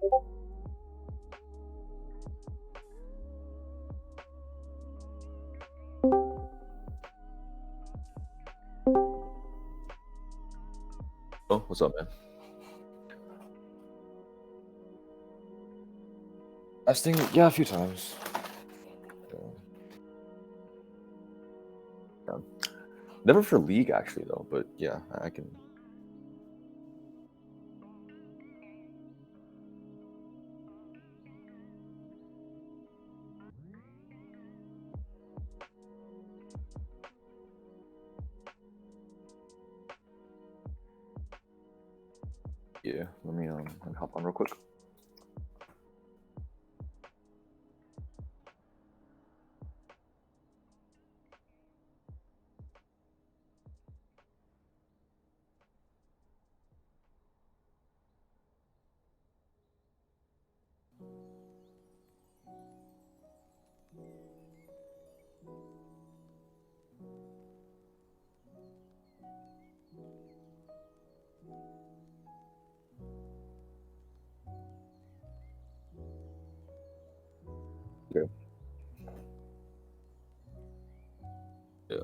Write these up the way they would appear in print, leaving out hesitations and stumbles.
Oh, what's up, man? I was thinking, yeah, a few times. Yeah. Never for league, actually, though. But yeah, I can. Yeah, let me hop on real quick. Yeah. Yeah.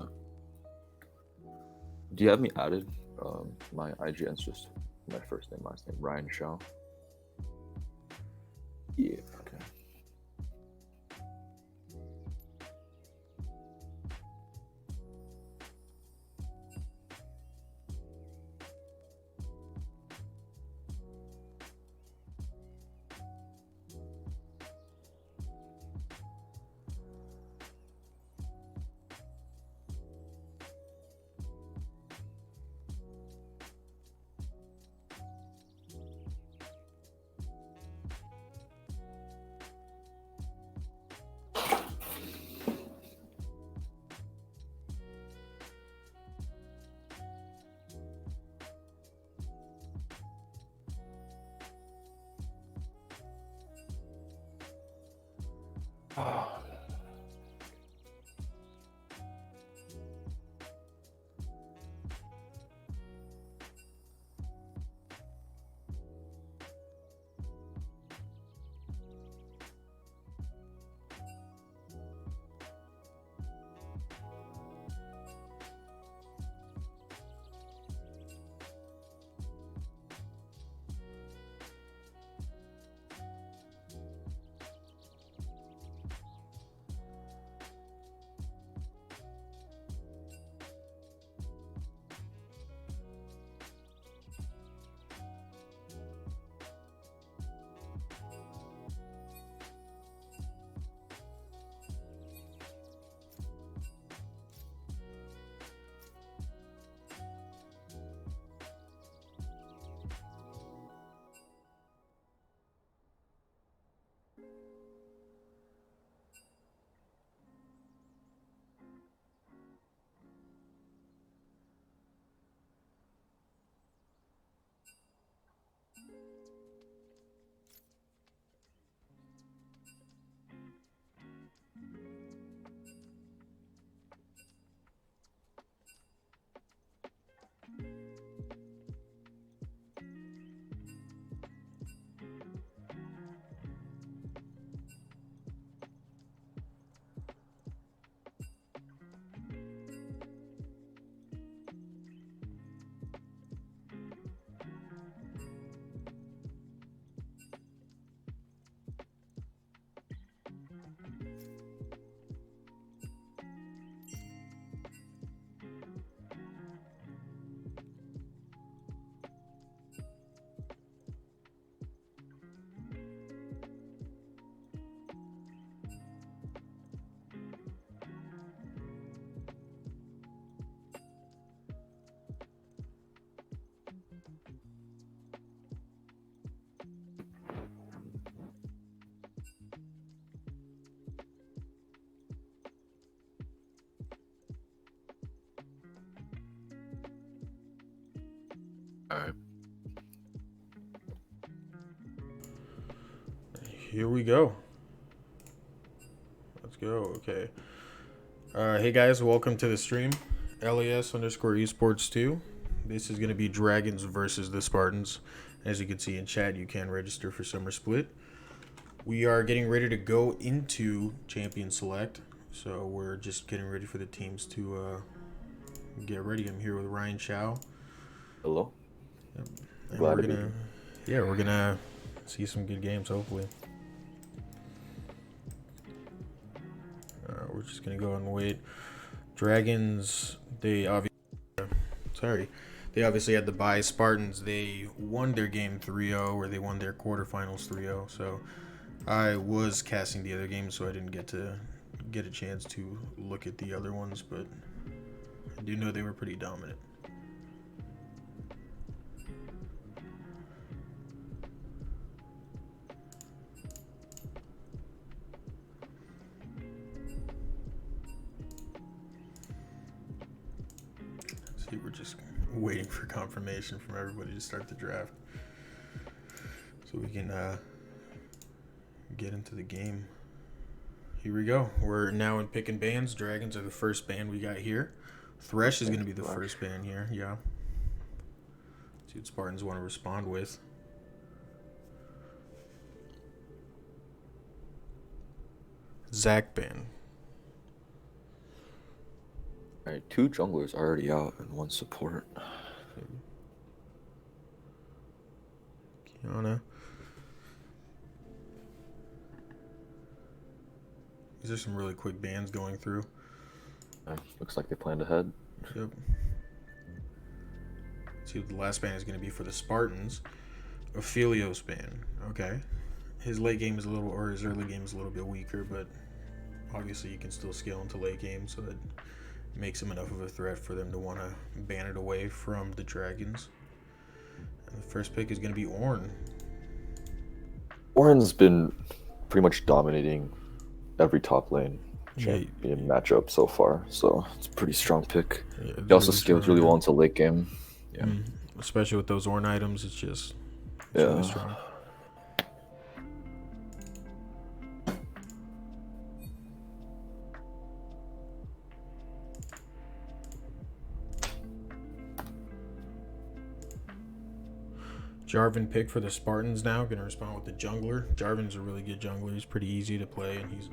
Do you have me added? My IGN's just my first name, last name, Ryan Shaw. Yeah. Okay. All right. Here we go. Let's go. Okay. Hey guys, welcome to the stream. LAS underscore esports 2. This is going to be Dragons versus the Spartans. As you can see in chat, you can register for Summer Split. We are getting ready to go into Champion Select, so we're just getting ready for the teams to get ready. I'm here with Ryan Chow. Hello. And we're gonna see some good games, hopefully. We're just gonna go and wait. Dragons, they obviously had the bye. Spartans, they won their game 3-0, or they won their quarterfinals 3-0. So I was casting the other game, so I didn't get a chance to look at the other ones, but I do know they were pretty dominant. See, we're just waiting for confirmation from everybody to start the draft, so we can get into the game. Here we go. We're now in picking bands. Dragons are the first band we got here. Thresh is going to be the first band here. Yeah. See what Spartans want to respond with. Zach band. All right, 2 junglers already out and 1 support. Kiana. These are some really quick bands going through. Looks like they planned ahead. Yep. See what the last band is going to be for the Spartans. Ophelios band. Okay. His late game is his early game is a little bit weaker, but obviously you can still scale into late game, so that makes him enough of a threat for them to want to ban it away from the Dragons. And the first pick is going to be Ornn. Ornn's been pretty much dominating every top lane champion matchup so far, so it's a pretty strong pick. Yeah, he also scales really well into late game. Yeah, especially with those Ornn items, it's really strong. Jarvan pick for the Spartans now. Going to respond with the jungler. Jarvan's a really good jungler. He's pretty easy to play, and he's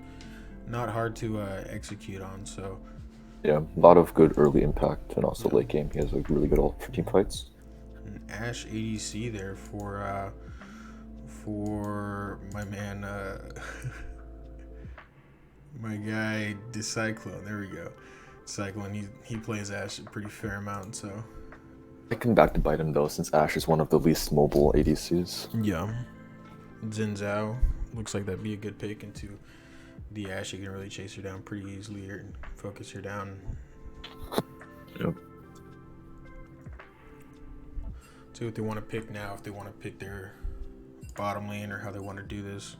not hard to execute on. So yeah, a lot of good early impact, and also late game. He has a really good ult for team fights. An Ashe ADC there for my man, my guy Cyclone. There we go. Cyclone. He plays Ashe a pretty fair amount, so. It can back to bite him though, since Ashe is one of the least mobile ADCs. Yeah. Xin Zhao looks like that'd be a good pick into the Ashe. You can really chase her down pretty easily and focus her down. Yep. See what they want to pick now, if they want to pick their bottom lane or how they want to do this.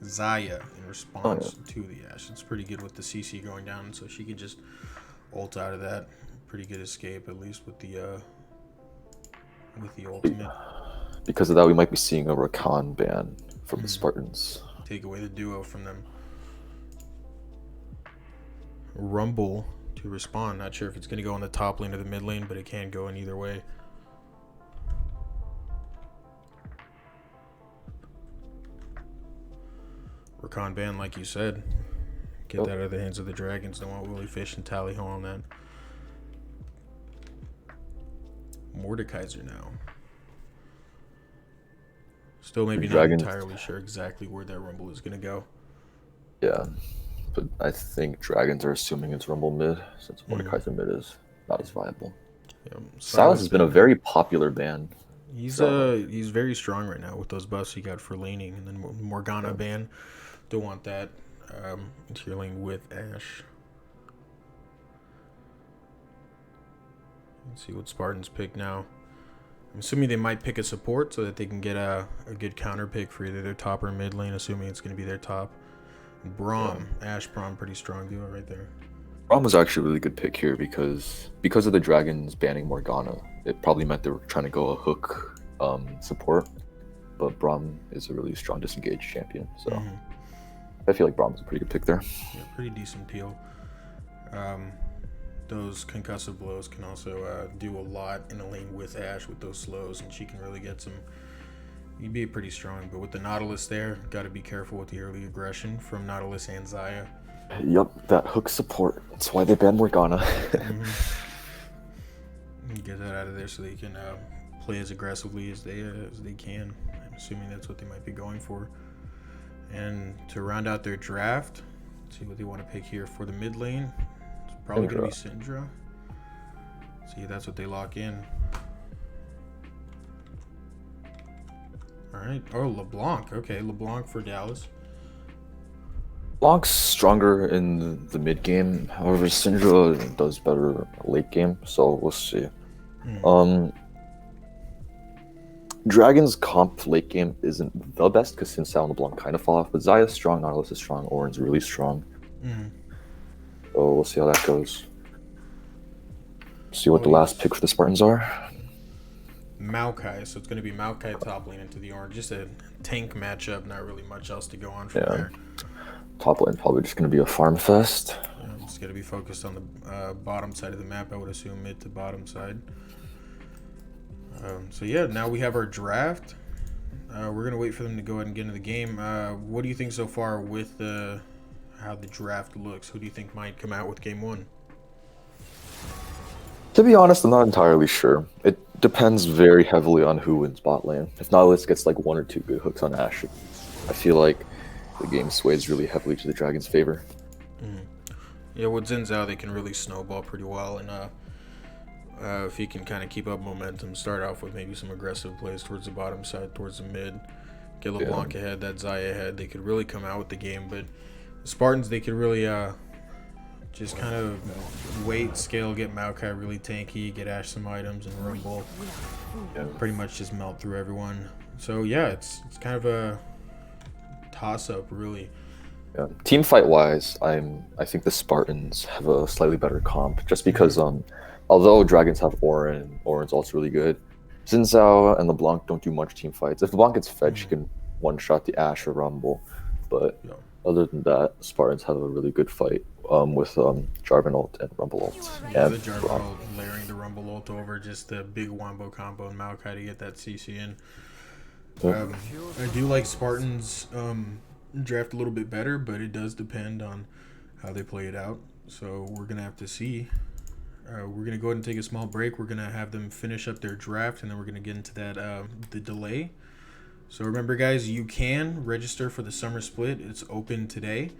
Xayah in response to the Ashe. It's pretty good with the CC going down, so she can just ult out of that. Pretty good escape, at least with the ultimate. Because of that, we might be seeing a Rakan ban from the Spartans. Take away the duo from them. Rumble to respond. Not sure if it's going to go on the top lane or the mid lane, but it can go in either way. Rakan ban, like you said. Get that out of the hands of the Dragons. Don't want Willy Fish and Tally Ho on that. Mordekaiser now. Still maybe not entirely sure exactly where that Rumble is going to go. Yeah, but I think Dragons are assuming it's Rumble mid, since Mordekaiser mid is not as viable. Yeah, Silas has been a very popular ban. He's very strong right now with those buffs he got for laning, and then Morgana ban. Don't want that tier lane with Ashe. Let's see what Spartans pick now. I'm assuming they might pick a support so that they can get a good counter pick for either their top or mid lane, assuming it's going to be their top. Braum, Ashe Braum, pretty strong duo right there. Braum was actually a really good pick here because of the Dragons banning Morgana. It probably meant they were trying to go a hook support, but Braum is a really strong disengaged champion, so I feel like Braum is a pretty good pick there. Yeah, pretty decent peel. those concussive blows can also do a lot in a lane with Ashe with those slows, and she can really get some. You'd be pretty strong, but with the Nautilus there, got to be careful with the early aggression from Nautilus and Xayah. Yep, that hook support. That's why they banned Morgana. Get that out of there so they can play as aggressively as they can. I'm assuming that's what they might be going for. And to round out their draft, let's see what they want to pick here for the mid lane. It's probably going to be Syndra. See, that's what they lock in. All right. Oh, LeBlanc. Okay, LeBlanc for Dallas. LeBlanc's stronger in the mid game. However, Syndra does better late game, so we'll see. Dragon's comp late game isn't the best because Xin Sao and LeBlanc kind of fall off, but Xayah's strong, Nautilus is strong, Orin's really strong. So we'll see how that goes. See what the last pick for the Spartans are. Maokai, so it's going to be Maokai top lane into the Orange. Just a tank matchup, not really much else to go on from there. Top lane probably just going to be a farm fest. It's going to be focused on the bottom side of the map, I would assume, mid to bottom side. So yeah, now we have our draft. We're going to wait for them to go ahead and get into the game. What do you think so far with how the draft looks? Who do you think might come out with game one? To be honest, I'm not entirely sure. It depends very heavily on who wins bot lane. If Nautilus gets like 1 or 2 good hooks on Ashe, I feel like the game sways really heavily to the Dragon's favor. Yeah, with Xin Zhao, they can really snowball pretty well, and if he can kind of keep up momentum, start off with maybe some aggressive plays towards the bottom side, towards the mid, get LeBlanc ahead, that Xayah ahead, they could really come out with the game. But the Spartans, they could really just kind of wait, scale, get Maokai really tanky, get Ashe some items, and Rumble. Pretty much just melt through everyone. So yeah, it's kind of a toss-up, really. Yeah. Team fight wise, I think the Spartans have a slightly better comp, just because although Dragons have Orin's also really good. Xin Zhao and LeBlanc don't do much team fights. If LeBlanc gets fed, she can one-shot the Ashe or Rumble. But other than that, Spartans have a really good fight with Jarvan ult and Rumble ult. Yeah, the Jarvan ult, layering the Rumble ult over, just the big wombo combo and Maokai to get that CC in. I do like Spartans draft a little bit better, but it does depend on how they play it out. So we're going to have to see. We're going to go ahead and take a small break. We're going to have them finish up their draft, and then we're going to get into that the delay. So remember, guys, you can register for the summer split. It's open today.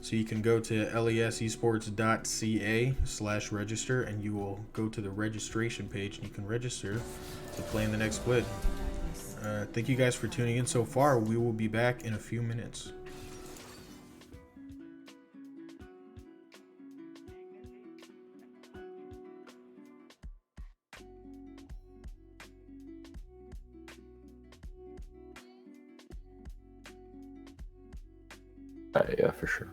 So you can go to lesesports.ca/register, and you will go to the registration page, and you can register to play in the next split. Thank you guys for tuning in so far. We will be back in a few minutes. Yeah, for sure.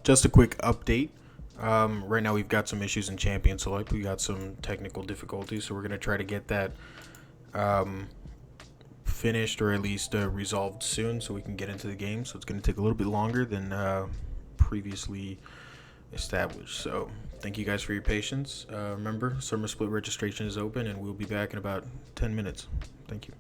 just a quick update. Right now we've got some issues in Champion Select. We got some technical difficulties, so we're gonna try to get that finished or at least resolved soon, so we can get into the game. So it's gonna take a little bit longer than previously established. So thank you guys for your patience. Remember, summer split registration is open, and we'll be back in about 10 minutes. Thank you.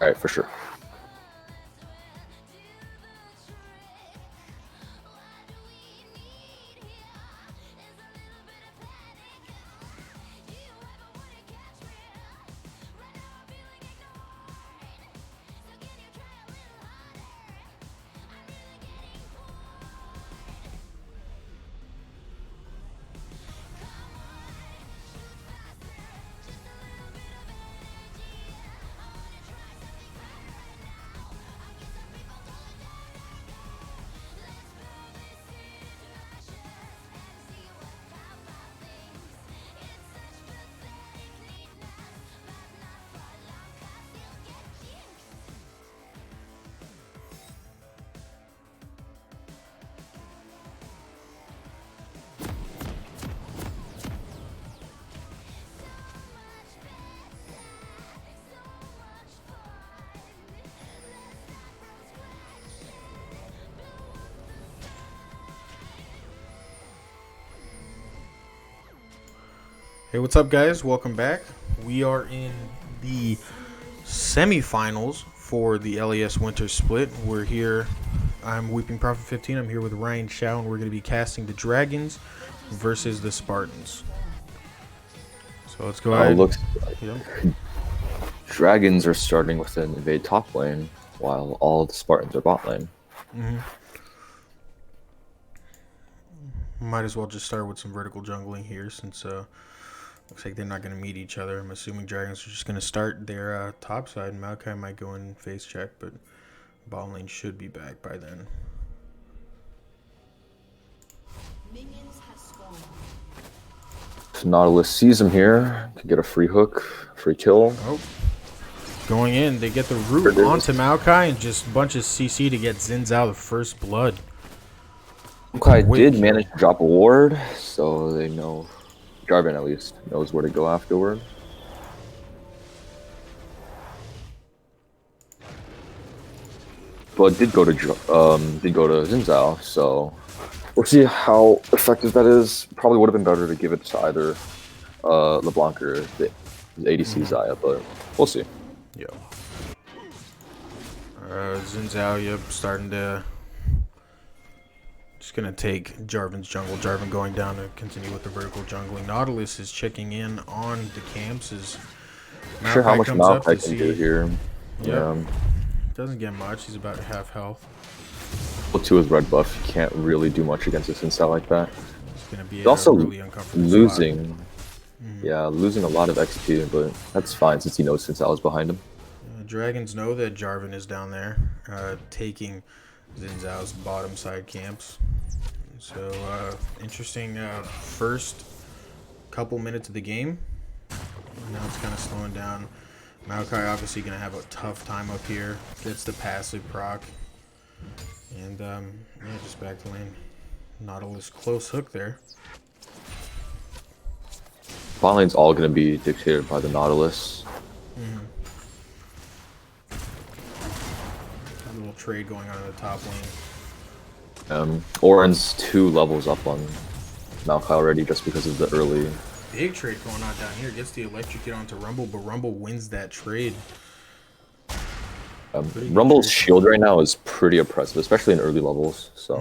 All right, for sure. Hey, what's up, guys? Welcome back. We are in the semifinals for the LES Winter Split. We're here. I'm Weeping Prophet 15. I'm here with Ryan Chow, and we're going to be casting the Dragons versus the Spartans. So let's go ahead. Looks like Dragons are starting with an invade top lane, while all the Spartans are bot lane. Might as well just start with some vertical jungling here, since looks like they're not going to meet each other. I'm assuming Dragons are just going to start their top side. Maokai might go in face check, but bot lane should be back by then. If Nautilus sees him here, can get a free hook, free kill. Oh, going in, they get the root onto Maokai and just a bunch of CC to get Xin Zhao the first blood. Maokai did manage to drop a ward, so they know, Jarvan at least knows where to go afterward. But did go to Xin Zhao, so we'll see how effective that is. Probably would have been better to give it to either LeBlanc or the ADC Xayah, but we'll see. Yo. Xin Zhao, yep, starting to... Just going to take Jarvan's jungle. Jarvan going down to continue with the vertical jungling. Nautilus is checking in on the camps. Not sure how much Maokai can do here. Yeah. Doesn't get much. He's about half health. Well, to his red buff, he can't really do much against a Sinsa like that. He's also really uncomfortable losing. Yeah, losing a lot of XP, but that's fine since he knows Sinsa is behind him. Dragons know that Jarvan is down there, taking Xin Zhao's bottom side camps. So, interesting first couple minutes of the game. Now it's kind of slowing down. Maokai obviously going to have a tough time up here. Gets the passive proc. And, yeah, just back to lane. Nautilus close hook there. Bot lane's all going to be dictated by the Nautilus. A little trade going on in the top lane. Oren's 2 levels up on Maokai already just because of the early... Big trade going on down here. Gets the electrocute onto Rumble, but Rumble wins that trade. Rumble's shield right now is pretty oppressive, especially in early levels. So,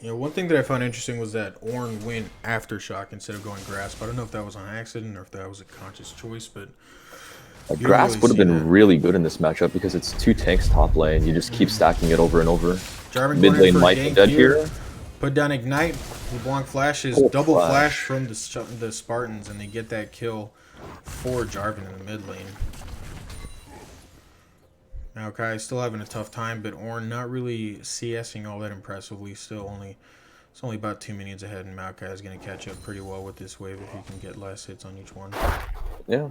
You know, one thing that I found interesting was that Ornn went Aftershock instead of going Grasp. I don't know if that was on accident or if that was a conscious choice, but Grasp would have been really good in this matchup because it's 2 tanks top lane. You just keep stacking it over and over. Jarvan Mid lane might be dead here. Put down Ignite. LeBlanc flashes, double flash from the Spartans, and they get that kill for Jarvan in the mid lane. Maokai still having a tough time, but Ornn not really CSing all that impressively. Still it's only about 2 minions ahead, and Maokai is going to catch up pretty well with this wave if he can get less hits on each one. Yeah,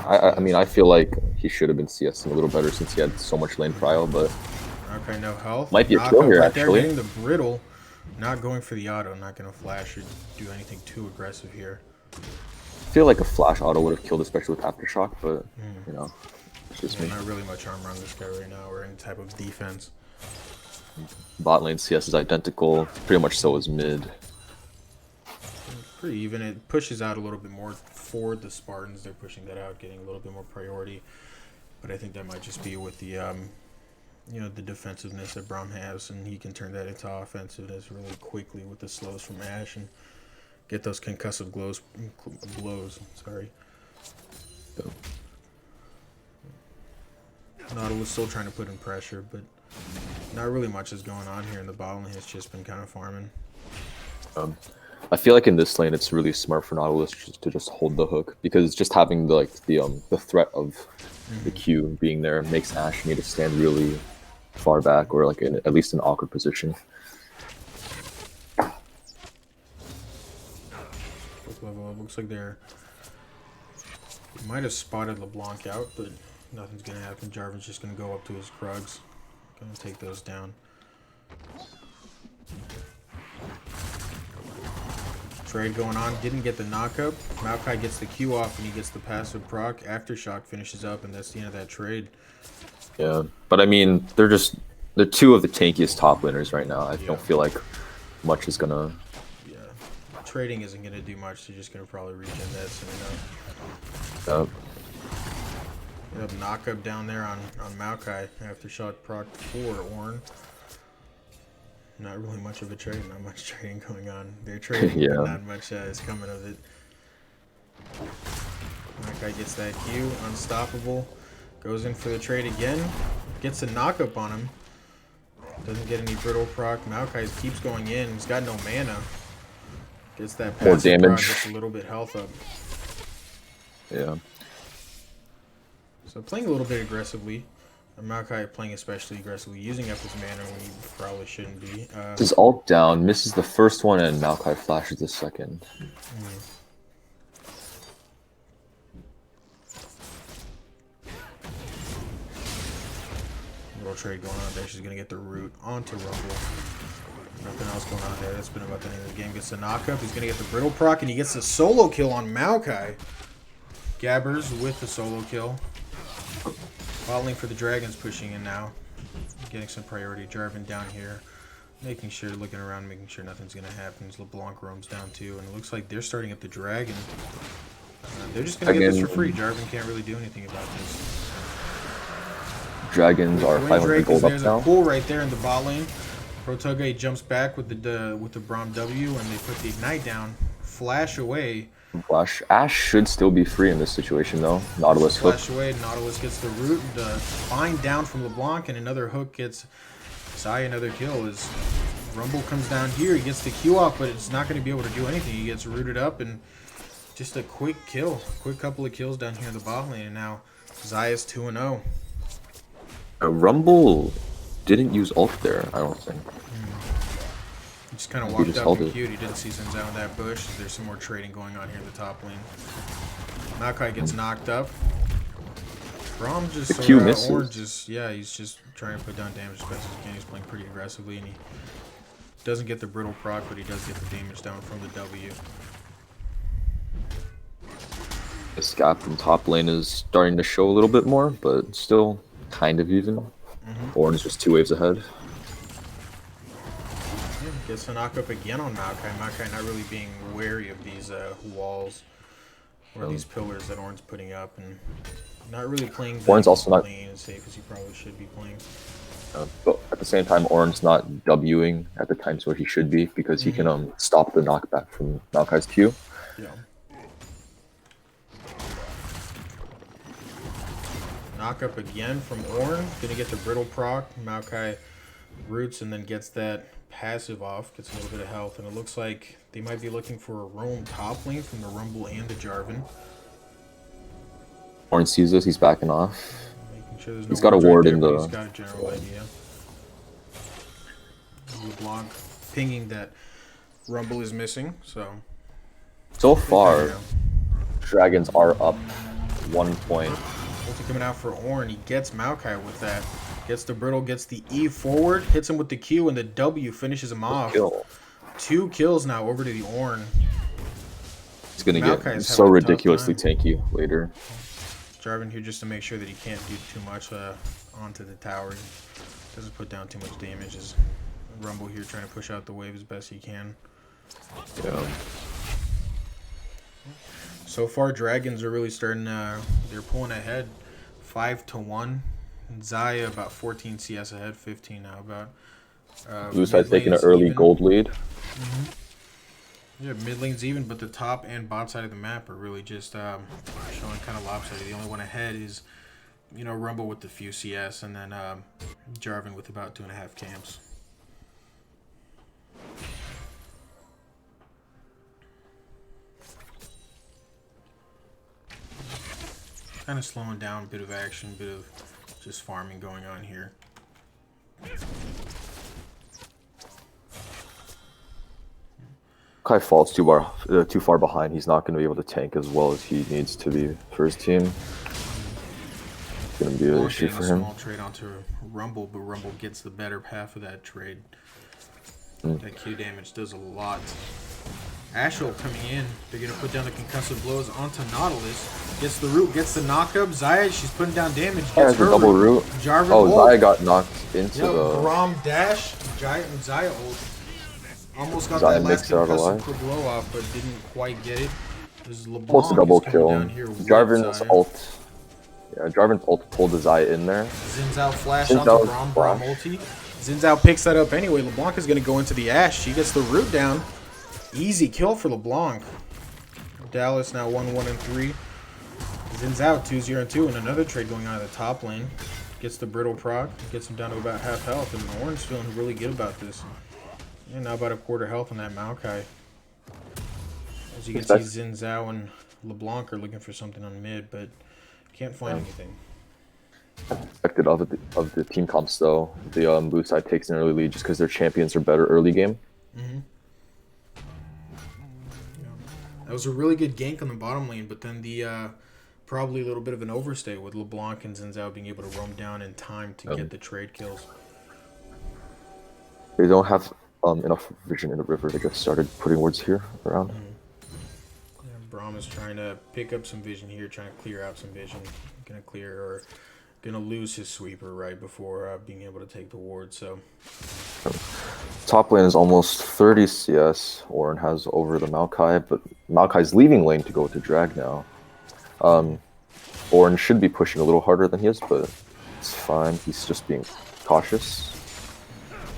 I mean, I feel like he should have been CSing a little better since he had so much lane prio, but Maokai no health. Might be a kill here, actually. Getting the brittle, not going for the auto, not going to flash or do anything too aggressive here. I feel like a flash auto would have killed, especially with Aftershock, but, you know, it's just me. Not really much armor on this guy right now, or any type of defense. Bot lane CS is identical, pretty much so is mid. pretty even. It pushes out a little bit more for the Spartans. They're pushing that out, getting a little bit more priority. But I think that might just be with the, you know, the defensiveness that Braum has, and he can turn that into offensiveness really quickly with the slows from Ash and get those concussive blows. Sorry. Nautilus still trying to put in pressure, but not really much is going on here in the bottom lane. It's just been kind of farming. I feel like in this lane, it's really smart for Nautilus to just hold the hook, because just having the threat of the Q being there makes Ash need to stand really far back, or like at least an awkward position. Quick level up. Looks like they're might have spotted LeBlanc out, but nothing's gonna happen. Jarvan's just gonna go up to his Krugs, gonna take those down. Trade going on, didn't get the knockup. Maokai gets the Q off and he gets the passive proc. Aftershock finishes up, and that's the end of that trade. Yeah, but I mean, they're two of the tankiest top laners right now. I don't feel like much is gonna. Yeah, trading isn't gonna do much. They're just gonna probably regen this and knockup down there on Maokai. Aftershock proc for Ornn. Not really much of a trade, not much trading going on. They're trading, but not much is coming of it. Maokai gets that Q, unstoppable. Goes in for the trade again. Gets a knockup on him. Doesn't get any brittle proc. Maokai keeps going in. He's got no mana. Gets that passive more damage. Proc, gets a little bit health up. Yeah. So playing a little bit aggressively. Maokai playing especially aggressively, using up his mana when he probably shouldn't be. His ult down, misses the first one, and Maokai flashes the second. Little trade going on there. She's going to get the root onto Rumble. Nothing else going on there. That's been about the end of the game. Gets the knockup. He's going to get the brittle proc, and he gets the solo kill on Maokai. Gabbers with the solo kill. Bot lane for the Dragons pushing in now. Getting some priority. Jarvan down here. Making sure, looking around, making sure nothing's going to happen. LeBlanc roams down too. And it looks like they're starting up the Dragon. They're just going to get this for free. Jarvan can't really do anything about this. Dragons are 500 gold up There's now. a pool right there in the bot lane. Protugate jumps back with the Braum W, and they put the Ignite down. Flash away. Flash. Ash should still be free in this situation, though. Nautilus hook. Flash away. Nautilus gets the root. The bind down from LeBlanc, and another hook gets Sai another kill. As Rumble comes down here, he gets the Q off, but it's not going to be able to do anything. He gets rooted up, and just a quick kill. Quick couple of kills down here in the bot lane, and now Zaya's 2-0. Rumble didn't use ult there, I don't think. He just kind of walked up and queued. He didn't see Zenz out in that bush. There's some more trading going on here in the top lane. Maokai gets knocked up. Braum just the Q misses. Ornn just, yeah, he's just trying to put down damage as best as he can. He's playing pretty aggressively, and he doesn't get the brittle proc, but he does get the damage down from the W. This gap from top lane is starting to show a little bit more, but still kind of even. Ornn is just 2 waves ahead. Yeah, gets a knockup again on Maokai. Maokai not really being wary of these walls or these pillars that Ornn's putting up, and not really playing Ornn's also not lane as safe as he probably should be playing. But at the same time, Ornn's not Wing at the times where he should be, because he can stop the knockback from Maokai's Q. Yeah. Knockup again from Ornn. Gonna get the brittle proc. Maokai roots and then gets that passive off. Gets a little bit of health. And it looks like they might be looking for a roam top lane from the Rumble and the Jarvan. Ornn sees this. He's backing off. Making sure there's no he's got a ward there, in the... He's got a general idea. LeBlanc pinging that Rumble is missing. So far, Dragons are up 1 point. Coming out for Ornn. He gets Maokai with that. Gets the brittle, gets the E forward, hits him with the Q, and the W finishes him off. 2 kills now over to the Ornn. It's going to get so ridiculously tanky later. Jarvan here just to make sure that he can't do too much onto the tower. He doesn't put down too much damage. As Rumble here trying to push out the wave as best he can. Yeah. So far, Dragons are really starting. They're pulling ahead, 5-1. Zaya about 14 CS ahead, 15 now. About Blue mid side taking an lane's early even. gold lead. Yeah, mid lane's even, but the top and bottom side of the map are really just showing kind of lopsided. The only one ahead is, Rumble with the few CS, and then Jarvan with about 2.5 camps. Kind of slowing down, bit of action, bit of just farming going on here. Kai falls too far behind. He's not going to be able to tank as well as he needs to be for his team. It's going to be an issue for him. Small trade onto Rumble, but Rumble gets the better half of that trade. That Q damage does a lot. Ashel coming in. They're going to put down the concussive blows onto Nautilus. Gets the root, gets the knock-up. Zaya, she's putting down damage. Gets her double root. Jarvan ult. Zaya got knocked into the... Grom dash. Zaya ult. Almost got Zaya that last concussive blow off, but didn't quite get it. This is LeBlanc. Almost a double kill. Jarvan's ult. Yeah, Jarvan's ult pulled the Zaya in there. Xin Zhao flash onto Brom ulti. Xin Zhao picks that up anyway. LeBlanc is going to go into the Ashe. She gets the root down. Easy kill for LeBlanc. Dallas now 1-1-3. Xin Zhao 2-0-2, and another trade going on in the top lane. Gets the brittle proc, gets him down to about half health, and Orange feeling really good about this. And now about a quarter health on that Maokai. As you can see, Xin Zhao and LeBlanc are looking for something on mid, but can't find anything. Expected of the team comps though. The blue side takes an early lead just because their champions are better early game. That was a really good gank on the bottom lane, but then the probably a little bit of an overstay with LeBlanc and Xin Zhao being able to roam down in time to get the trade kills. They don't have enough vision in the river to get started putting wards here around. Yeah, Braum is trying to pick up some vision here, trying to clear out some vision. Gonna clear or gonna lose his sweeper right before being able to take the ward. So top lane is almost 30 CS. Orin has over the Maokai, but Maokai's leaving lane to go to drag now. Orin should be pushing a little harder than he is, but it's fine. He's just being cautious.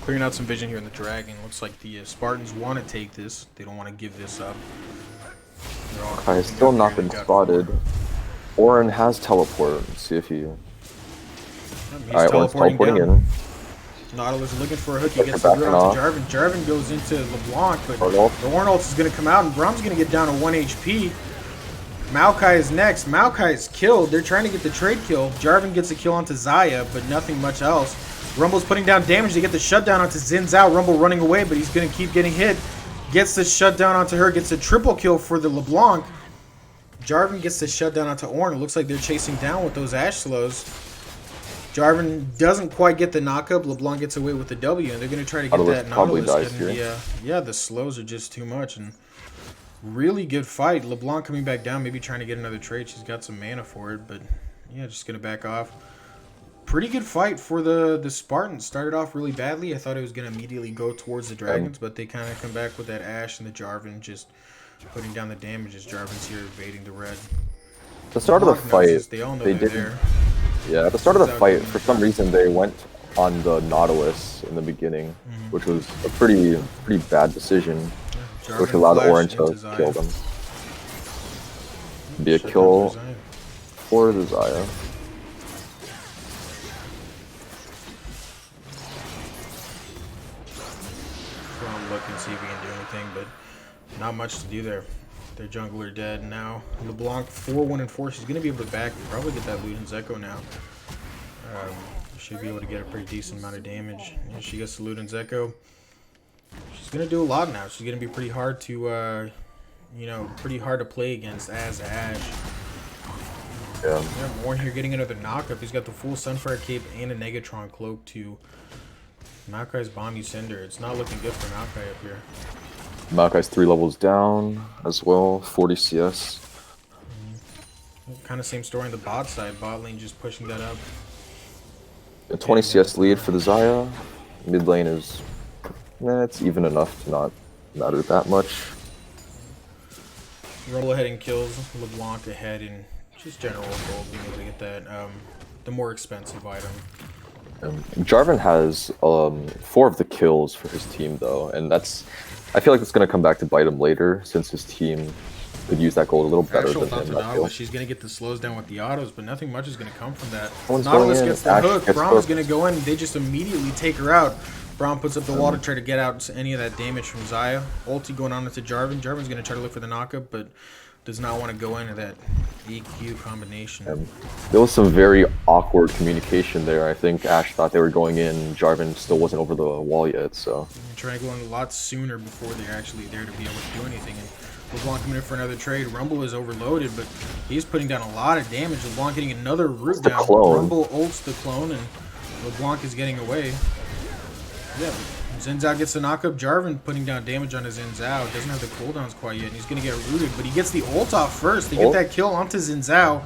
Clearing out some vision here in the dragon. Looks like the Spartans want to take this. They don't want to give this up. Maokai has still not been spotted. Orin has teleport. Let's see if he... Alright, Orin's teleporting in. Nautilus is looking for a hook. He gets the root onto Jarvan. Jarvan goes into LeBlanc, but the Orin ult is going to come out, and Braum's going to get down to 1 HP. Maokai is next. Maokai is killed. They're trying to get the trade kill. Jarvan gets a kill onto Zaya, but nothing much else. Rumble's putting down damage to get the shutdown onto Xin Zhao. Rumble running away, but he's going to keep getting hit. Gets the shutdown onto her. Gets a triple kill for the LeBlanc. Jarvan gets the shutdown onto Orin. It looks like they're chasing down with those Ashe slows. Jarvan doesn't quite get the knockup. LeBlanc gets away with the W, and they're going to try to get that Nautilus. The slows are just too much, and really good fight. LeBlanc coming back down, maybe trying to get another trade. She's got some mana for it, but yeah, just going to back off. Pretty good fight for the Spartans. Started off really badly. I thought it was going to immediately go towards the Dragons, but they kind of come back with that Ashe and the Jarvan just putting down the damage as Jarvan's here evading the red. At the start of the fight, they all know they're there. Yeah, at the start of the fight, for some reason they went on the Nautilus in the beginning, which was a pretty bad decision, which allowed Orin to kill them. Be a kill for the Zaya. Look and see if we can do anything, but not much to do there. Their jungler dead now. LeBlanc 4-1-4. She's gonna be able to probably get that Luden's Echo now. Should be able to get a pretty decent amount of damage. And she gets the Luden's Echo. She's gonna do a lot now. She's gonna be pretty hard to, pretty hard to play against as Ashe. Yeah. Warren here getting another knockup. He's got the full Sunfire Cape and a Negatron Cloak to Maokai's Bomb Cinder. It's not looking good for Maokai up here. Maokai's 3 levels down as well, 40 CS. Kind of same story on the bot side. Bot lane just pushing that up. A 20 CS lead for the Zaya. Mid lane is, it's even enough to not matter that much. Rumble ahead in kills, LeBlanc ahead in just general gold, being able to get that the more expensive item. Jarvan has 4 of the kills for his team though, and I feel like it's gonna come back to bite him later since his team could use that gold a little better Actual than thought him. to That Nautilus, she's going to get the slows down with the autos, but nothing much is going to come from that. Someone's Nautilus going in, gets the Ash hook, gets Braum is hooked. going to go in, they just immediately take her out. Braum puts up the wall to try to get out any of that damage from Xayah. Ulti going on into Jarvan. Jarvan's going to try to look for the knockup, but does not want to go into that EQ combination. There was some very awkward communication there. I think Ash thought they were going in. Jarvan still wasn't over the wall yet, so. Trying to go in a lot sooner before they're actually there to be able to do anything. And LeBlanc coming in for another trade. Rumble is overloaded, but he's putting down a lot of damage. LeBlanc getting another root down. Clone. Rumble ults the clone, and LeBlanc is getting away. Yeah, Xin Zhao gets the knockup. Jarvan putting down damage on his Xin Zhao. Doesn't have the cooldowns quite yet, and he's going to get rooted, but he gets the ult off first. They get that kill onto Xin Zhao.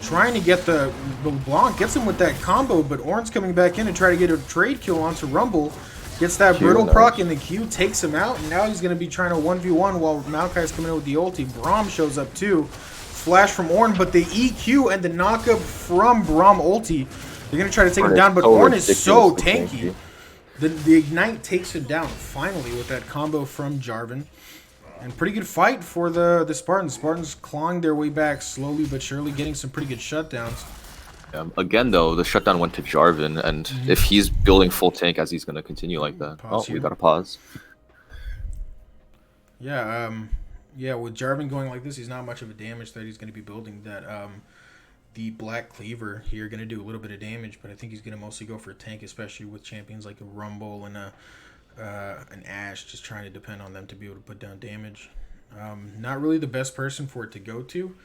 Trying to get the LeBlanc, gets him with that combo, but Ornn's coming back in and try to get a trade kill onto Rumble. Gets that brittle proc in the Q, takes him out, and now he's going to be trying to 1v1 while Maokai's coming in with the ulti. Braum shows up too. Flash from Ornn, but the EQ and the knockup from Braum ulti. They're going to try to take him down, but Ornn is so tanky. The Ignite takes him down finally with that combo from Jarvan. And pretty good fight for the Spartans. Spartans clawing their way back slowly but surely, getting some pretty good shutdowns. Again, though, the shutdown went to Jarvan, and if he's building full tank as he's going to continue like that. Pause we here. got to pause. Yeah, yeah, with Jarvan going like this, he's not much of a damage threat. He's going to be building that. The Black Cleaver here going to do a little bit of damage, but I think he's going to mostly go for tank, especially with champions like a Rumble and an Ashe, just trying to depend on them to be able to put down damage. Not really the best person for it to go to.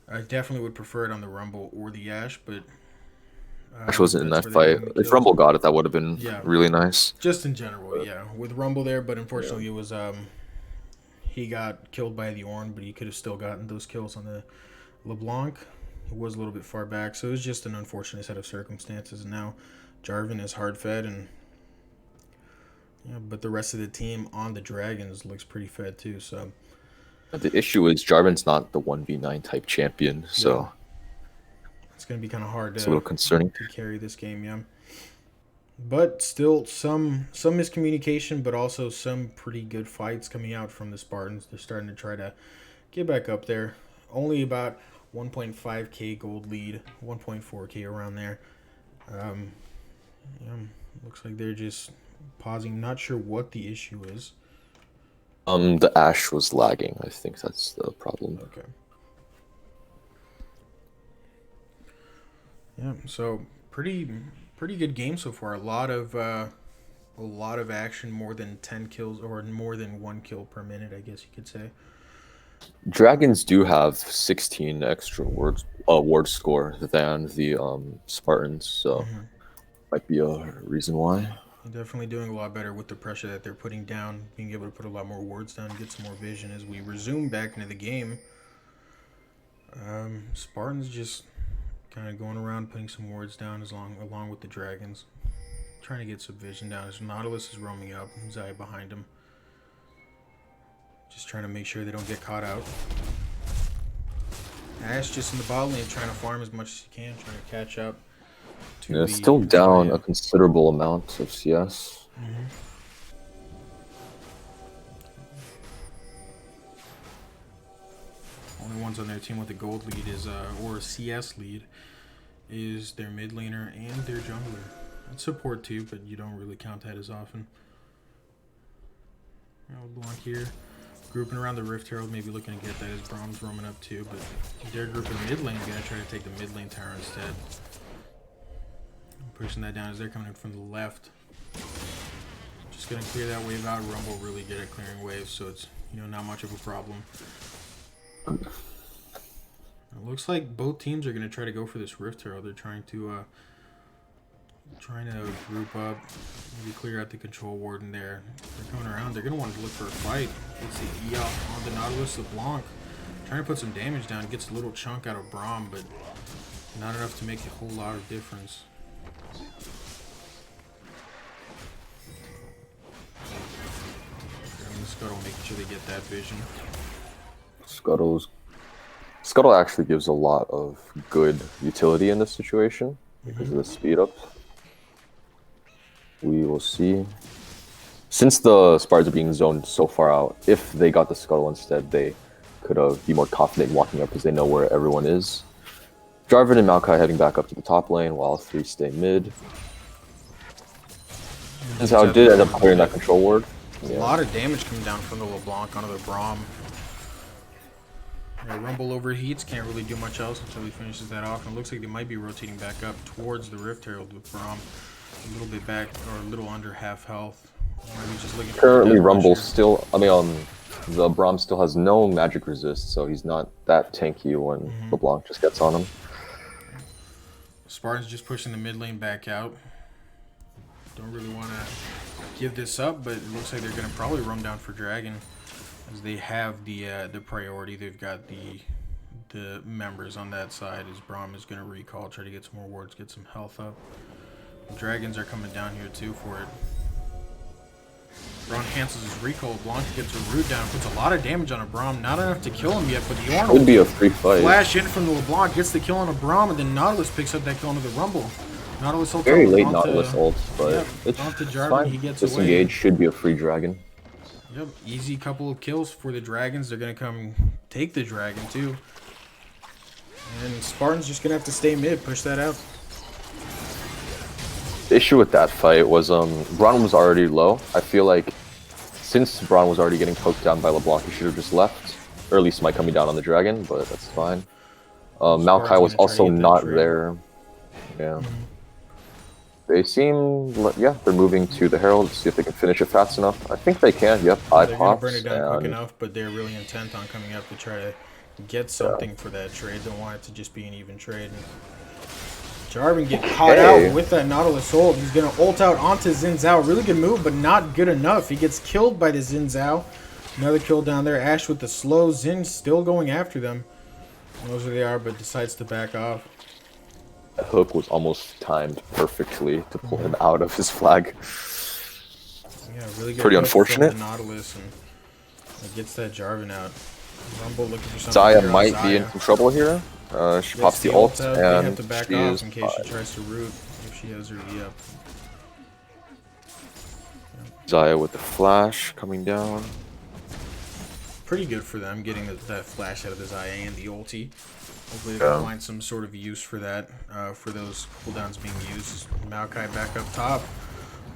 I definitely would prefer it on the Rumble or the Ashe, but Ashe wasn't in that fight. If Rumble got it, that would have been really nice. Just in general, yeah. With Rumble there, but unfortunately it was he got killed by the Ornn, but he could have still gotten those kills on the LeBlanc. It was a little bit far back, so it was just an unfortunate set of circumstances. And now Jarvan is hard fed, and but the rest of the team on the Dragons looks pretty fed too. So the issue is Jarvan's not the 1v9 type champion, so it's gonna be kind of hard it's a little concerning to carry this game, yeah. But still, some miscommunication, but also some pretty good fights coming out from the Spartans. They're starting to try to get back up there. Only about 1.5k gold lead, 1.4k around there. Looks like they're just pausing. Not sure what the issue is. The Ashe was lagging. I think that's the problem. Okay. Yeah. So pretty good game so far. A lot of action. More than 10 kills or more than 1 kill per minute, I guess you could say. Dragons do have 16 extra ward score than the Spartans, so might be a reason why. They're definitely doing a lot better with the pressure that they're putting down, being able to put a lot more wards down and get some more vision as we resume back into the game. Spartans just kind of going around putting some wards down along with the Dragons, trying to get some vision down as Nautilus is roaming up, Xayah behind him. Just trying to make sure they don't get caught out. Ashe just in the bot lane trying to farm as much as he can, trying to catch up. Yeah, still down a considerable amount of CS. Only ones on their team with a gold lead is, or a CS lead, is their mid laner and their jungler. And support too, but you don't really count that as often. LeBlanc here. Grouping around the Rift Herald, maybe looking to get that as Braum's roaming up too, but they're grouping mid lane, gonna try to take the mid lane tower instead. Pushing that down as they're coming in from the left. Just gonna clear that wave out. Rumble really good at clearing waves, so it's not much of a problem. It looks like both teams are gonna try to go for this Rift Herald. They're trying to group up, maybe clear out the control ward in there. They're coming around. They're gonna want to look for a fight. It's the E off on the Nautilus. LeBlanc trying to put some damage down. Gets a little chunk out of Braum, but not enough to make a whole lot of difference. Scuttle making sure they get that vision. Scuttle actually gives a lot of good utility in this situation because of the speed up. We will see. Since the Spartans are being zoned so far out, if they got the Scuttle instead, they could be more confident walking up because they know where everyone is. Jarvan and Maokai heading back up to the top lane while 3 stay mid. This is how it did end up clearing that control ward. A lot of damage coming down from the LeBlanc onto the Braum. Yeah, Rumble overheats, can't really do much else until he finishes that off. And it looks like they might be rotating back up towards the Rift Herald with Braum. A little bit back, or a little under half health. Just looking currently, Rumble still, the Braum still has no magic resist, so he's not that tanky when LeBlanc just gets on him. Spartans just pushing the mid lane back out. Don't really want to give this up, but it looks like they're going to probably roam down for Dragon, as they have the priority. They've got the members on that side, as Braum is going to recall, try to get some more wards, get some health up. Dragons are coming down here too for it. Braum cancels his recall. Blanc gets a root down, puts a lot of damage on a Braum. Not enough to kill him yet, but the Ornn would be a free fight. Flash in from the LeBlanc, gets the kill on a Braum, and then Nautilus picks up that kill onto the Rumble. Nautilus ults very late Nautilus ult, but yeah, it's Jarvan, fine. he gets Disengage away. should be a free dragon. Yep, easy couple of kills for the Dragons. They're gonna come take the dragon too. And Spartan's just gonna have to stay mid, push that out. The issue with that fight was Braun was already low. I feel like since Braun was already getting poked down by LeBlanc, he should have just left. Or at least might coming down on the dragon, but that's fine. Maokai was also not there. Yeah. They seem, yeah, they're moving to the Herald to see if they can finish it fast enough. I think they can, yep, eye they're pops. They're going to burn it down quick enough, but they're really intent on coming up to try to get something for that trade. Don't want it to just be an even trade. And Jarvan get caught out with that Nautilus ult. He's going to ult out onto Xin Zhao. Really good move, but not good enough. He gets killed by the Xin Zhao. Another kill down there. Ashe with the slow. Xin still going after them. Knows where they are, but decides to back off. The hook was almost timed perfectly to pull him out of his flag. Yeah, really good. Pretty unfortunate. Nautilus, and it gets that Jarvan out. Rumble looking for something. Zaya might be in some trouble here. She pops the ult, out. and they have to back she off is in case she tries to root if she has her V up. Zaya with the flash coming down. Pretty good for them getting that flash out of the Zaya and the ulti. Hopefully they can find some sort of use for that, for those cooldowns being used. Maokai back up top.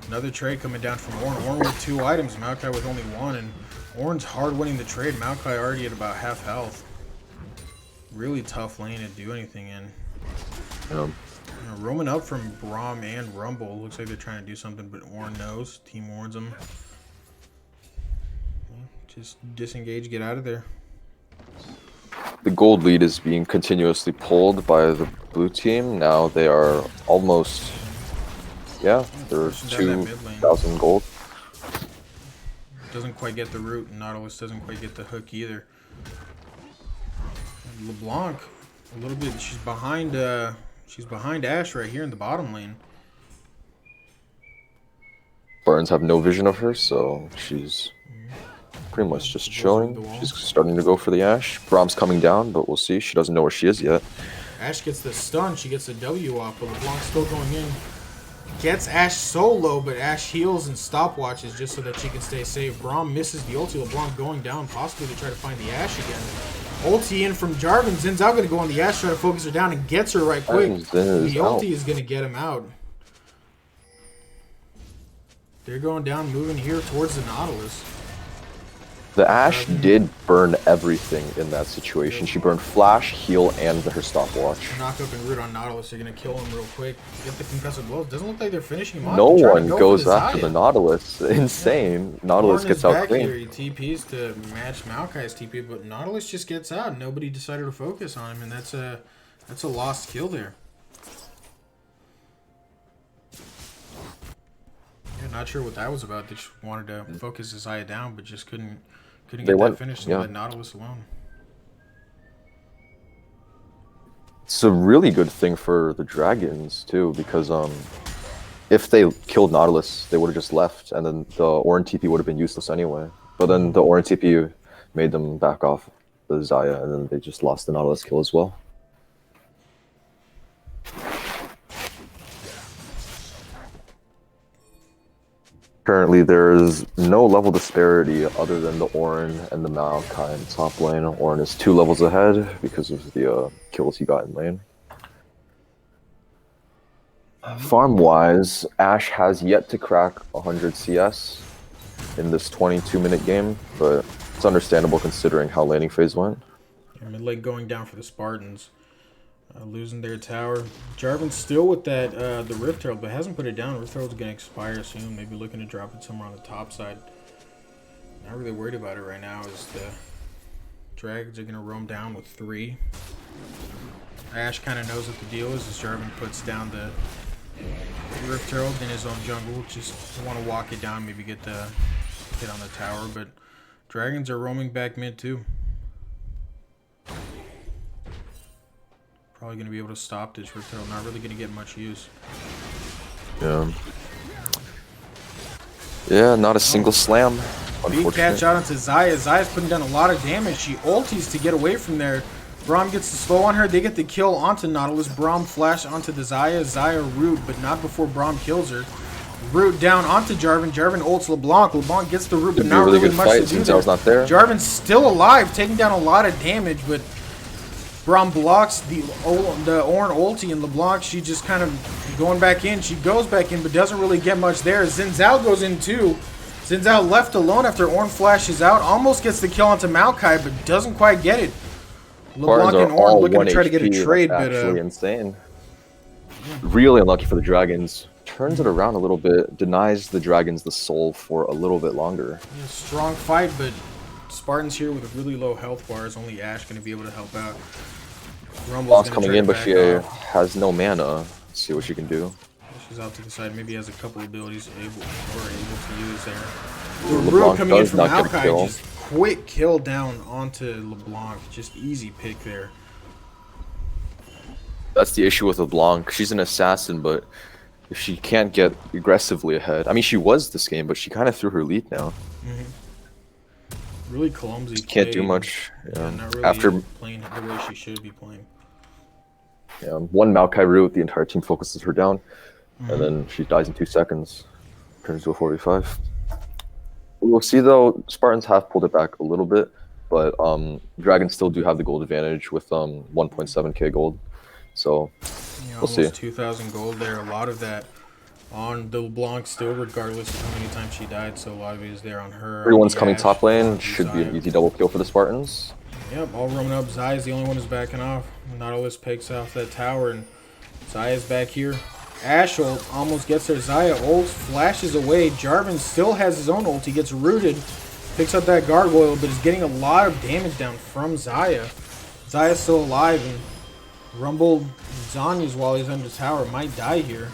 Another trade coming down from Ornn. Ornn with 2 items, Maokai with only 1, and Ornn's hard winning the trade. Maokai already at about half health. Really tough lane to do anything in. Roaming up from Braum and Rumble. Looks like they're trying to do something, but Ornn knows. Team warns them. Just disengage, get out of there. The gold lead is being continuously pulled by the blue team. Now they are almost, yeah, they're 2,000 gold. Doesn't quite get the root, and Nautilus doesn't quite get the hook either. And LeBlanc, a little bit, she's behind Ashe right here in the bottom lane. Burns have no vision of her, so she's pretty much just chilling. She's starting to go for the Ashe. Braum's coming down, but we'll see. She doesn't know where she is yet. Ashe gets the stun. She gets the W off, but LeBlanc's still going in. Gets Ashe so low, but Ashe heals and stopwatches just so that she can stay safe. Braum misses the ulti. LeBlanc going down, possibly to try to find the Ashe again. Ulti in from Jarvan. Zin's out going to go on the Ashe, try to focus her down and gets her right quick. The ulti is going to get him out. They're going down, moving here towards the Nautilus. The Ashe did burn everything in that situation. She burned flash, heal, and her stopwatch. Knock up and root on Nautilus. They're going to kill him real quick. Get the concussive blows. Doesn't look like they're finishing him off. No one goes after the Nautilus. Insane. Yeah. Nautilus gets out clean. Here. He TPs to match Maokai's TP, but Nautilus just gets out. Nobody decided to focus on him, and that's a lost kill there. Yeah, not sure what that was about. They just wanted to focus Zaya down, but just couldn't get that finish and let Nautilus alone. It's a really good thing for the Dragons too, because if they killed Nautilus, they would have just left, and then the Ornn TP would have been useless anyway. But then the Ornn TP made them back off the Xayah, and then they just lost the Nautilus kill as well. Currently, there is no level disparity other than the Ornn and the Maokai in top lane. Ornn is 2 levels ahead because of the kills he got in lane. Farm-wise, Ashe has yet to crack 100 CS in this 22-minute game, but it's understandable considering how laning phase went. Mid lane going down for the Spartans. Losing their tower. Jarvan's still with that the Rift Herald, but hasn't put it down. Rift Herald's gonna expire soon. Maybe looking to drop it somewhere on the top side. Not really worried about it right now. As the Dragons are gonna roam down with 3. Ashe kind of knows what the deal is. As Jarvan puts down the Rift Herald in his own jungle, just want to walk it down, maybe get the hit on the tower. But Dragons are roaming back mid too. Probably going to be able to stop this Rift Herald. Not really going to get much use. Yeah, not a single slam. Big catch out onto Xayah. Xayah's putting down a lot of damage. She ulties to get away from there. Braum gets the slow on her. They get the kill onto Nautilus. Braum flash onto the Xayah. Xayah root, but not before Braum kills her. Root down onto Jarvan. Jarvan ults LeBlanc. LeBlanc gets the root, but not really much to do there. Not there. Jarvan's still alive, taking down a lot of damage, but Braum blocks the Ornn ulti, and LeBlanc, she just kind of going back in. She goes back in, but doesn't really get much there. Xin Zhao goes in too. Xin Zhao left alone after Ornn flashes out. Almost gets the kill onto Maokai, but doesn't quite get it. LeBlanc and Ornn looking to try to get a trade, but actually insane. Really unlucky for the Dragons. Turns it around a little bit, denies the Dragons the soul for a little bit longer. Yeah, strong fight, but Spartans here with a really low health bar. Is only Ashe going to be able to help out. Rumble's coming in, but she has no mana. Let's see what she can do. She's out to the side. Maybe has a couple abilities able to use there. The root coming in from Maokai, just quick kill down onto LeBlanc. Just easy pick there. That's the issue with LeBlanc. She's an assassin, but if she can't get aggressively ahead, I mean, she was this game, but she kind of threw her lead now. Really clumsy. Just can't do much. Yeah, not really after playing the way she should be playing. Yeah, one Maokai root, the entire team focuses her down, and then she dies in 2 seconds. Turns to a 45. We'll see though. Spartans have pulled it back a little bit, but Dragons still do have the gold advantage with 1.7k gold. So we'll see. 2,000 gold there. A lot of that on the LeBlanc still, regardless of how many times she died. So a lot of it is there on her. Everyone's coming top lane. Should be an easy double kill for the Spartans. Yep, all roaming up. Xayah's the only one who's backing off. Nautilus picks off that tower, and Xayah's back here. Ashe ult almost gets her. Xayah ult flashes away. Jarvan still has his own ult. He gets rooted, picks up that gargoyle, but is getting a lot of damage down from Xayah. Xayah's still alive, and Rumble Zanya's while he's under tower might die here.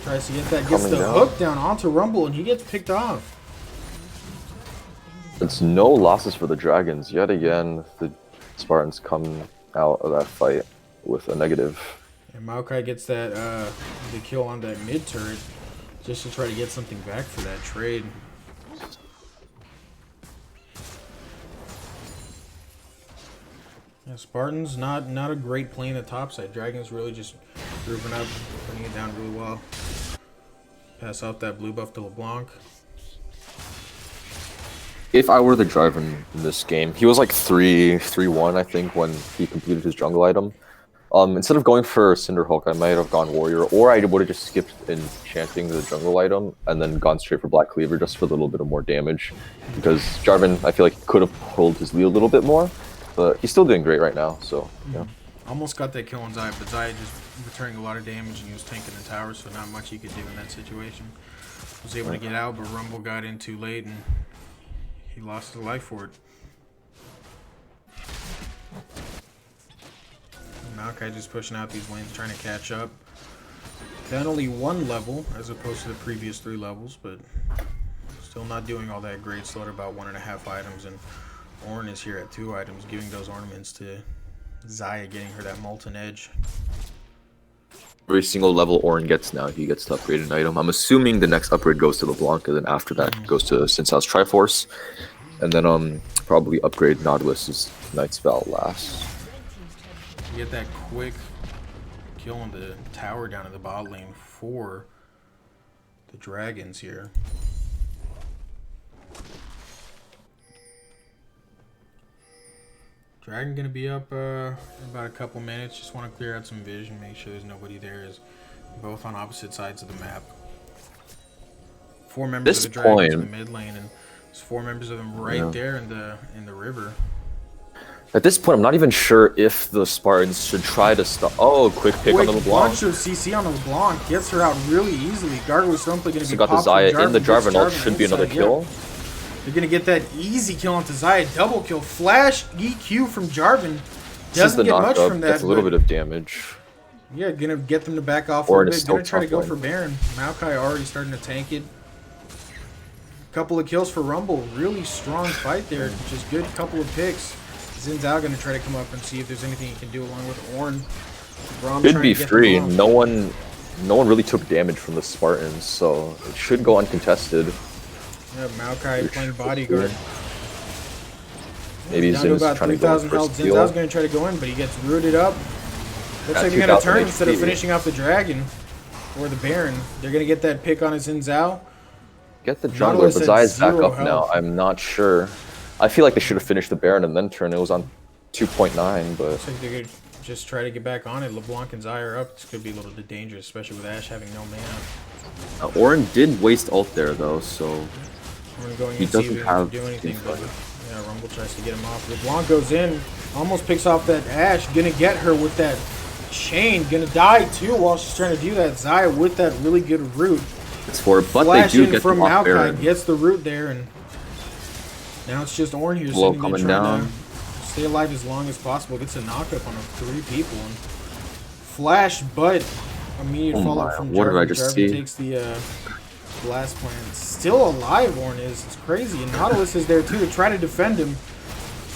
Tries to get that, gets the hook down onto Rumble, and he gets picked off. It's no losses for the Dragons. Yet again, the Spartans come out of that fight with a negative. And Maokai gets that the kill on that mid turret just to try to get something back for that trade. Yeah, Spartans not a great play in the top side. Dragons really just grouping up, putting it down really well. Pass off that blue buff to LeBlanc. If I were the driver in this game, he was like 3-1, I think, when he completed his jungle item. Instead of going for Cinderhulk, I might have gone Warrior, or I would have just skipped enchanting the jungle item and then gone straight for Black Cleaver just for a little bit of more damage. Because Jarvan, I feel like, could have pulled his lead a little bit more, but he's still doing great right now, so, yeah. Almost got that kill on Xayah, but Xayah just returning a lot of damage, and he was tanking the tower, so not much he could do in that situation. Was able to get out, but Rumble got in too late, and he lost his life for it. Maokai just pushing out these lanes, trying to catch up. Then only 1 level, as opposed to the previous 3 levels, but still not doing all that great. Still at about 1.5 items, and Ornn is here at 2 items, giving those ornaments to Xayah, getting her that Molten Edge. Every single level Ornn gets now, he gets to upgrade an item. I'm assuming the next upgrade goes to LeBlanc, and then after that goes to Xin Zhao's Triforce. And then probably upgrade Nautilus's Knight's Val last. You get that quick kill on the tower down in the bot lane for the dragons here. Dragon gonna be up in about a couple minutes. Just want to clear out some vision, make sure there's nobody there. Is both on opposite sides of the map. 4 members of the dragons in the mid lane, and there's 4 members of them right there in the river. At this point, I'm not even sure if the Spartans should try to stop. Oh, quick pick on the LeBlanc. Bunch of CC on the LeBlanc gets her out really easily. Gargoyle is simply going to be got the Xayah in the Jarvan ult. Should be another kill. You're going to get that easy kill onto Xayah. Double kill. Flash EQ from Jarvan. Doesn't get much from that. That's a little bit of damage. Yeah, going to get them to back off a little bit. Going to try to go for Baron. Maokai already starting to tank it. Couple of kills for Rumble. Really strong fight there. Just good couple of picks. Xin Zhao going to try to come up and see if there's anything he can do along with Ornn. Should be free. No one really took damage from the Spartans, so it should go uncontested. Yeah, Maokai playing bodyguard. Maybe Zin's trying to go in for Xin Zhao's going to try to go in, but he gets rooted up. Looks like they're going to turn instead of finishing off the Dragon or the Baron. They're going to get that pick on a Xin Zhao. Get the jungler, but Xayah's back up now. I'm not sure. I feel like they should have finished the Baron and then turn. It was on 2.9, but... Looks like they're going to just try to get back on it. LeBlanc and Xayah are up. This could be a little bit dangerous, especially with Ashe having no mana. Ornn did waste ult there, though, so... He doesn't have to do anything, but yeah, Rumble tries to get him off. LeBlanc goes in, almost picks off that Ashe. Gonna get her with that chain. Gonna die, too, while she's trying to do that. Xayah with that really good root. It's for it, but they do get from them off Maokai, Baron. gets the root there, and now it's just Ornn here sitting there trying to stay alive as long as possible. Gets a knockup on 3 people, and flash, but immediate follow-up from Jarvan. What did I just see? Takes the blast plan. Still alive, Ornn is. It's crazy, and Nautilus is there too to try to defend him.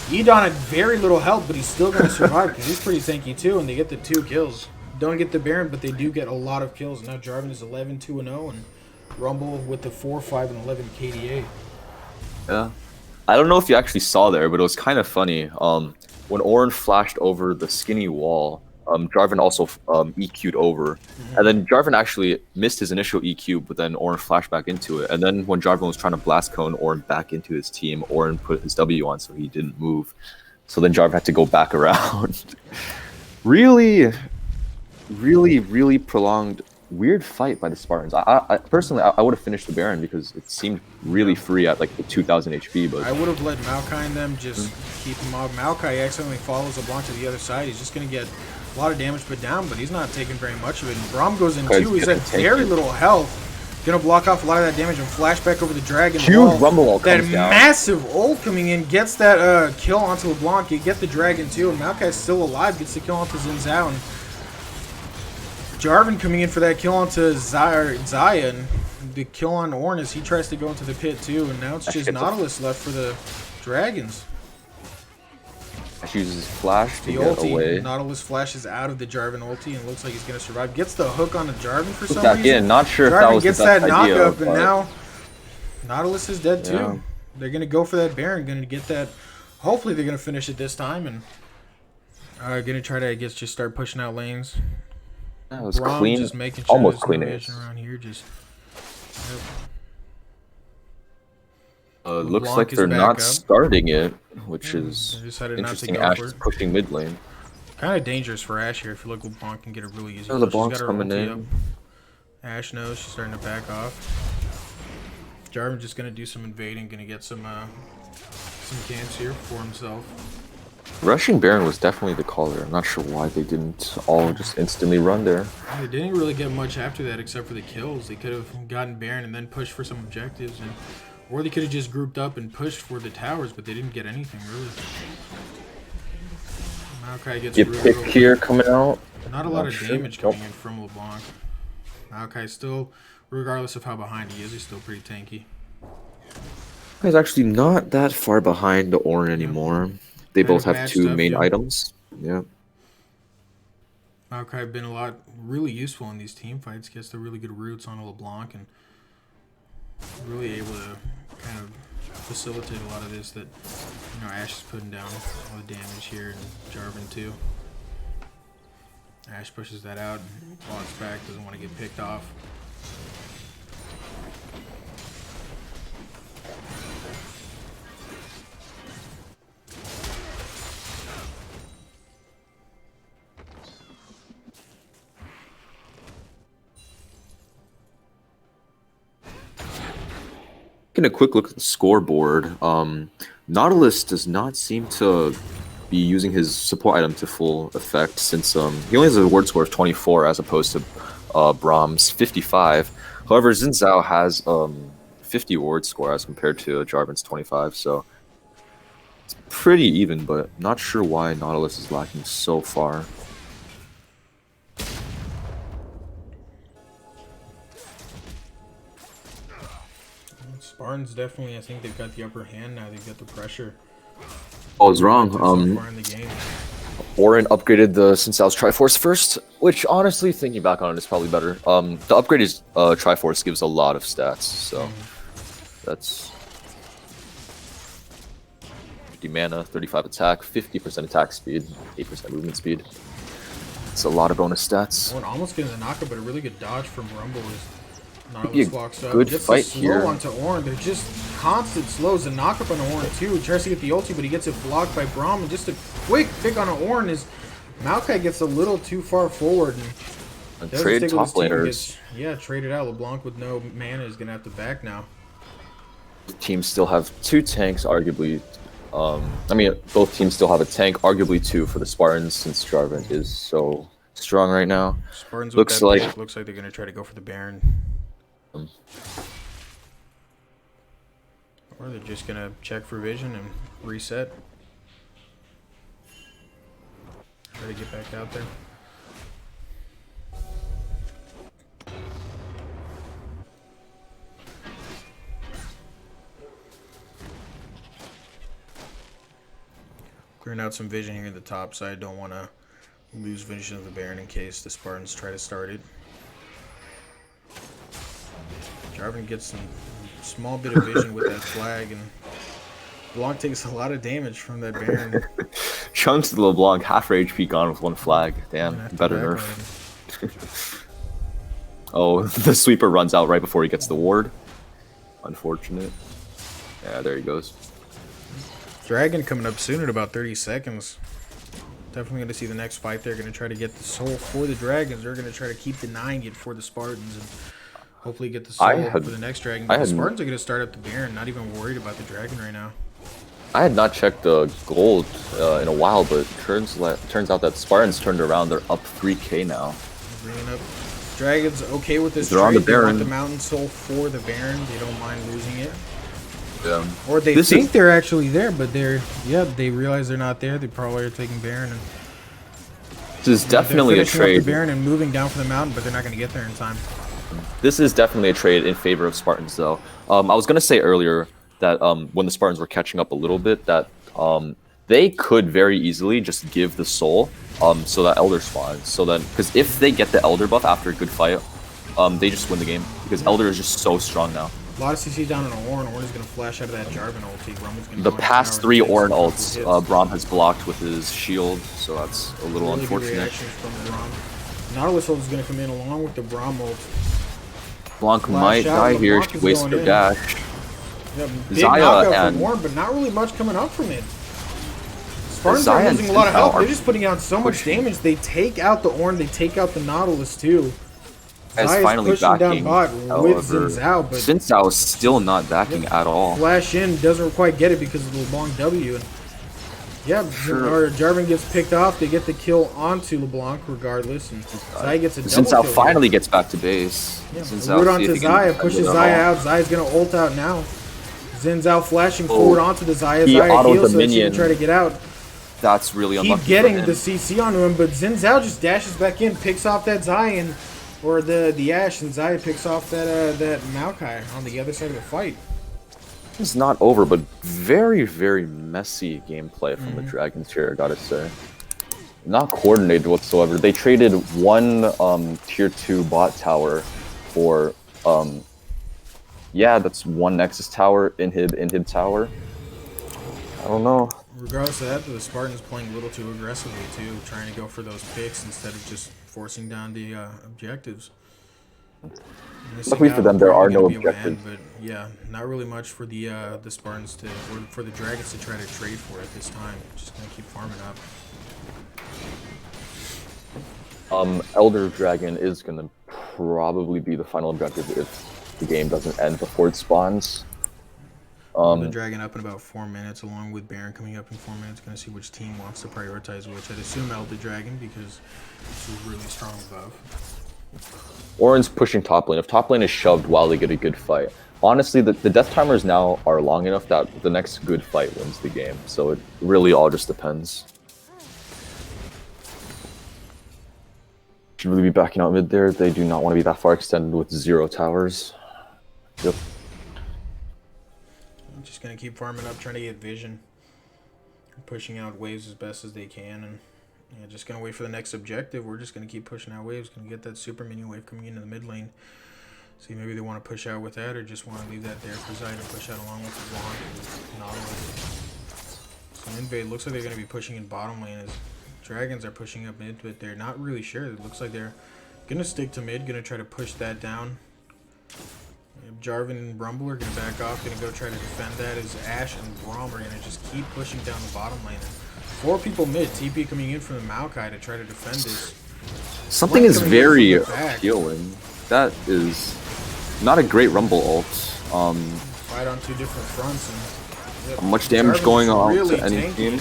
Edon had very little health, but he's still going to survive because he's pretty tanky too, and they get the 2 kills. Don't get the Baron, but they do get a lot of kills. Now Jarvan is 11-2-0, and Rumble with the 4-5 and 11 KDA. Yeah. I don't know if you actually saw there, but it was kind of funny. When Ornn flashed over the skinny wall, Jarvan also EQ'd over. And then Jarvan actually missed his initial EQ, but then Ornn flashed back into it. And then when Jarvan was trying to blast cone Ornn back into his team, Ornn put his W on so he didn't move. So then Jarvan had to go back around. Really prolonged, weird fight by the Spartans. I personally, I would have finished the Baron because it seemed really free at like the 2000 HP. But I would have let Maokai and them just keep him off. Maokai accidentally follows LeBlanc to the other side. He's just going to get a lot of damage put down, but he's not taking very much of it. And Braum goes in too. He's at very little health. Going to block off a lot of that damage and flash back over the Dragon. Huge Rumble ult that comes down. Massive ult coming in gets that kill onto LeBlanc. You get the Dragon too, and Maokai's still alive. Gets the kill onto Xin Zhao. And Jarvan coming in for that kill onto Xayah, and the kill on Ornn as he tries to go into the pit too, and now it's just Nautilus left for the Dragons. She uses flash to The get ulti, away. Nautilus flashes out of the Jarvan ulti and looks like he's going to survive. Gets the hook on the Jarvan for some Back reason. in, not sure if Jarvan that was gets the best that idea, knockup, and but... now Nautilus is dead too. Yeah. They're going to go for that Baron, going to get that. Hopefully they're going to finish it this time, and going to try to, I guess, just start pushing out lanes. That was Braum clean, just making sure almost there's clean. no vision around here. Just looks LeBlanc like is they're back not up. starting it, which is They decided not to interesting. go Ashe for is it. pushing mid lane. Kind of dangerous for Ashe here. I feel like LeBlanc can get a really easy. Oh, kill. She's LeBlanc's got her coming ulti in. up. Ashe knows she's starting to back off. Jarvan just gonna do some invading, gonna get some camps here for himself. Rushing Baron was definitely the caller. I'm not sure why they didn't all just instantly run there. They didn't really get much after that except for the kills. They could have gotten Baron and then pushed for some objectives, or they could have just grouped up and pushed for the towers, but they didn't get anything really. Maokai gets Get pick here coming out. Not a lot of damage coming in from LeBlanc. Maokai still, regardless of how behind he is, he's still pretty tanky. He's actually not that far behind the Ornn anymore. They both have matched 2 up, main yeah. items. Yeah. Maokai been really useful in these team fights. Gets the really good roots on LeBlanc and really able to kind of facilitate a lot of this that You know, Ash is putting down all the damage here, and Jarvan too. Ash pushes that out, walks back, doesn't want to get picked off. Taking a quick look at the scoreboard, Nautilus does not seem to be using his support item to full effect since he only has a ward score of 24 as opposed to Brahm's 55. However, Xin Zhao has 50 ward score as compared to Jarvan's 25, so it's pretty even, but not sure why Nautilus is lacking so far. Spartans definitely, I think they've got the upper hand now. They've got the pressure. I was wrong. So far in the game. Orin upgraded the Xin Zhao's Triforce first, which honestly, thinking back on it, is probably better. The upgraded Triforce gives a lot of stats, so that's 50 mana, 35 attack, 50% attack speed, 8% movement speed. It's a lot of bonus stats. Orin almost getting the knockup, but a really good dodge from Rumble is Be a Nautilus walks up. good Gets fight slow here. onto Orin. They're just constant slows. The knockup on Orin too. He tries to get the ulti, but he gets it blocked by Braum. And just a quick pick on Orin is Maokai gets a little too far forward. And Trade top laners. Yeah, traded out. LeBlanc with no mana is gonna have to back now. Teams still have two tanks, arguably. I mean, both teams still have a tank, arguably two for the Spartans, since Jarvan is so strong right now. Spartans looks with that like pick, looks like they're gonna try to go for the Baron. Or they're just gonna check for vision and reset. Try to get back out there. Clearing out some vision here at the top side. Don't want to lose vision of the Baron in case the Spartans try to start it. Jarvan gets some small bit of vision with that flag, and LeBlanc takes a lot of damage from that Baron. Chunks of LeBlanc, half her HP gone with one flag. Damn, better nerf. Oh, the sweeper runs out right before he gets the ward. Unfortunate. Yeah, there he goes. Dragon coming up soon in about 30 seconds. Definitely going to see the next fight. They're going to try to get the soul for the Dragons. They're going to try to keep denying it for the Spartans and hopefully get the soul for the next Dragon. But the Spartans are going to start up the Baron, not even worried about the Dragon right now. I had not checked the gold in a while, but turns out that Spartans turned around. They're up 3k now. Bringing up Dragons okay with this trade. On the Baron. They want the Mountain Soul for the Baron. They don't mind losing it. Yeah. Or they think they're actually there, but they realize they're not there. They probably are taking Baron. And this is definitely a trade. Up the Baron and moving down for the mountain, but they're not going to get there in time. This is definitely a trade in favor of Spartans, though. I was going to say earlier that when the Spartans were catching up a little bit, that they could very easily just give the soul so that Elder spawns. So then, because if they get the Elder buff after a good fight, they just win the game. Because Elder is just so strong now. A lot of CC down on Orin. Orin is going to flash out of that Jarvan ulti. The past 3 Orin ults, Braum has blocked with his shield, so that's a little really unfortunate. Good reactions from Braum. Nautilus ult is going to come in along with the Braum ult. Blanc might die here. She wasted her dash. Yeah, big knockout from Orin, but not really much coming up from it. Spartans are losing a lot of health. They're just putting out so much damage. They take out the Orin. They take out the Nautilus too. Is finally backing, down bot with Xin Zhao, but Xin Zhao is still not backing at all. Flash in, doesn't quite get it because of the LeBlanc W. And yeah, Jarvan gets picked off. They get the kill onto LeBlanc regardless, and Zaya gets a double Xin Zhao kill finally gets back to base. Yeah, Xin root onto Zaya, pushes Zaya out. Zaya's gonna ult out now. Xin Zhao flashing forward onto the Zaya. Zaya heals so she can try to get out. That's really unlucky. Keep getting the CC onto him, but Xin Zhao just dashes back in, picks off that Zaya, or the Ashe, and Zaya picks off that Maokai on the other side of the fight. It's not over, but very, very messy gameplay from the Dragons here, I gotta say. Not coordinated whatsoever. They traded one tier 2 bot tower for yeah, that's one Nexus tower, inhib tower. I don't know. Regardless of that, the Spartans playing a little too aggressively too, trying to go for those picks instead of just forcing down the objectives. Missing Luckily for out them, with there are probably no gonna be able to objectives. end, but yeah, not really much for the Spartans to, or for the Dragons to try to trade for at this time. Just gonna keep farming up. Elder Dragon is gonna probably be the final objective if the game doesn't end before it spawns. The Dragon up in about 4 minutes, along with Baron coming up in 4 minutes. Gonna see which team wants to prioritize which. I'd assume Elder Dragon because it's a really strong buff. Orin's pushing top lane. If top lane is shoved while they get a good fight, honestly, the death timers now are long enough that the next good fight wins the game. So it really all just depends. Should really be backing out mid there. They do not want to be that far extended with 0 towers. Yep. I'm just gonna keep farming up, trying to get vision, pushing out waves as best as they can, and yeah, just gonna wait for the next objective. We're just gonna keep pushing out waves. Gonna get that super minion wave coming into the mid lane. See, maybe they want to push out with that, or just want to leave that there for Zai to push out along with the Blonde and Nautilus. So invade looks like they're gonna be pushing in bottom lane as Dragons are pushing up mid, but they're not really sure. It looks like they're gonna stick to mid, gonna try to push that down. Jarvan and Rumble are gonna back off, gonna go try to defend that as Ashe and Braum are gonna just keep pushing down the bottom lane. 4 people mid, TP coming in from the Maokai to try to defend this. Something is very appealing. That is not a great Rumble ult. Fight on 2 different fronts and How much damage going on really to any team?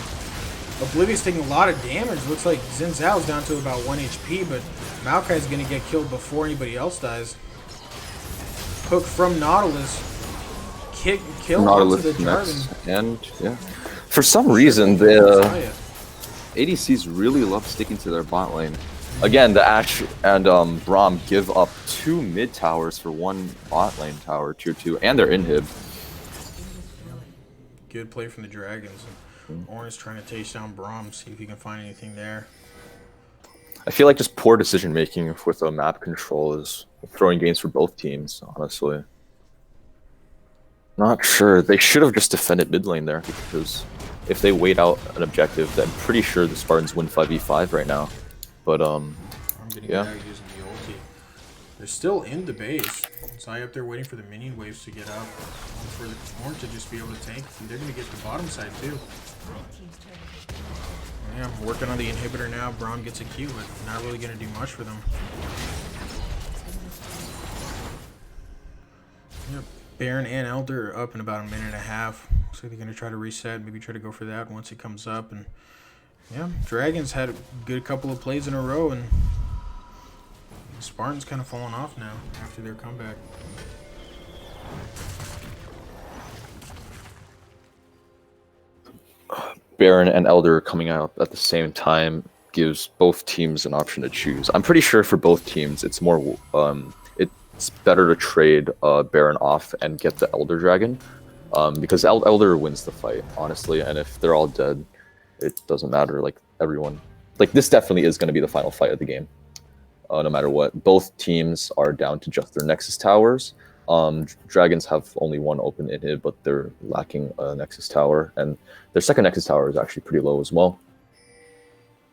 Oblivion's taking a lot of damage. Looks like Xin Zhao's down to about 1 HP, but Maokai's gonna get killed before anybody else dies. Hook from Nautilus. Kill Nautilus onto the next, Jarvan. and yeah, for some reason the ADCs really love sticking to their bot lane. Again, the Ashe and Braum give up 2 mid towers for 1 bot lane tower, tier 2, and their inhib. Good play from the Dragons. Orin's trying to chase down Braum, see if he can find anything there. I feel like just poor decision making with a map control is throwing games for both teams, honestly. Not sure. They should have just defended mid lane there, because if they wait out an objective, then I'm pretty sure the Spartans win 5v5 right now. But I'm getting using the ulti. They're still in the base. Zai up there waiting for the minion waves to get up. For the Ornn to just be able to tank. They're going to get the bottom side too. Yeah, I'm working on the inhibitor now. Braum gets a Q, but not really going to do much for them. Yep. Baron and Elder are up in about 1.5 minutes. Looks like they're going to try to reset, maybe try to go for that once it comes up. And yeah, Dragons had a good couple of plays in a row, and the Spartans kind of falling off now after their comeback. Baron and Elder coming out at the same time gives both teams an option to choose. I'm pretty sure for both teams, it's more it's better to trade Baron off and get the Elder Dragon, because Elder wins the fight, honestly. And if they're all dead, it doesn't matter. Like everyone, like this definitely is going to be the final fight of the game, no matter what. Both teams are down to just their Nexus towers. Dragons have only 1 open inhib, but they're lacking a Nexus tower, and their second Nexus tower is actually pretty low as well.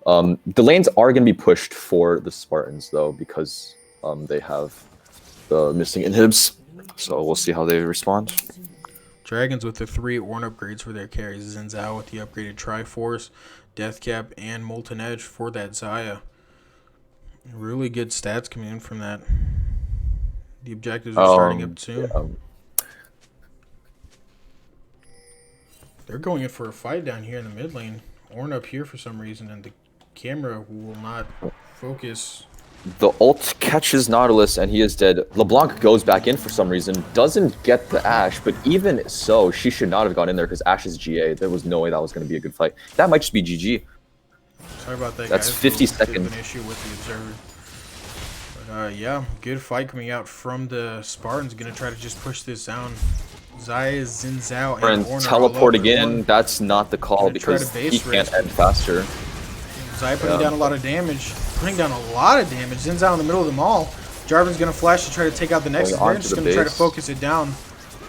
The lanes are going to be pushed for the Spartans, though, because they have the missing inhibs, so we'll see how they respond. Dragons with the 3 Ornn upgrades for their carries. Xin Zhao with the upgraded Triforce, Deathcap, and Molten Edge for that Xayah. Really good stats coming in from that. The objectives are starting up soon. Yeah. They're going in for a fight down here in the mid lane. Ornn up here for some reason, and the camera will not focus. The ult catches Nautilus, and he is dead. LeBlanc goes back in for some reason, doesn't get the Ashe, but even so, she should not have gone in there because Ashe is GA. There was no way that was going to be a good fight. That might just be GG. Sorry about that, That's guys. 50 seconds. An issue with the observer. But, yeah, good fight coming out from the Spartans. Going to try to just push this down. Xayah, Xin Zhao, and Ornn teleporting in. That's not the call because he can't end faster. Xayah putting down a lot of damage. Putting down a lot of damage. Xin Zhao in the middle of them all. Jarvan's going to flash to try to take out the Nexus. They're just going to try to focus it down.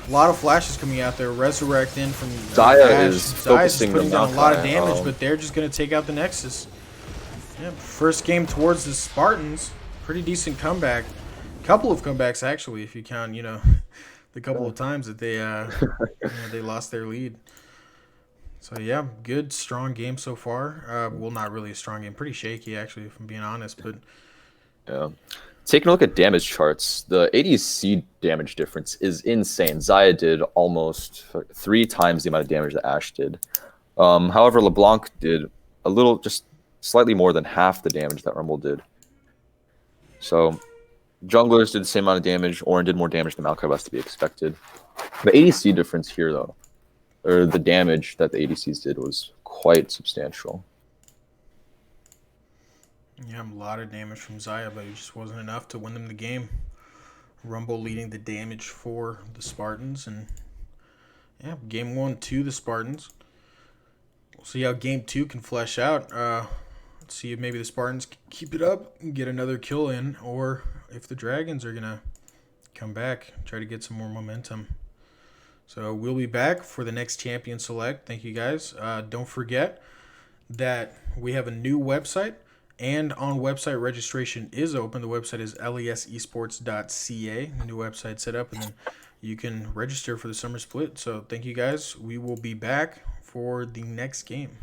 A lot of flashes coming out there. Resurrect in from Zaya Ash. is Zayas focusing putting the down a lot of Maokai. damage, but they're just going to take out the Nexus. Yeah, first game towards the Spartans. Pretty decent comeback. Couple of comebacks, actually, if you count, the couple of times that they lost their lead. So, yeah, good, strong game so far. Well, not really a strong game. Pretty shaky, actually, if I'm being honest, but... Yeah. Taking a look at damage charts, the ADC damage difference is insane. Zaya did almost 3 times the amount of damage that Ashe did. However, LeBlanc did a little, just slightly more than half the damage that Rumble did. So, junglers did the same amount of damage. Orin did more damage than Maokai, was to be expected. The ADC difference here, though, or the damage that the ADCs did, was quite substantial. Yeah, a lot of damage from Zaya, but it just wasn't enough to win them the game. Rumble leading the damage for the Spartans, and yeah, game 1 to the Spartans. We'll see how game 2 can flesh out. Let's see if maybe the Spartans keep it up and get another kill in, or if the Dragons are gonna come back, try to get some more momentum. So we'll be back for the next champion select. Thank you guys. Don't forget that we have a new website, and on website registration is open. The website is lesesports.ca. New website set up, and then you can register for the summer split. So thank you guys. We will be back for the next game.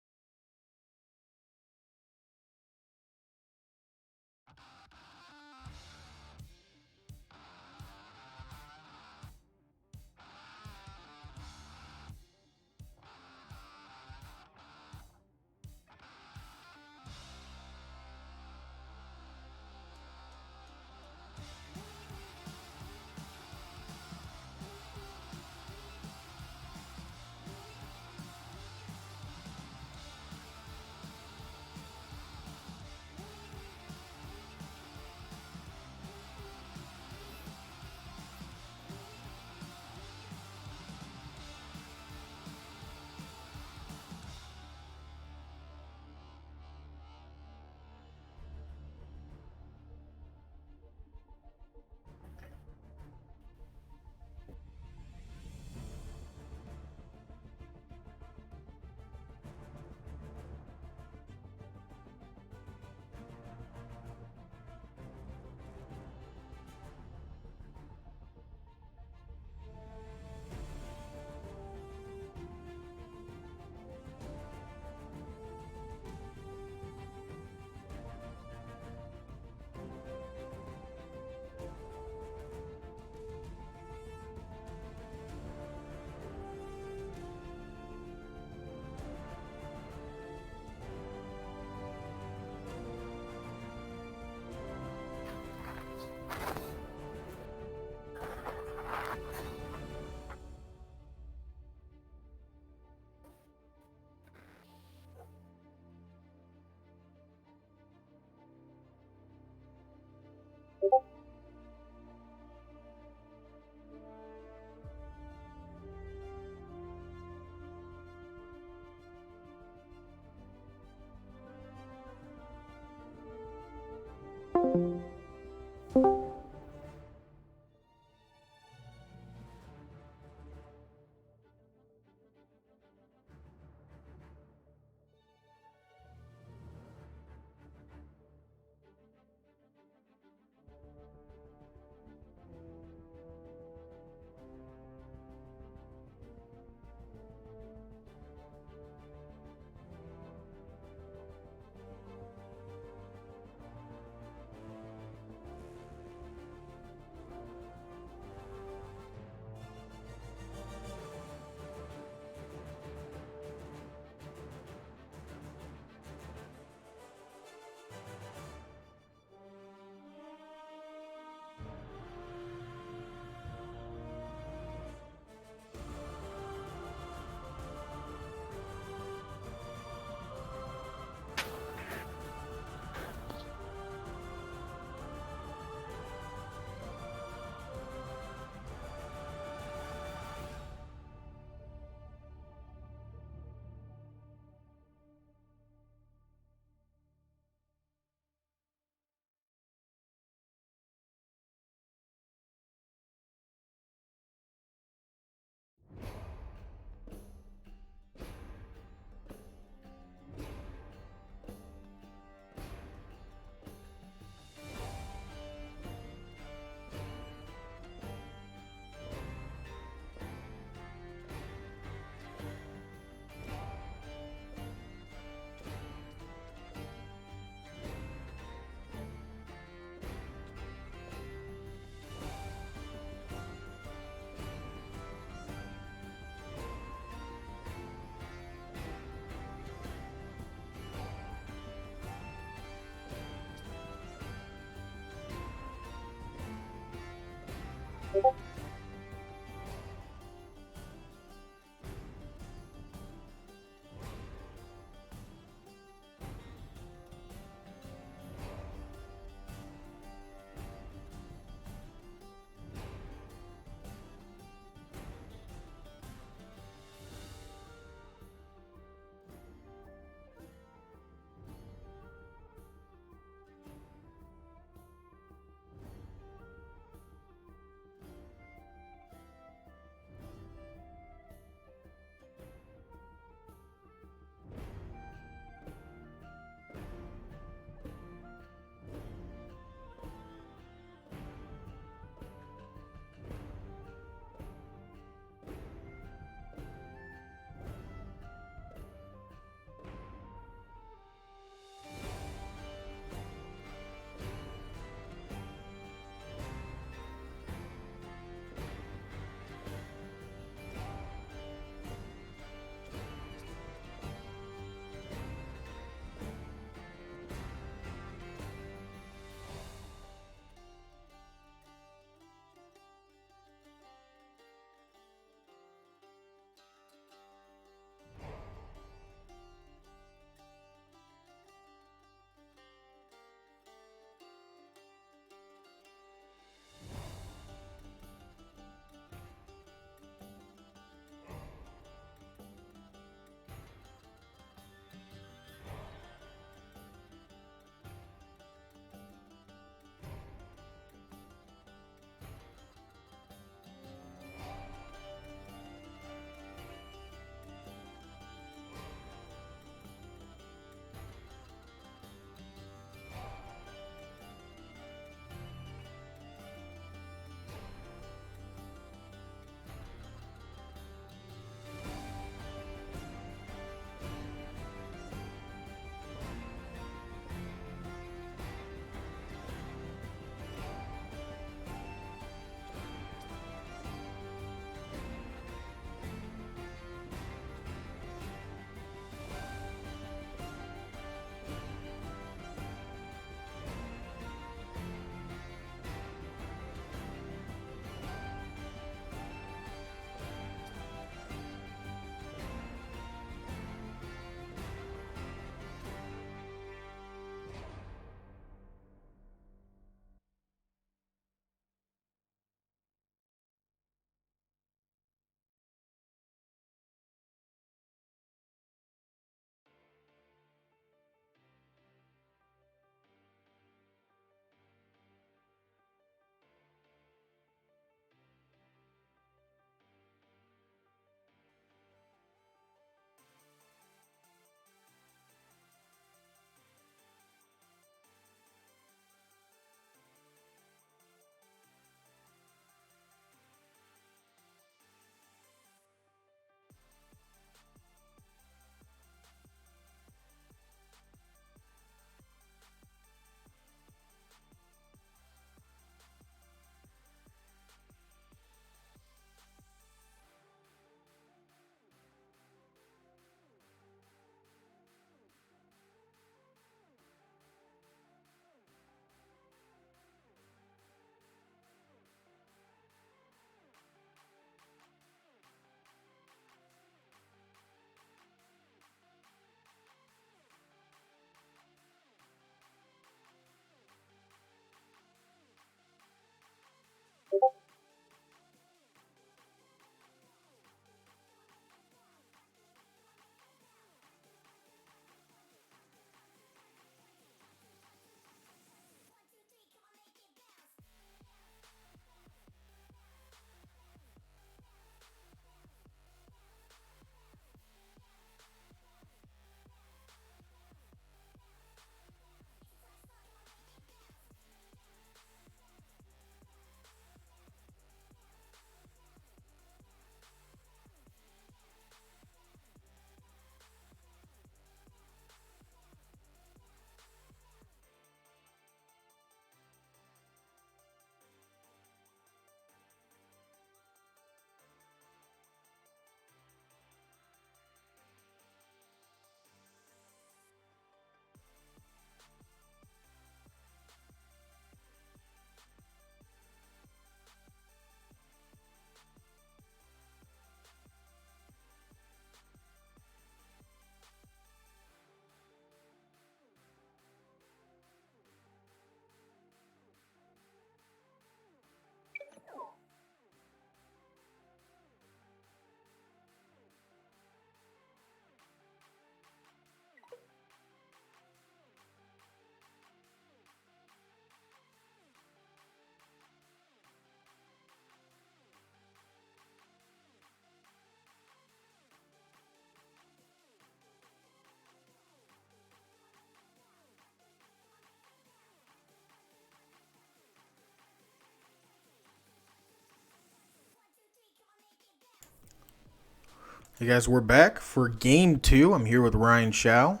Hey guys, we're back for game 2. I'm here with Ryan Shao.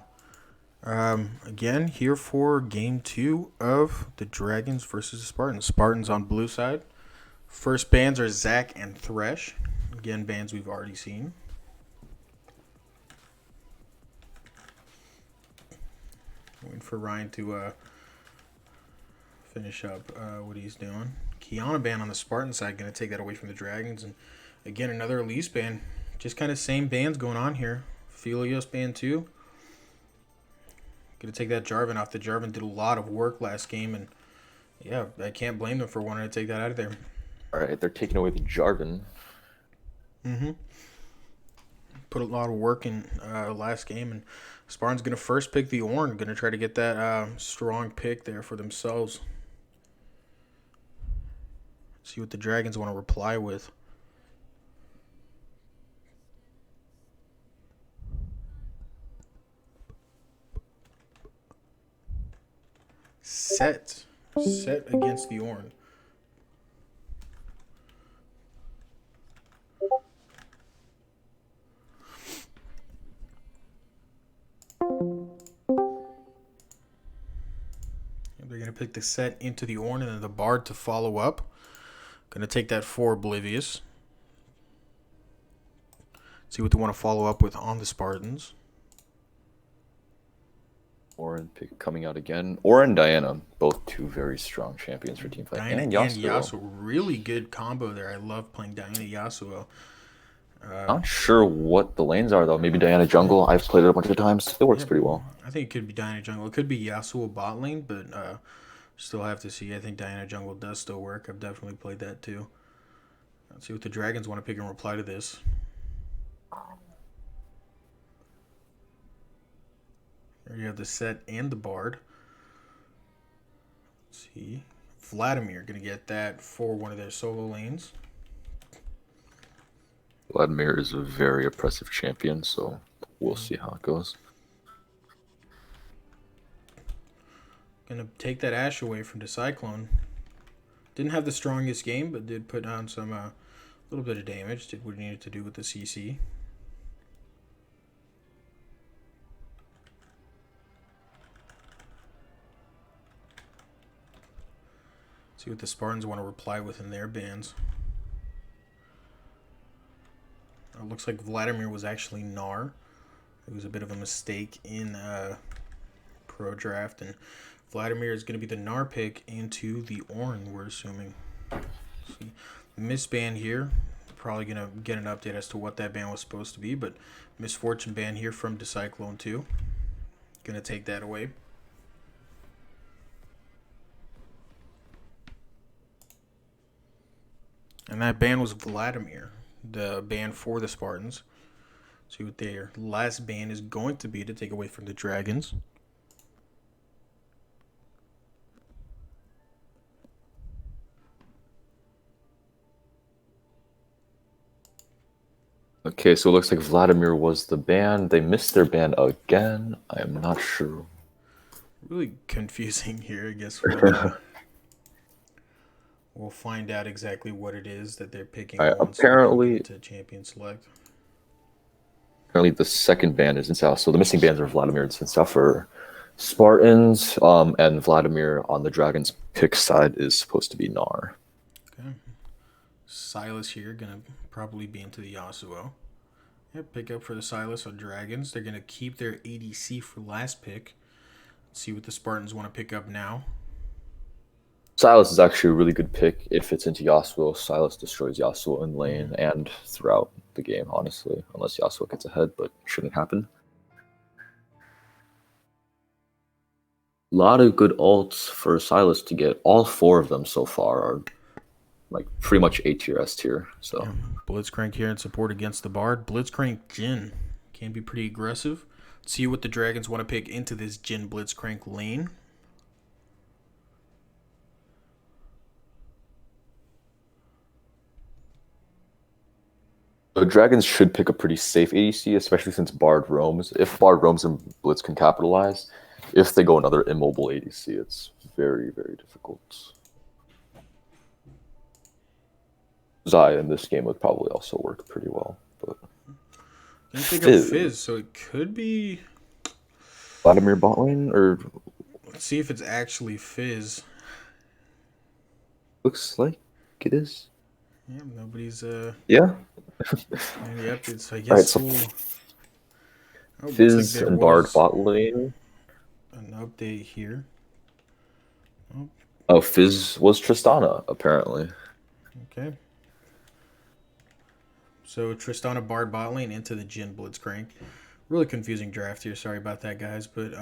Again, here for game 2 of the Dragons versus the Spartans. Spartans on blue side. First bans are Zach and Thresh. Again, bans we've already seen. Waiting for Ryan to finish up what he's doing. Kiana ban on the Spartan side, going to take that away from the Dragons. And again, another Elise ban. Just kind of same bans going on here. Philios ban too. Going to take that Jarvan off. The Jarvan did a lot of work last game, and yeah, I can't blame them for wanting to take that out of there. All right, they're taking away the Jarvan. Put a lot of work in last game, and Spartan's going to first pick the Ornn. Going to try to get that strong pick there for themselves. See what the Dragons want to reply with. Set against the Ornn. They're going to pick the set into the Ornn and then the Bard to follow up. Going to take that for Oblivious. See what they want to follow up with on the Spartans. Ornn pick coming out again. Ornn and Diana, both two very strong champions for Teamfight. Diana and Yasuo. Really good combo there. I love playing Diana Yasuo. Not sure what the lanes are, though. Maybe Diana jungle. I've played it a bunch of times. It works pretty well. I think it could be Diana jungle. It could be Yasuo bot lane, but still have to see. I think Diana jungle does still work. I've definitely played that too. Let's see what the Dragons want to pick and reply to this. There you have the set and the Bard. Let's see. Vladimir going to get that for one of their solo lanes. Vladimir is a very oppressive champion, so we'll see how it goes. Going to take that Ashe away from the Cyclone. Didn't have the strongest game, but did put on some little bit of damage. Did what he needed to do with the CC. See what the Spartans want to reply with in their bans. It looks like Vladimir was actually Gnar. It was a bit of a mistake in Pro Draft, and Vladimir is going to be the Gnar pick into the Ornn, we're assuming. See, misban here. Probably going to get an update as to what that ban was supposed to be, but Misfortune ban here from Cyclone 2. Going to take that away. And that ban was Vladimir, the ban for the Spartans. See what their last ban is going to be to take away from the Dragons. Okay, so it looks like Vladimir was the ban. They missed their ban again. I am not sure. Really confusing here, I guess. We'll find out exactly what it is that they're picking. Apparently, to champion select. Apparently, the second ban is in South. So the missing bans are Vladimir and South for Spartans, and Vladimir on the Dragons pick side is supposed to be Gnar. Okay. Silas here gonna probably be into the Yasuo. Yep, pick up for the Silas on Dragons. They're gonna keep their ADC for last pick. Let's see what the Spartans want to pick up now. Silas is actually a really good pick. It fits into Yasuo. Silas destroys Yasuo in lane and throughout the game, honestly. Unless Yasuo gets ahead, but shouldn't happen. A lot of good ults for Silas to get. All 4 of them so far are like pretty much A tier, S tier. So Blitzcrank here in support against the Bard. Blitzcrank Jhin can be pretty aggressive. Let's see what the Dragons want to pick into this Jhin Blitzcrank lane. The Dragons should pick a pretty safe ADC, especially since Bard roams. If Bard roams and Blitz can capitalize, if they go another immobile ADC, it's very, very difficult. Zaya in this game would probably also work pretty well. But Didn't think of Fizz. Fizz, so it could be. Vladimir bot lane, or Let's see if it's actually Fizz. looks like it is. Yeah, nobody's Yeah. Yep, it's. I All right, guess so we'll. Oh, looks like Fizz there and Bard was bot lane. an update here. Oh, Oh, Fizz was Tristana, apparently. okay. So Tristana Bard bot lane into the Jhin Blitzcrank. Really confusing draft here. Sorry about that, guys. But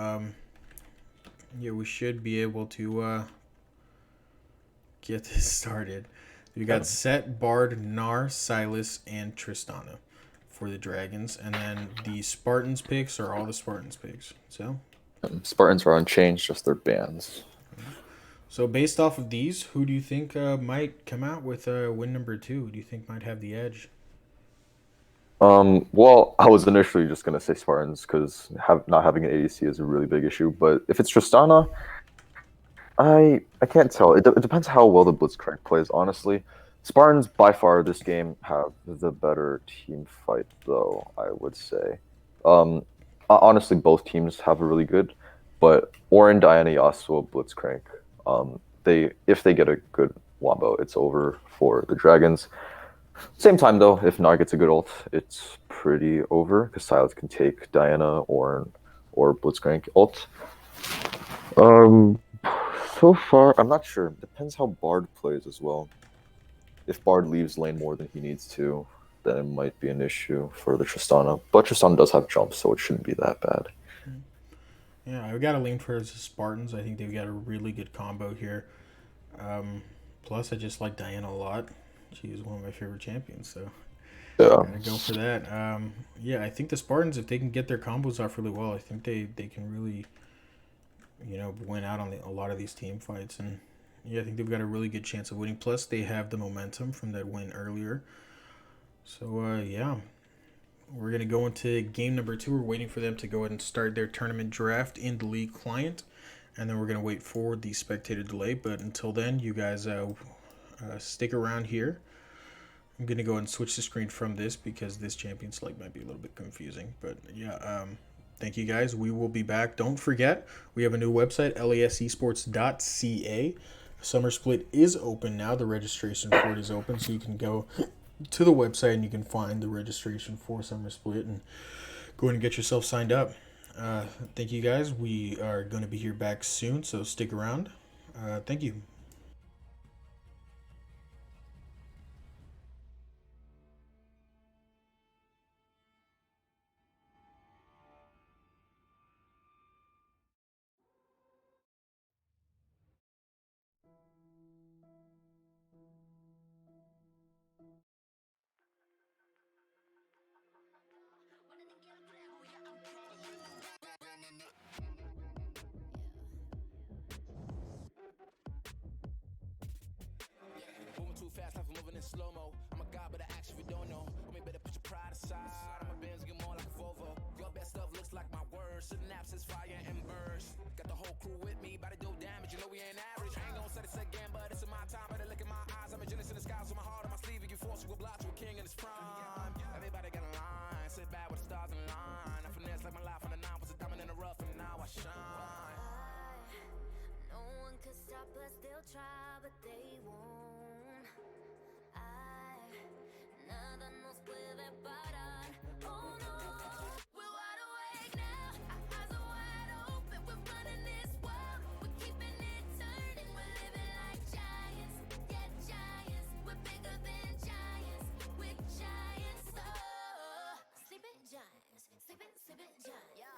yeah, we should be able to get this started. We got Set, Bard, Gnar, Silas, and Tristana for the Dragons, and then the Spartans picks are all the Spartans picks. Spartans are unchanged, just their bans. So based off of these, who do you think might come out with win number 2? Who do you think might have the edge? Well, I was initially just gonna say Spartans because not having an ADC is a really big issue. But if it's Tristana, I can't tell. It depends how well the Blitzcrank plays. Honestly, Spartans by far this game have the better team fight, though I would say. Honestly, both teams have a really good, but Orin, Diana, Yasuo, Blitzcrank. They if they get a good wombo, it's over for the Dragons. Same time though, if Gnar gets a good ult, it's pretty over because Silas can take Diana or Blitzcrank ult. Um, so far, I'm not sure. Depends how Bard plays as well. If Bard leaves lane more than he needs to, then it might be an issue for the Tristana. But Tristana does have jumps, so it shouldn't be that bad. Yeah, I've got to lean towards the Spartans. I think they've got a really good combo here. Plus, I just like Diana a lot. She's one of my favorite champions, so Yeah. gotta go for that. Yeah, I think the Spartans, if they can get their combos off really well, I think they can really, win out on a lot of these team fights. And yeah, I think they've got a really good chance of winning. Plus, they have the momentum from that win earlier. So yeah, we're gonna go into game number 2. We're waiting for them to go ahead and start their tournament draft in the league client, and then we're gonna wait for the spectator delay. But until then, you guys stick around here. I'm gonna go and switch the screen from this because this champion select might be a little bit confusing. But yeah, thank you guys. We will be back. Don't forget, we have a new website, lasesports.ca. Summer Split is open now. The registration for it is open, so you can go to the website and you can find the registration for Summer Split and go ahead and get yourself signed up. Thank you guys. We are going to be here back soon, so stick around. Thank you. Moving too fast, life moving in slow mo. I'm a god, but I actually don't know. I mean, better put your pride aside. I'm a Benz, get more like a Volvo. Your best stuff looks like my words. Synapses, fire, and burst. Got the whole crew with me, about to do damage. You know we ain't average. I ain't gonna say this again, but it's in my time. Better look in my eyes. I'm a genius in the skies with my heart on my sleeve. And you force you a block to a king in his prime. Everybody got a line. Sit back with the stars in line. I finesse like my life on the 9 was a diamond in the rough, and now I shine. No one could stop us, they'll try, but they won't. Nada nos puede parar. Oh no, we're wide awake now. Our eyes are wide open. We're running this world. We're keeping it turning. We're living like giants. Yeah, giants. We're bigger than giants. We're giants. Oh, sleeping giants. Sleeping giants. Yeah,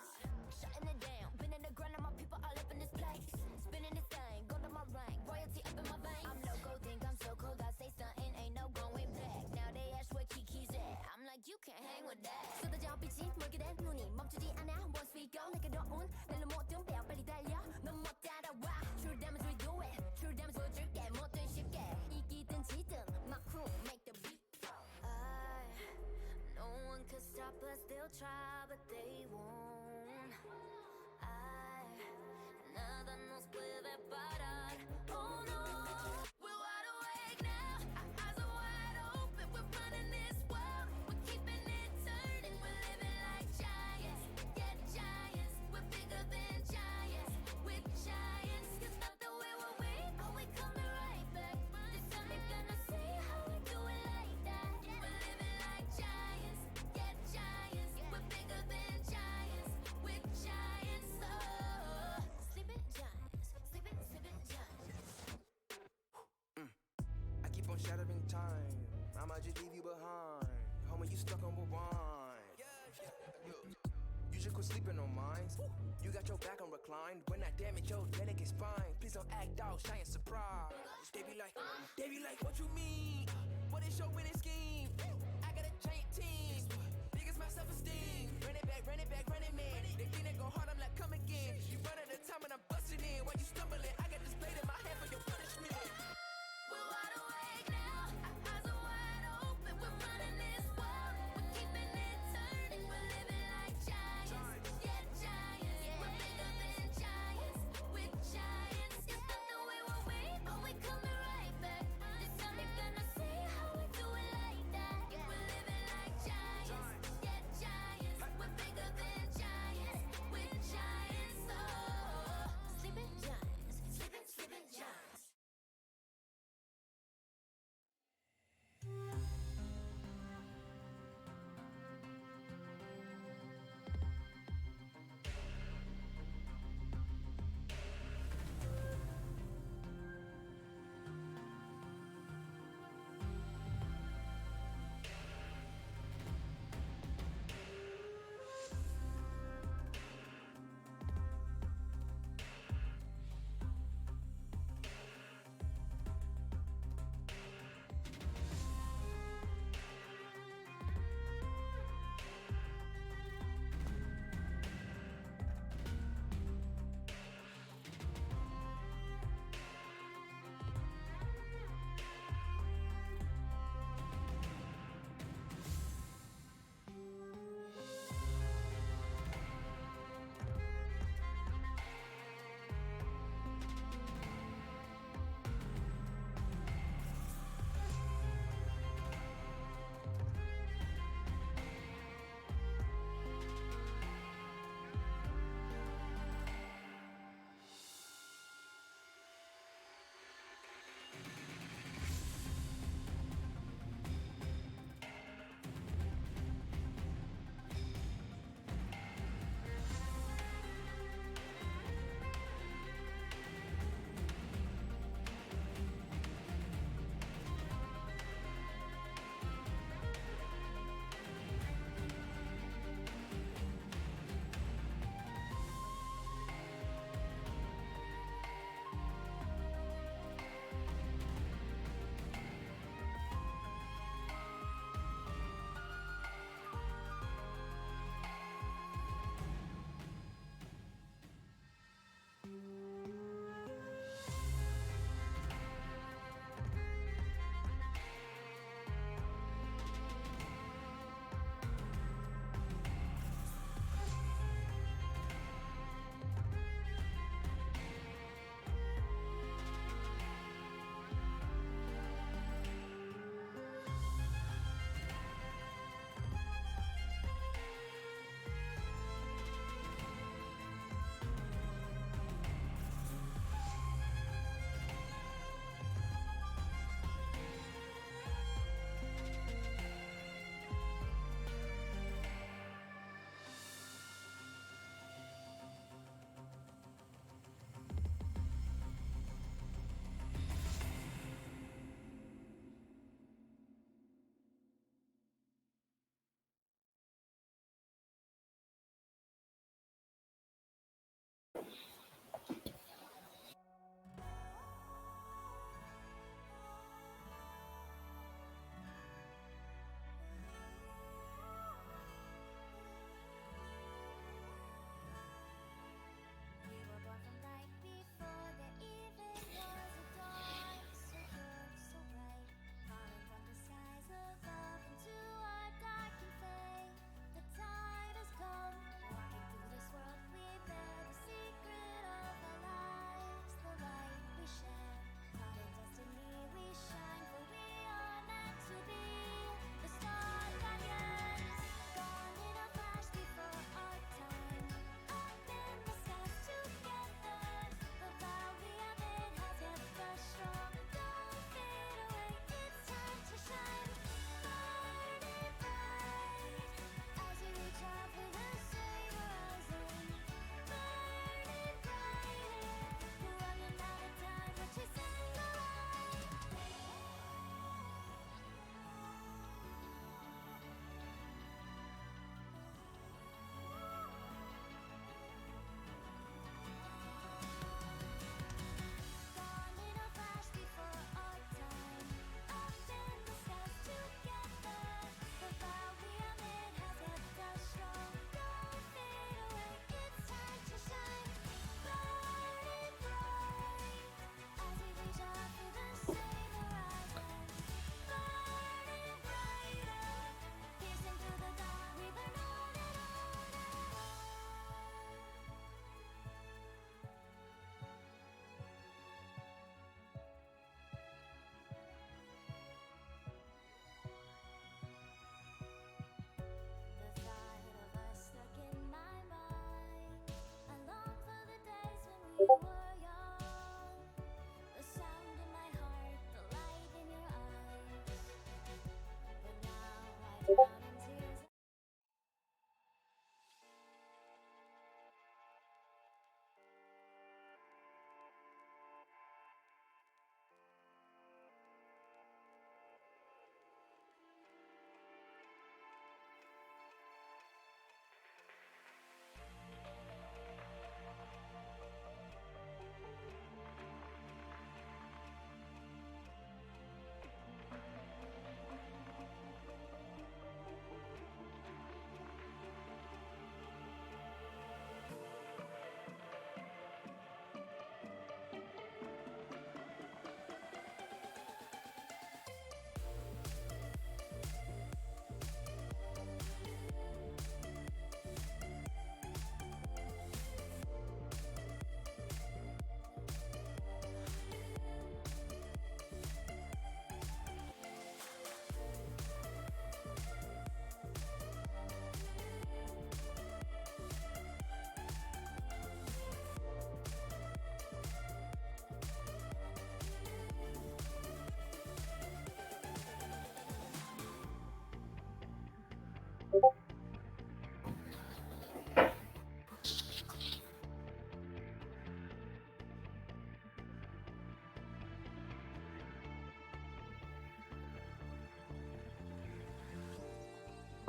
shutting it down. Been in the ground and my people all up in this place. Spinning this thing, go to my rank. Royalty up in my veins. I'm loco, think I'm so cold. I say something, ain't no going back. Now they ask where Kiki's at. I'm like, you can't hang with that. 쏟아져 빛이 멀게 된 눈이 멈추지 않아. Once we go, 내게 더운 날로 모든 뼈 빨리 달려. 넌 못 따라와. True damage we do it. True damage 보여줄게. 뭐든 쉽게. 이기든 지든 my crew make the beat. No one could stop us. They'll try, but they won't. Nada nos puede parar. Oh no, we're wide awake now. Our eyes are wide open. We're running this world. We're keeping it turning. We're living on shattering time. I might just leave you behind. Homie, you stuck on rewind. You should quit sleeping on mines. You got your back on recline. When I damage your delicate spine, please don't act out, shy and surprise. They be like, what you mean? What is your winning scheme? I got a giant team. Biggest my self-esteem. Run it back, running man. They think they go hard, I'm like, come again. You run out of time and I'm busting in. While you stumbling, I got this blade in my hand for your punishment. We're wide awake now, our eyes are wide open. We're running this world, we're keeping it turning. We're living like giants, yeah, giants. We're bigger than giants, we're giants. You thought that we were weak, but we coming right back. This time you're gonna see how we do it like that. We're living like giants,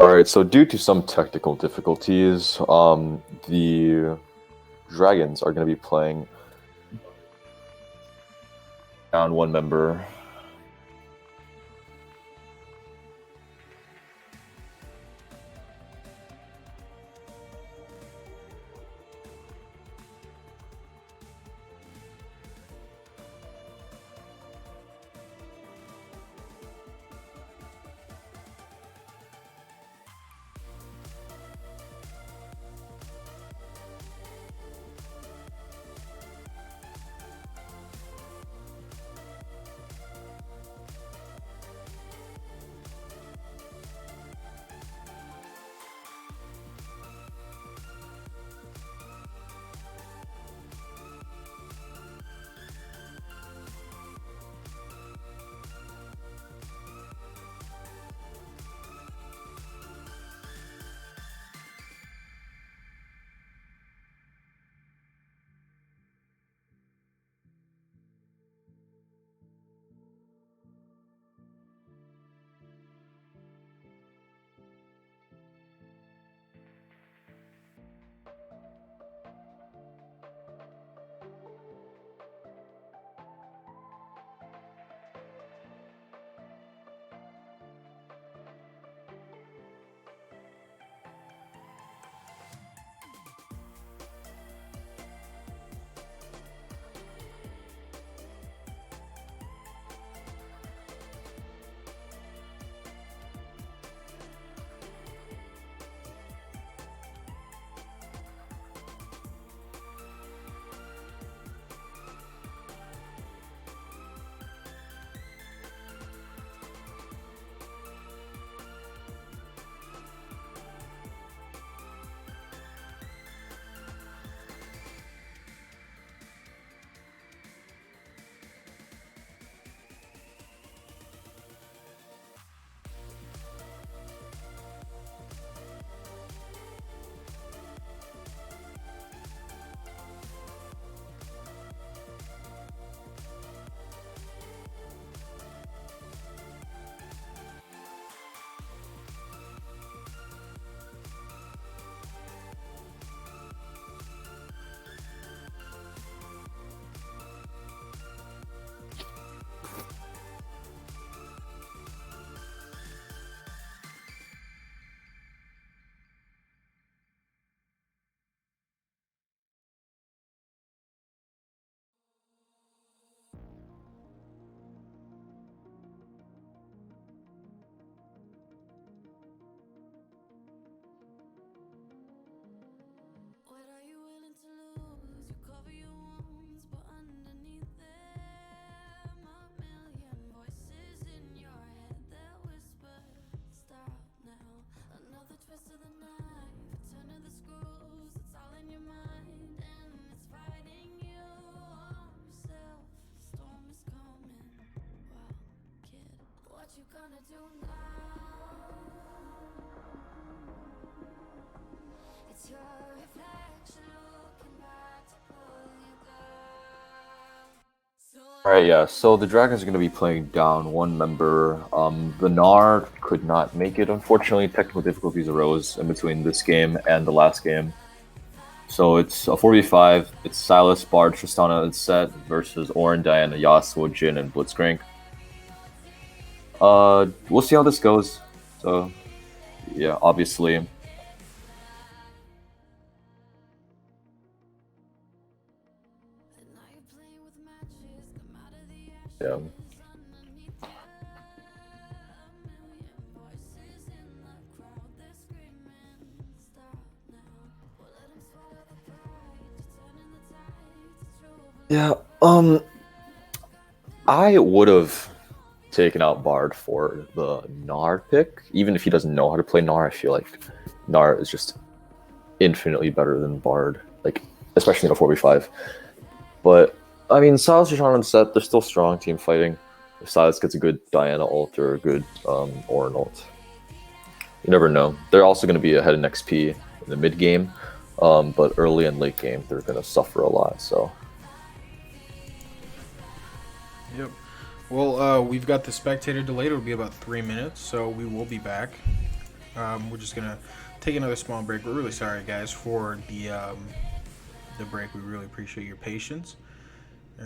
Alright, so due to some technical difficulties, the Dragons are going to be playing down one member. What are you willing to lose? You cover your wounds, but underneath them, a million voices in your head that whisper, stop now. Another twist of the knife, a turn of the screws, it's all in your mind, and it's fighting you. Arm yourself, the storm is coming. Wow, kid, what you gonna do now? It's your reflection looking back to pull you down. Alright, yeah, so the Dragons are going to be playing down one member. The Gnar could not make it, unfortunately. Technical difficulties arose in between this game and the last game. So it's a 4v5. It's Silas, Bard, Tristana, and Set versus Orin, Diana, Yasuo, Jin, and Blitzcrank. We'll see how this goes. So, yeah, obviously. Yeah. Yeah, I would have taken out Bard for the Gnar pick. Even if he doesn't know how to play Gnar, I feel like Gnar is just infinitely better than Bard, like, especially in a 4v5. But, I mean, Silas, Tristana, and Set, they're still strong team fighting. If Silas gets a good Diana ult or a good Orin ult, you never know. They're also going to be ahead in XP in the mid game, but early and late game, they're going to suffer a lot, so... Yep. Well, we've got the spectator delayed. It'll be about 3 minutes, so we will be back. We're just gonna take another small break. We're really sorry, guys, for the break. We really appreciate your patience.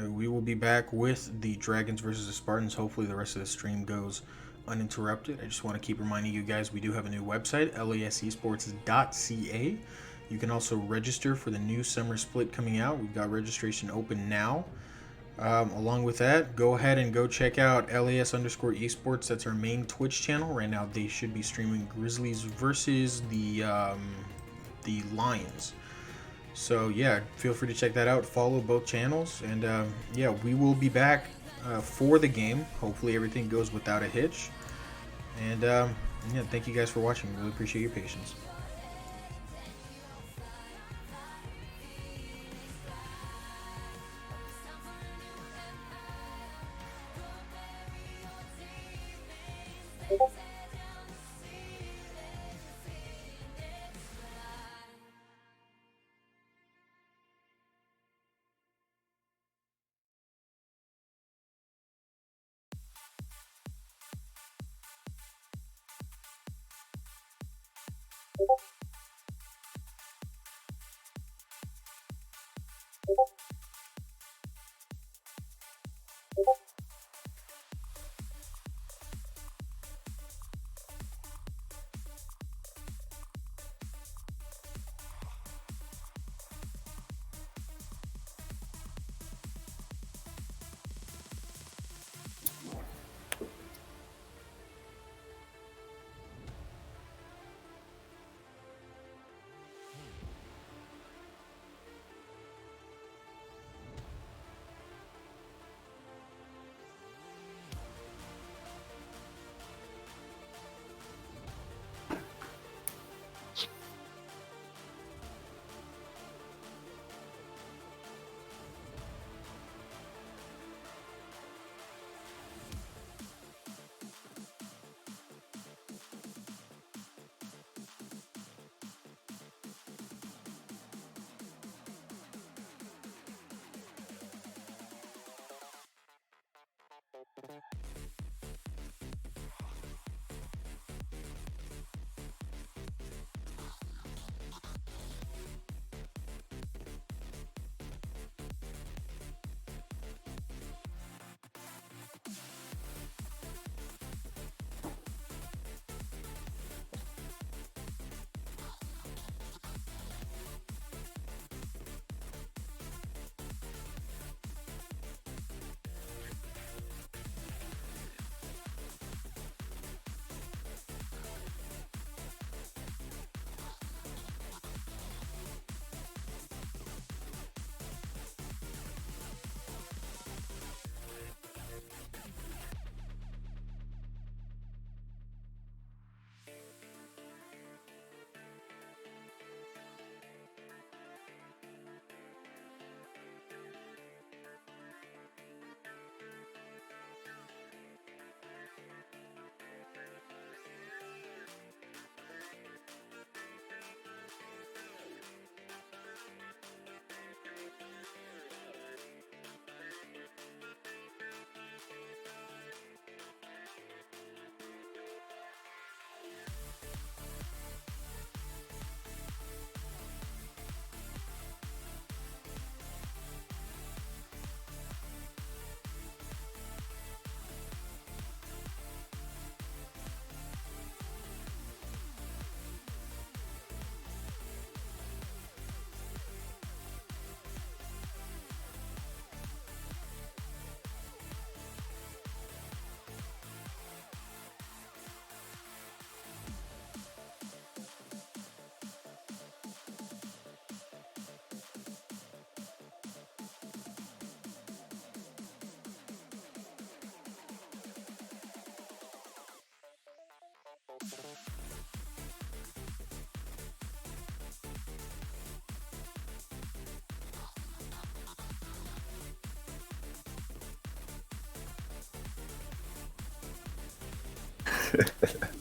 We will be back with the Dragons versus the Spartans. Hopefully, the rest of the stream goes uninterrupted. I just want to keep reminding you guys we do have a new website, lasesports.ca. You can also register for the new summer split coming out. We've got registration open now. Along with that, go ahead and go check out LAS_esports. That's our main Twitch channel. Right now, they should be streaming Grizzlies versus the Lions. So yeah, feel free to check that out. Follow both channels, and yeah, we will be back for the game. Hopefully, everything goes without a hitch. And yeah, thank you guys for watching. Really appreciate your patience.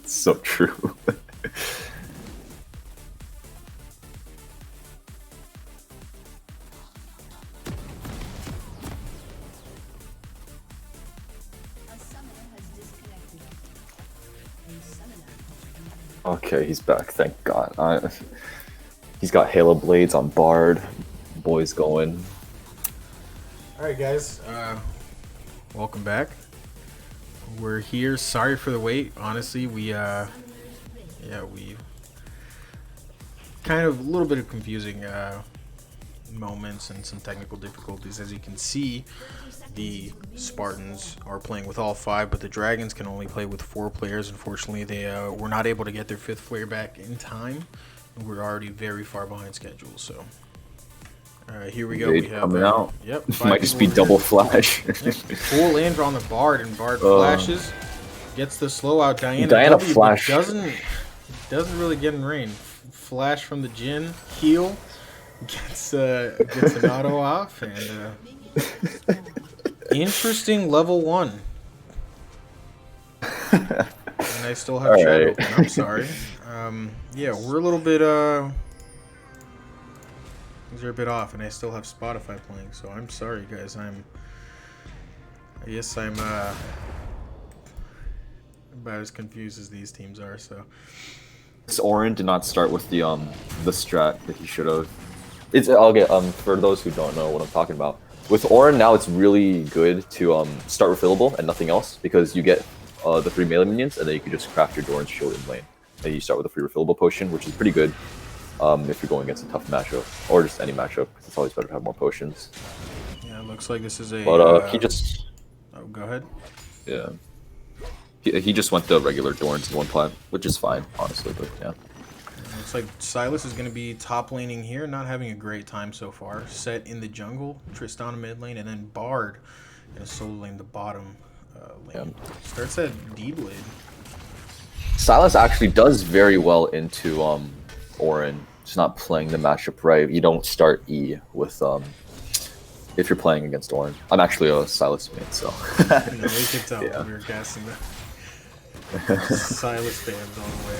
So true. A summoner has disconnected. A summoner has reconnected. Okay, he's back. Thank God. He's got Halo Blades on Bard. Boy's going. All right, guys. Welcome back. We're here. Sorry for the wait. Honestly, we kind of a little bit of confusing moments and some technical difficulties. As you can see, the Spartans are playing with all 5, but the Dragons can only play with 4 players. Unfortunately, they were not able to get their 5th player back in time. We're already very far behind schedule, so here we go. Raid we have coming out. Yep, Might just be double flash. Yep. Full land on the Bard, and Bard flashes, gets the slow out. Diana W, flash doesn't really get in range. Flash from the Jhin, heal, gets an auto off, and interesting level 1. And I still have chat open. I'm sorry. Yeah, we're a little bit things are a bit off, and I still have Spotify playing, so I'm sorry, guys. I guess I'm about as confused as these teams are. So Orin did not start with the strat that he should have. I'll get for those who don't know what I'm talking about. With Orin now, it's really good to start refillable and nothing else, because you get the 3 melee minions, and then you can just craft your Doran's shield in lane. And you start with a free refillable potion, which is pretty good if you're going against a tough matchup, or just any matchup, because it's always better to have more potions. yeah, it looks like this is a. But he just. Oh, go ahead. Yeah. He just went the regular Doran's in one plant, which is fine, honestly, but yeah. Looks like Silas is going to be top laning here, not having a great time so far. Set in the jungle, Tristana mid lane, and then Bard in a solo lane, the bottom lane. Yeah. Starts at D-Blade. Silas actually does very well into Orin. Just not playing the matchup right. You don't start E with if you're playing against Orin. I'm actually a Silas main, so. No, we could tell Yeah. we were casting the Silas fans all the way.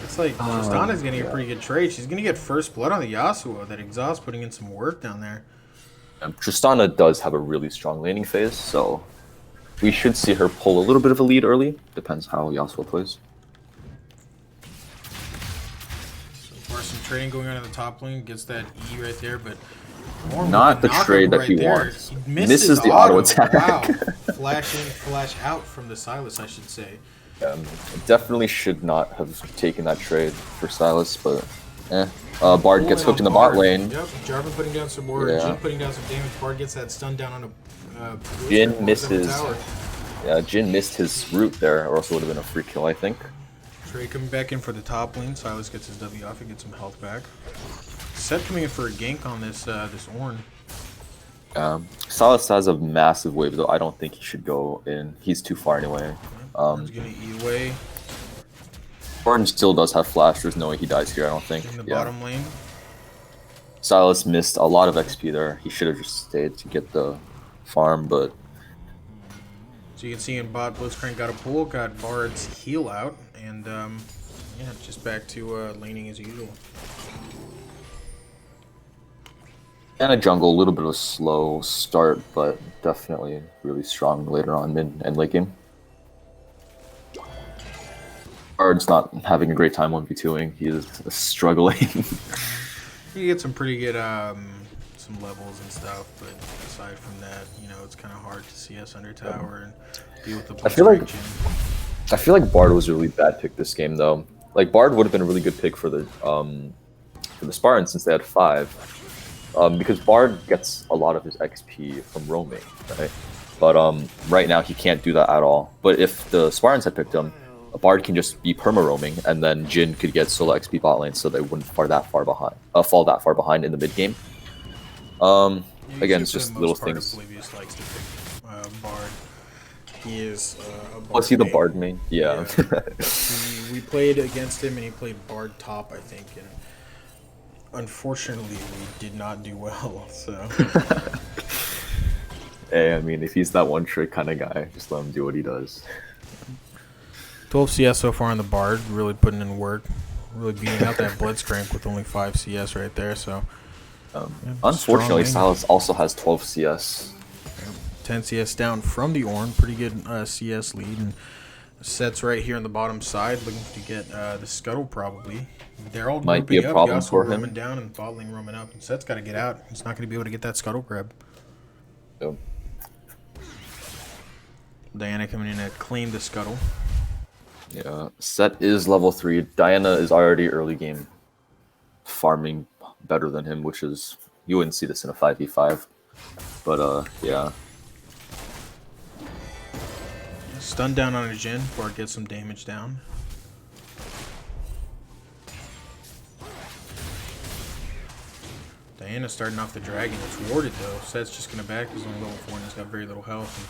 It's like Tristana's getting a pretty good trade. She's going to get first blood on the Yasuo. That exhaust putting in some work down there. Tristana does have a really strong laning phase, so we should see her pull a little bit of a lead early. Depends how Yasuo plays. So far, some trading going on in the top lane. Gets that E right there, but more Not the trade that right he there. wants. He Misses the auto attack. Wow. Flash in, flash out from the Silas, I should say. Definitely should not have taken that trade for Silas, but Bard gets hooked in the bot lane. Yep, Jarvan putting down some more, Yeah. Jhin putting down some damage. Bard gets that stun down on a Jhin misses. Yeah, Jhin missed his root there, or else it would have been a free kill, I think. Trey coming back in for the top lane. Silas gets his W off and gets some health back. Set coming in for a gank on this Ornn. Silas has a massive wave, though I don't think he should go in. He's too far anyway. Ornn's gonna E away Ornn still does have flash. There's no way he dies here, I don't think. in the bottom lane. Silas missed a lot of XP there. He should have just stayed to get the farm, but So you can see in bot, Blitzcrank got a pull, got Bard's heal out, and yeah, just back to laning as usual. and a jungle, a little bit of a slow start, but definitely really strong later on mid and late game. Bard's not having a great time 1v2ing. He is struggling. You get some pretty good some levels and stuff, but aside from that, you know, it's kind of hard to CS under tower and deal with the I feel like Bard was a really bad pick this game, though. Like Bard would have been a really good pick for the Spartans since they had 5, because Bard gets a lot of his XP from roaming, right? But right now he can't do that at all. But if the Spartans had picked him, a Bard can just be perma roaming, and then Jhin could get solo XP bot lane, so they wouldn't fall that far behind in the mid game. Again, it's just little things. Oblivious likes to pick Bard. He is a Bard. Was he the main. Bard main? Yeah. We played against him, and he played Bard top, I think, and unfortunately, we did not do well. So. Hey, I mean, if he's that one trick kind of guy, just let him do what he does. 12 CS so far on the Bard, really putting in work, really beating out that Blitzcrank with only 5 CS right there. So, unfortunately, strong Silas also has 12 CS. 10 CS down from the Ornn, pretty good CS lead, and Set's right here on the bottom side, looking to get the scuttle probably. They're all Might be grouping a up. problem Yasuo for him. roaming down and bottling roaming up. And Set's got to get out. He's not going to be able to get that scuttle grab. Yep. Diana coming in to claim the scuttle. Yeah, Set is level 3. Diana is already early game farming better than him, which is, you wouldn't see this in a 5v5. But yeah. Stun down on a Jhin before it gets some damage down. Diana starting off the dragon. It's warded though. Set's just gonna back. He's only level 4 and he's got very little health. And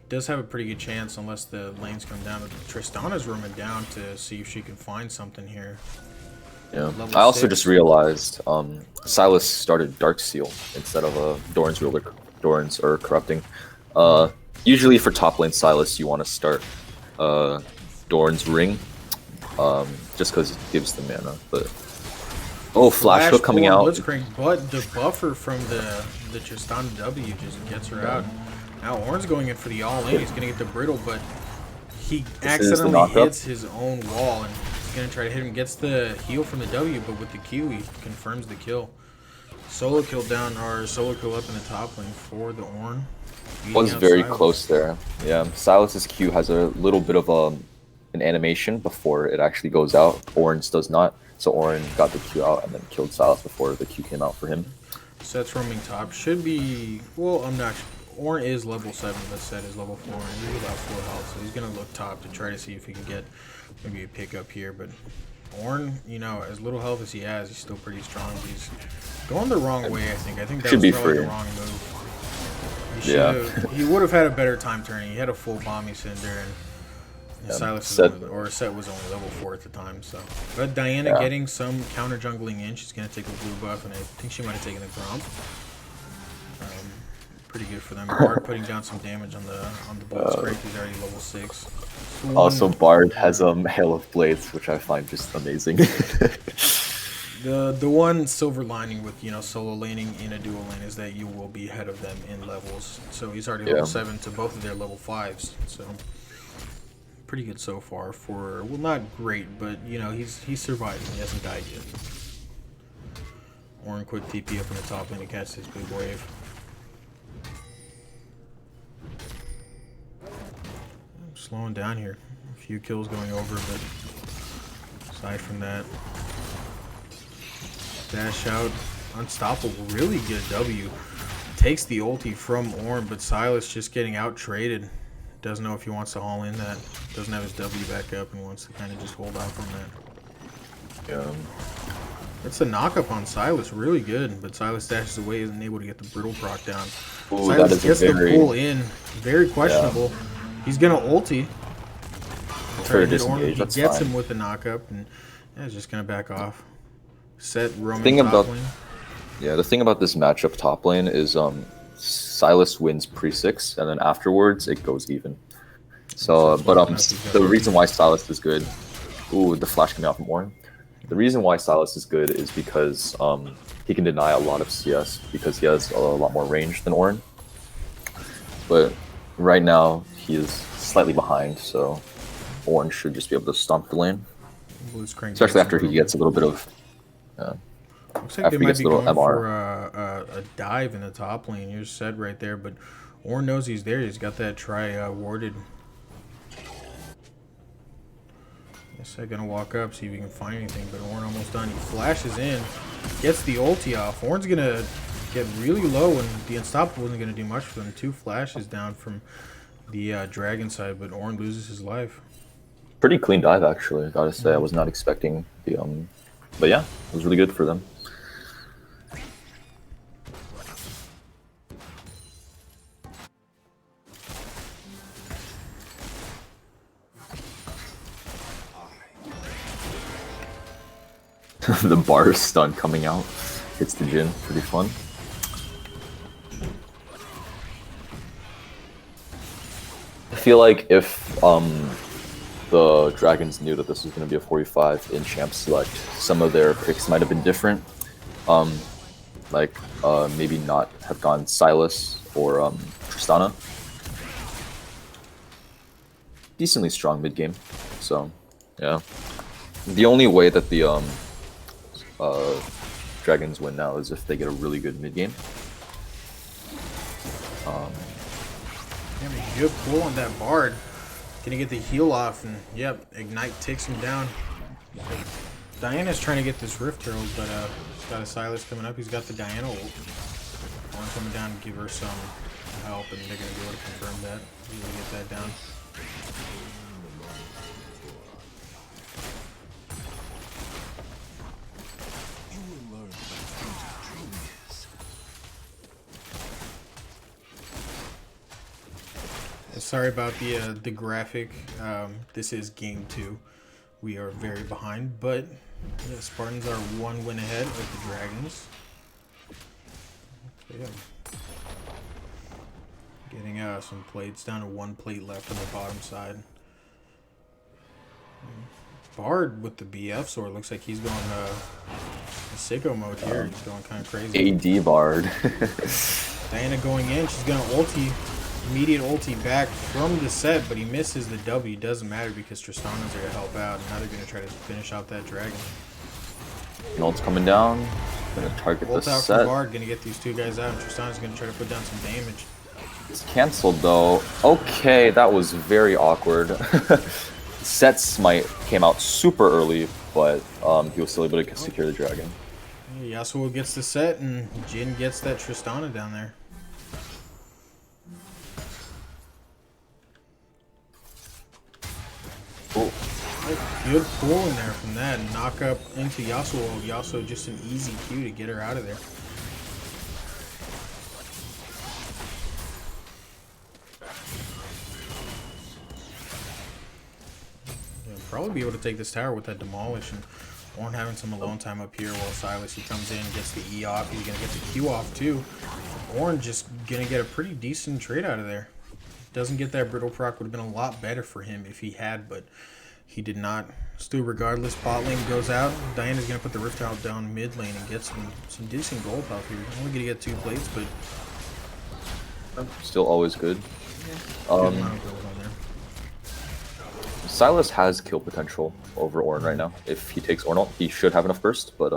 does have a pretty good chance unless the lanes come down. But Tristana's roaming down to see if she can find something here. Yeah. Level I also 6. just realized Silas started Dark Seal instead of Doran's Ruler, Doran's or Corrupting. Usually for top lane Silas, you want to start Doran's Ring, just because it gives the mana. But Flash Hook coming out. Blitzcrank, but the buffer from the Tristana W just gets her out. Now Ornn's going in for the all-in. He's gonna get the brittle, but he accidentally hits his own wall, and he's gonna try to hit him. Gets the heal from the W, but with the Q, he confirms the kill. Solo kill down, or solo kill up in the top lane for the Ornn. Was very close there. Yeah, Silas's Q has a little bit of an animation before it actually goes out. Ornn's does not. So Ornn got the Q out and then killed Silas before the Q came out for him. Set's roaming top. Should be, well, I'm not sure. Ornn is level 7, but Set is level 4, and he's about 4 health, so he's going to look top to try to see if he can get maybe a pick up here. But Ornn, you know, as little health as he has, he's still pretty strong. He's going the wrong way, I think. I think that should was be probably free. the wrong move. He would have had a better time turning. He had a full bomb Cinder, and Silas Set was only level 4 at the time. So, but Diana getting some counter jungling in. She's gonna take a blue buff, and I think she might have taken the Gromp. Pretty good for them. Bard putting down some damage on the Blitzcrank. He's already level 6. Also, Bard has Hail of Blades, which I find just amazing. The one silver lining with solo laning in a dual lane is that you will be ahead of them in levels. So he's already level 7 to both of their level 5s. So pretty good so far for, well, not great, but he's surviving. He hasn't died yet. Ornn quick TP up in the top lane to catch this big wave. Slowing down here. A few kills going over, but aside from that, dash out, unstoppable, really good W. Takes the ulti from Ornn, but Silas just getting out traded. Doesn't know if he wants to haul in that. Doesn't have his W back up and wants to kind of just hold out on that. Yeah. It's a knockup on Silas, really good, but Silas dashes away, isn't able to get the brittle proc down. Ooh, Silas gets the pull in, very questionable. Yeah. He's gonna ulti. For disengage, he gets him with the knockup, and he's just gonna back off. Set roaming top lane. Yeah, the thing about this matchup top lane is Silas wins pre-6, and then afterwards it goes even. So, the reason why Silas is good, the flash coming out from Ornn. The reason why Silas is good is because he can deny a lot of CS because he has a lot more range than Ornn. But right now he is slightly behind, so Ornn should just be able to stomp the lane, especially after he gets a little bit of. Looks like they might be going for a dive in the top lane. Here's Set right there, but Ornn knows he's there. He's got that try warded. Set gonna walk up, see if he can find anything, but Ornn almost done. He flashes in, gets the ulti off. Ornn's gonna get really low, and the Unstoppable isn't gonna do much for them. 2 flashes down from the dragon side, but Ornn loses his life. Pretty clean dive, actually. Gotta say, I was not expecting the but yeah, it was really good for them. The bar stun coming out hits the Jhin, pretty fun. I feel like if the Dragons knew that this was going to be a 45 in Champ Select, some of their picks might have been different. Maybe not have gone Silas or Tristana. decently strong mid game. So, yeah. The only way that the Dragons win now is if they get a really good mid game. Yeah, good pull on that Bard. Gonna get the heal off, and yep, Ignite takes him down. Diana's trying to get this Rift Herald, but he's got a Silas coming up. He's got the Diana ult. One coming down to give her some help, and they're gonna be able to confirm that. Be able to get that down. Sorry about the graphic. This is game 2. We are very behind, but yeah, Spartans are 1 win ahead of the Dragons. Okay, yeah. Getting some plates down to 1 plate left on the bottom side. Bard with the BF sword looks like he's going sicko mode here. He's going kind of crazy. AD Bard. Diana going in. She's gonna ulti. Immediate ulti back from the set, but he misses the W. Doesn't matter because Tristana's there to help out. Now they're going to try to finish out that dragon. Ult's coming down. Gonna target Ult the out set. from Bard, gonna get these 2 guys out, and Tristana's gonna try to put down some damage. It's cancelled though. Okay, that was very awkward. Set Smite came out super early, but he was still able to secure the dragon. Yasuo gets the set, and Jin gets that Tristana down there. Oh. Good pull in there from that. Knock up into Yasuo. Yasuo just an easy Q to get her out of there. Yeah, probably be able to take this tower with that demolish, and Ornn having some alone time up here while Silas, he comes in, gets the E off. He's gonna get the Q off too. Ornn just gonna get a pretty decent trade out of there. Doesn't get that brittle proc. Would have been a lot better for him if he had, but he did not. Still, regardless, bot lane goes out. Diana's going to put the Rift out down mid lane and get some decent gold off here. Only going to get 2 plates, but still always good. good amount of gold on there. Silas has kill potential over Ornn right now. If he takes Ornn, he should have enough burst, but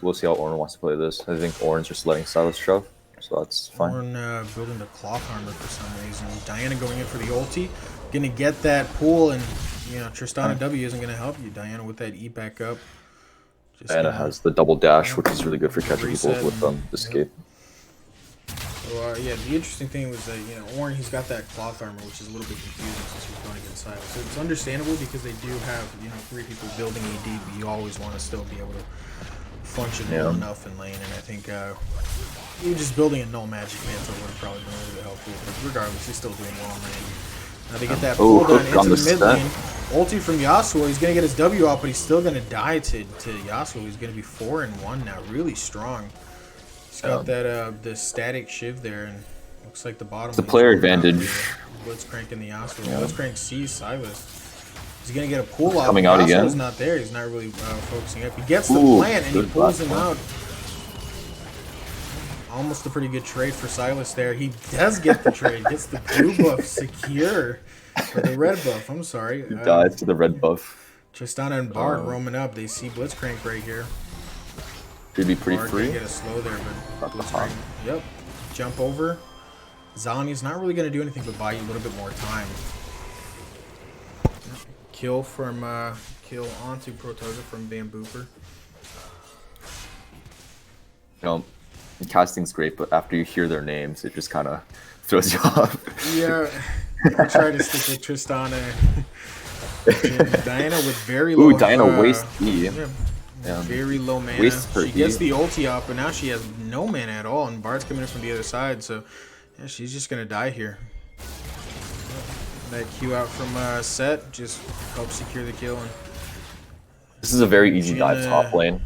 we'll see how Ornn wants to play this. I think Ornn's just letting Silas shove. So that's fine. Ornn building the cloth armor for some reason. Diana going in for the ulti. Gonna get that pool, and you know Tristana W isn't gonna help you. Diana with that E back up. Diana has the double dash, which is really good for catching people with escape. So yeah, the interesting thing was that Ornn, he's got that cloth armor, which is a little bit confusing since he's going against Silas. So it's understandable because they do have 3 people building AD, but you always want to still be able to function well enough in lane, and I think even just building a null magic mantle would have probably been a little bit helpful, but regardless, he's still doing well in lane. Now they get that pull down into the mid lane. Ulti from Yasuo, he's going to get his W off, but he's still going to die to Yasuo. He's going to be 4-1 now, really strong. He's got that the static shiv there, and looks like the bottom. It's a player advantage. Blitzcrank in the Yasuo. Blitzcrank sees Silas. He's going to get a pull off. Coming out again. Yasuo's not there. He's not really focusing up. He gets the plant, and he pulls him out. Almost a pretty good trade for Silas there. He does get the trade. Gets the blue buff secure. Or the red buff, I'm sorry. He dies to the red buff. Tristana and Bard roaming up. They see Blitzcrank right here. Should be pretty Bard free. get a slow there, but Blitzcrank, yep. Jump over. Zani's not really going to do anything but buy you a little bit more time. Kill from kill onto Protoga from Bambooper. Casting's great, but after you hear their names, it just kind of throws you off. Yeah, I try to stick with Tristana. Diana with very low. Ooh, Diana wastes E. Very low mana. She gets the ulti off, but now she has no mana at all, and Bard's coming in from the other side, so yeah, she's just gonna die here. That Q out from Set just helps secure the kill. And this is a very easy dive top lane.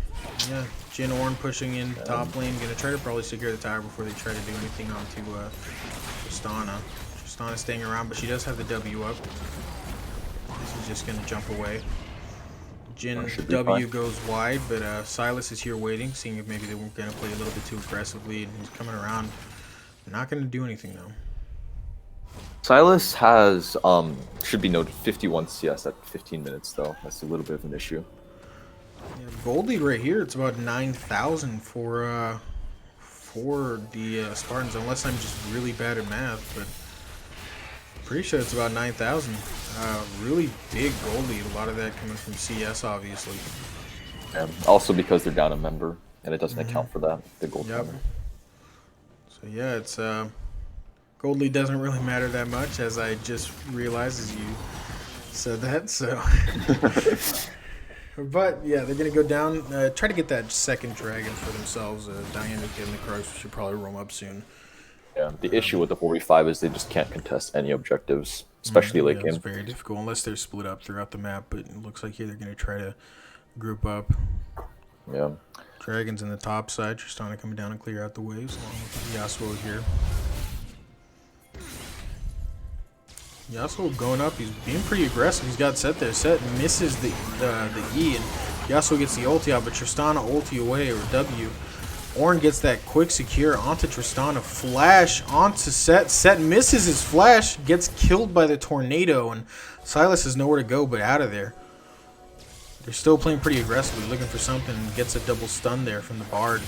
Yeah, Jin Ornn pushing in top lane, gonna try to probably secure the tower before they try to do anything onto Tristana. Tristana staying around, but she does have the W up. This is just gonna jump away. Jin W goes wide, but Silas is here waiting, seeing if maybe they weren't gonna play a little bit too aggressively, and he's coming around. Not gonna do anything though. Silas has should be noted 51 CS at 15 minutes though. That's a little bit of an issue. Yeah, gold lead right here. It's about 9,000 for the Spartans, unless I'm just really bad at math. But pretty sure it's about 9,000. Really big gold lead. A lot of that coming from CS, obviously. And also because they're down a member, and it doesn't account for that, the gold Yep. member. So yeah, it's gold lead doesn't really matter that much, as I just realized as you said that. So, but yeah, they're gonna go down, try to get that second dragon for themselves. Dynamic and the Crows should probably roam up soon. Yeah, the issue with the 4v5 is they just can't contest any objectives, especially late It's game. very difficult unless they're split up throughout the map. But it looks like here they're gonna try to group up. Yeah. Dragons in the top side. Tristana coming down and clear out the waves along with Yasuo here. Yasuo going up. He's being pretty aggressive. He's got set there. Set misses the E, and Yasuo gets the ulti out, but Tristana ulti away, or W. Ornn gets that quick secure onto Tristana. Flash onto Set. Set misses his flash. Gets killed by the tornado, and Silas has nowhere to go but out of there. They're still playing pretty aggressively, looking for something, and gets a double stun there from the Bard.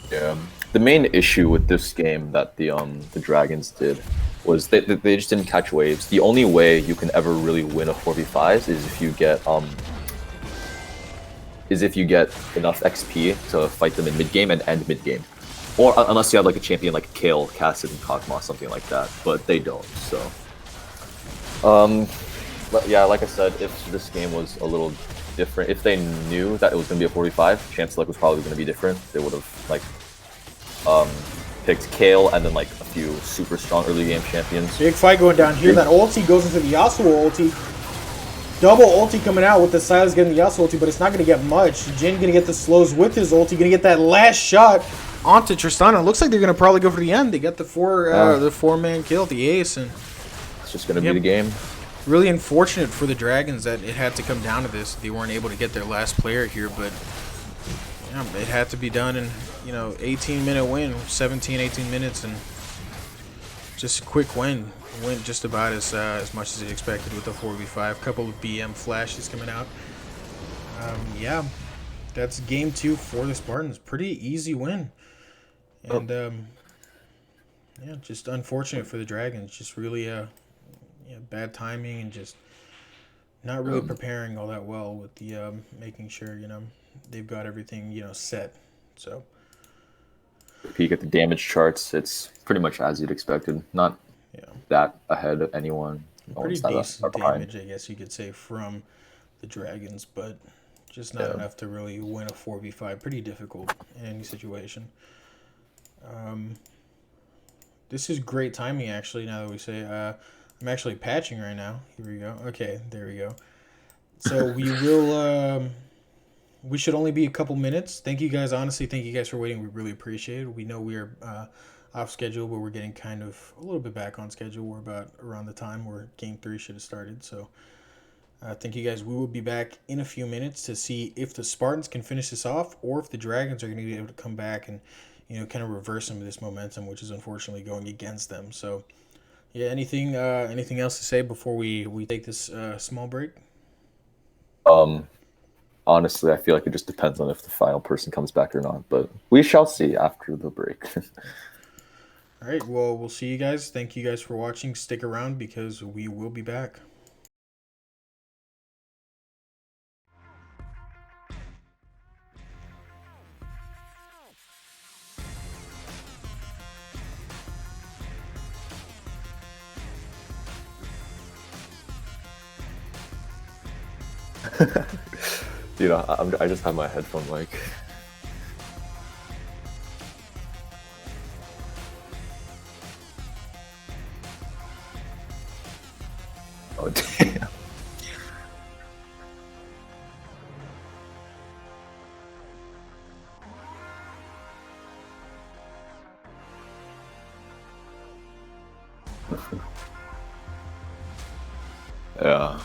Yeah. The main issue with this game that the Dragons did was they just didn't catch waves. The only way you can ever really win a 4v5 is if you get enough XP to fight them in mid game and end mid game, or unless you have like a champion like Kale, Cassid, and Kog'Maw, something like that. But they don't. So, but yeah, like I said, if this game was a little different, if they knew that it was going to be a 4v5, chance select was probably going to be different. They would have like picked Kale and then like a few super strong early game champions. Big fight going down here. That ulti goes into the Yasuo ulti. Double ulti coming out with the Silas getting the Yasuo ulti, but it's not going to get much. Jin going to get the slows with his ulti. Going to get that last shot onto Tristana. Looks like they're going to probably go for the end. They got the four-man kill, the ace, and It's just going to be the game. really unfortunate for the Dragons that it had to come down to this. They weren't able to get their last player here, but yeah, it had to be done in, 18-minute win, 17, 18 minutes, and just a quick win. Went just about as much as it expected with the 4v5. Couple of BM flashes coming out. Yeah, that's game 2 for the Spartans. Pretty easy win. And yeah, just unfortunate for the Dragons. Just really bad timing and just not really preparing all that well with the making sure they've got everything set. So If you get the damage charts, it's pretty much as you'd expected. Not that ahead of anyone. pretty decent damage, I guess you could say, from the Dragons, but just not enough to really win a 4v5. Pretty difficult in any situation. This is great timing, actually, now that we say. I'm actually patching right now. Here we go. Okay, there we go. So we will... we should only be a couple minutes. Thank you guys. Honestly, thank you guys for waiting. We really appreciate it. We know we are off schedule, but we're getting kind of a little bit back on schedule. We're about around the time where Game 3 should have started. So thank you guys. We will be back in a few minutes to see if the Spartans can finish this off or if the Dragons are going to be able to come back and kind of reverse some of this momentum, which is unfortunately going against them. So yeah, anything else to say before we take this small break? Honestly, I feel like it just depends on if the final person comes back or not, but we shall see after the break. All right, well, we'll see you guys. Thank you guys for watching. Stick around because we will be back. I just have my headphone mic. Oh, damn. Yeah.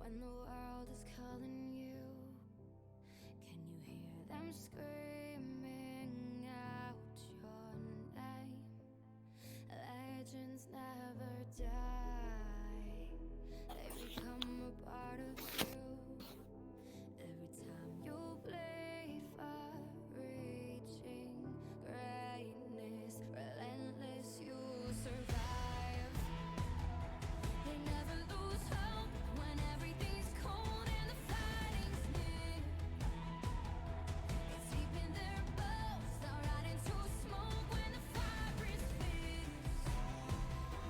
When the world is calling you, can you hear them screaming out your name? Legends never die, they become a part of you. Every time you bleed for reaching greatness, relentless, you survive. They never lose hope when everything's cold and the fighting's near. It's deep in their bones, they'll rot into smoke when the fire is fierce.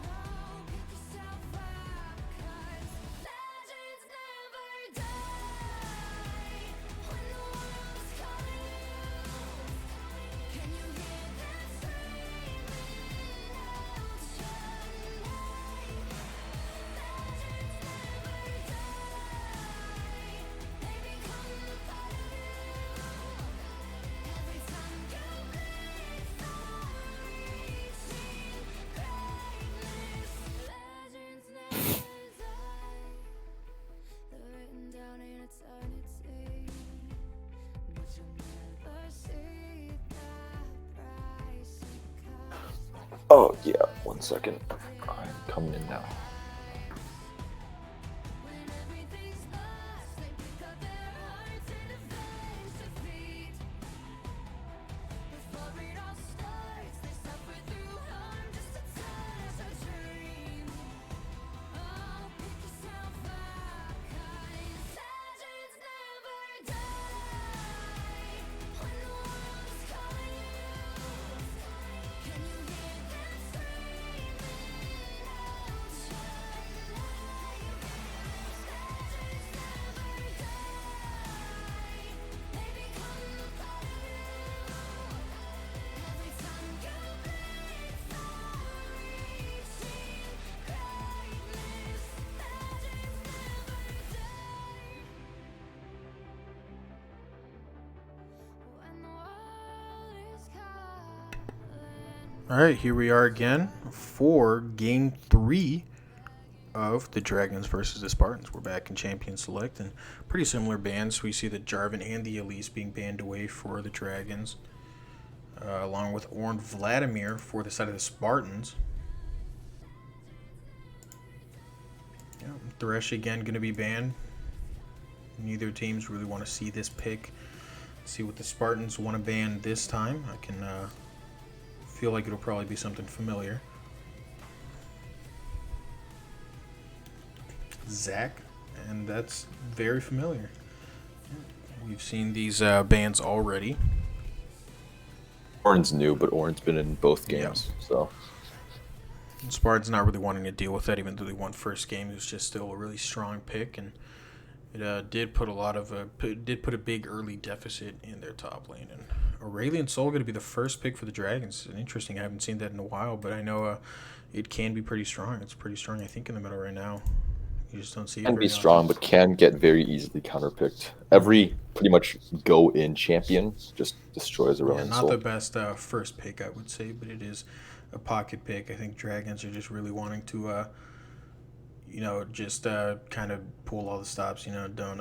Oh, pick yourself up, 'cause legends never die. When the world is calling you, can you hear them screaming out your name? Legends never die, they become a part of you. Every time you bleed for reaching greatness, legends never die. They're written down in eternity, but you'll never see the price it costs. Oh yeah, 1 second. I'm coming in now. When everything's lost, they pick up their hearts and avenge defeat. Before it all starts, they suffer through harm just to touch a dream. Oh, pick yourself up, 'cause legends never die. When the world is calling you, can you hear them screaming out your name? Legends never die, they become a part of you. Every time you bleed for reaching greatness, legends never die. When the world is calling. All right, here we are again for Game 3 of the Dragons versus the Spartans. We're back in Champion Select, and pretty similar bans. We see the Jarvan and the Elise being banned away for the Dragons, along with Ornn Vladimir for the side of the Spartans. Yeah, Thresh again going to be banned. Neither teams really want to see this pick. See what the Spartans want to ban this time. I can feel like it'll probably be something familiar. Zac, and that's very familiar. We've seen these bans already. Ornn's new, but Ornn's been in both games, so Spartan's not really wanting to deal with that, even though they won first game. It was just still a really strong pick, and it did put a big early deficit in their top lane. And Aurelion Sol going to be the first pick for the Dragons. Interesting. I haven't seen that in a while, but I know it can be pretty strong. It's pretty strong, I think, in the middle right now. You just don't see it. can very be strong, but can get very easily counterpicked. Every pretty much go-in champion just destroys often. Aurelion Yeah, not Sol. the best first pick, I would say, but it is a pocket pick. I think Dragons are just really wanting to, just kind of pull all the stops. Don't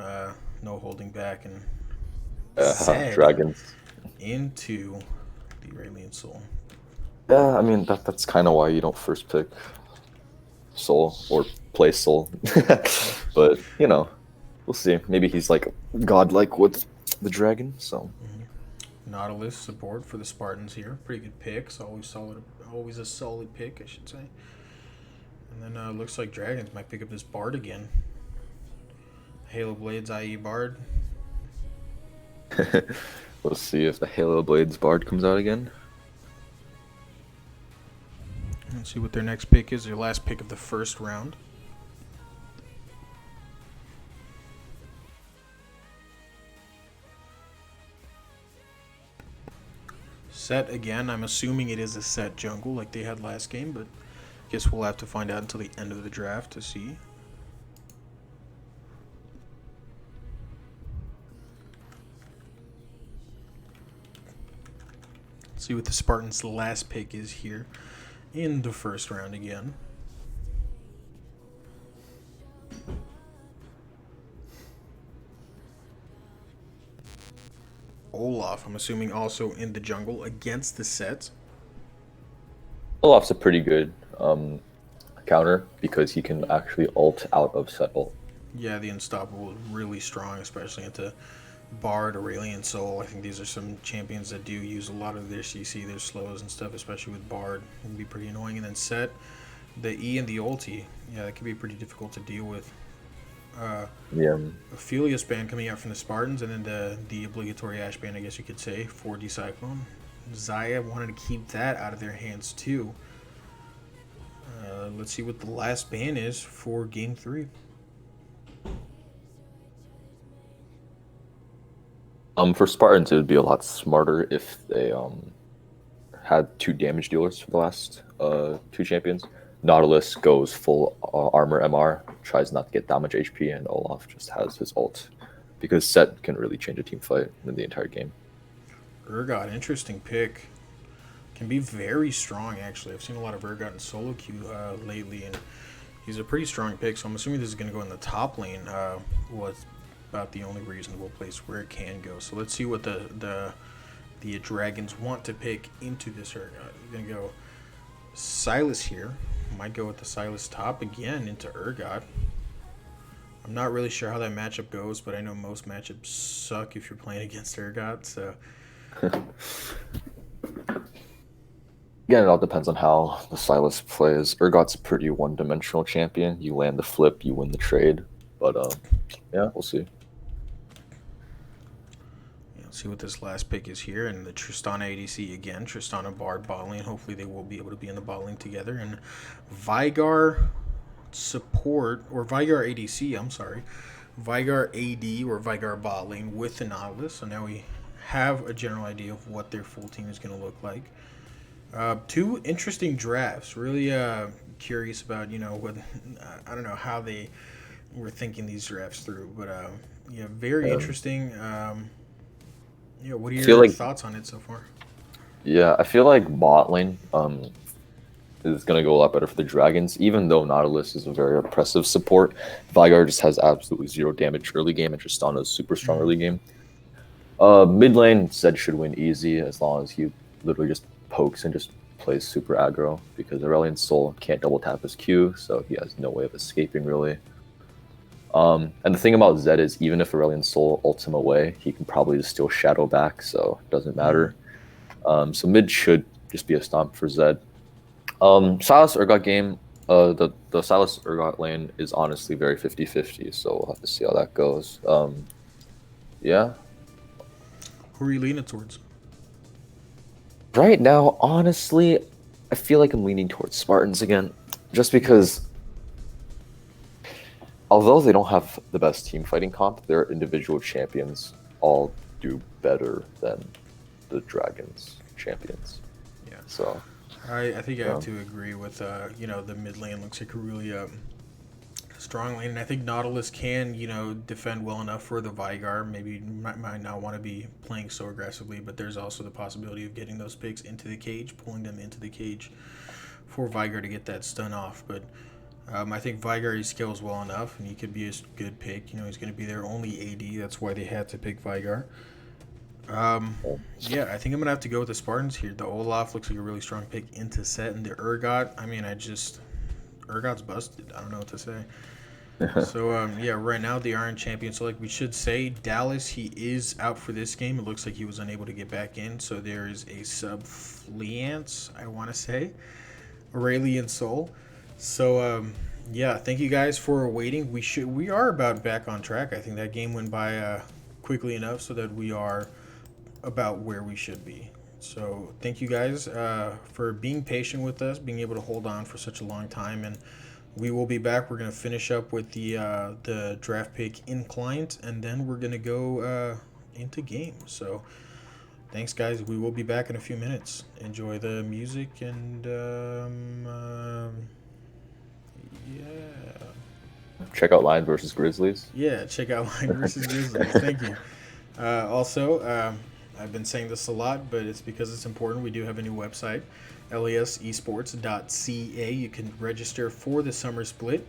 no holding back and Zed Dragons. into the Aurelion Sol. Yeah, I mean that's kind of why you don't first pick Sol or play Sol. But we'll see. Maybe he's like godlike with the dragon. So Nautilus support for the Spartans here. Pretty good picks. Always a solid pick, I should say. And then looks like Dragons might pick up this Bard again. Halo Blades, i.e. Bard. we'll see if the Halo Blades Bard comes out again. Let's see what their next pick is. Their last pick of the first round. Set again. I'm assuming it is a set jungle like they had last game, but guess we'll have to find out until the end of the draft to see. Let's see what the Spartans' last pick is here in the first round again. Olaf, I'm assuming also in the jungle against the Sets. Olaf's a pretty good counter because he can actually ult out of set ult. Yeah, the Unstoppable is really strong, especially into Bard, Aurelion Soul. I think these are some champions that do use a lot of their CC, their slows and stuff, especially with Bard. It can be pretty annoying. And then Set, the E and the ulti. Yeah, that can be pretty difficult to deal with. Yeah. Aphelios ban coming out from the Spartans, and then the obligatory Ash ban, I guess you could say, for Discyclone. Zaya wanted to keep that out of their hands too. Let's see what the last ban is for Game 3. For Spartans, it would be a lot smarter if they had 2 damage dealers for the last 2 champions. Nautilus goes full armor MR, tries not to get that much HP, and Olaf just has his ult. Because Set can really change a team fight in the entire game. Urgot, interesting pick. Can be very strong, actually. I've seen a lot of Urgot in solo queue lately, and he's a pretty strong pick, so I'm assuming this is going to go in the top lane. Was about the only reasonable place where it can go. So let's see what the Dragons want to pick into this Urgot. You're going to go Silas here. Might go with the Silas top again into Urgot. I'm not really sure how that matchup goes, but I know most matchups suck if you're playing against Urgot, so... Again, it all depends on how the Silas plays. Urgot's a pretty one-dimensional champion. You land the flip, you win the trade. But, yeah, we'll see. Let's see what this last pick is here. And the Tristana ADC again. Tristana Bard bot lane. Hopefully they will be able to be in the bot lane together. And Vigar support, or Vigar ADC, I'm sorry. Vigar AD or Vigar bot lane with the Nautilus. So now we have a general idea of what their full team is going to look like. 2 interesting drafts. Really curious about, what, I don't know how they were thinking these drafts through. But, yeah, very interesting. What are your thoughts on it so far? Yeah, I feel like bot lane is going to go a lot better for the Dragons, even though Nautilus is a very oppressive support. Vigar just has absolutely 0 damage early game, and Tristana is super strong early game. Mid lane, Zed should win easy as long as he literally just pokes and just plays super aggro, because Aurelion Soul can't double tap his Q, so he has no way of escaping really. And the thing about Zed is, even if Aurelion Soul ults him away, he can probably just steal Shadow back, so it doesn't matter. So mid should just be a stomp for Zed. Silas Urgot game, the Silas Urgot lane is honestly very 50-50, so we'll have to see how that goes. Yeah. Who are you leaning towards? Right now, honestly, I feel like I'm leaning towards Spartans again, just because although they don't have the best team fighting comp, their individual champions all do better than the Dragons champions. Yeah. So I think I have to agree with the mid lane looks like a really strong lane, and I think Nautilus can defend well enough for the Vigar. Maybe might not want to be playing so aggressively, but there's also the possibility of getting those picks into the cage, pulling them into the cage for Vigar to get that stun off. But I think Vigar he scales well enough, and he could be a good pick. He's going to be their only AD. That's why they had to pick Vigar. Yeah, I think I'm gonna have to go with the Spartans here. The Olaf looks like a really strong pick into set, and the Urgot. I mean, Urgot's busted. I don't know what to say. So yeah, right now they aren't champions. So like we should say, Dallas he is out for this game. It looks like he was unable to get back in. So there is a sub Fleance, I want to say, Aurelion Soul. So yeah, thank you guys for waiting. We are about back on track. I think that game went by quickly enough so that we are about where we should be. So thank you guys for being patient with us, being able to hold on for such a long time, and we will be back. We're going to finish up with the draft pick in client, and then we're going to go into game. So thanks guys, we will be back in a few minutes. Enjoy the music, and yeah, check out Lions versus Grizzlies. Yeah, check out Lions versus Grizzlies. Thank you. Also, I've been saying this a lot, but it's because it's important. We do have a new website, lesesports.ca. You can register for the summer split.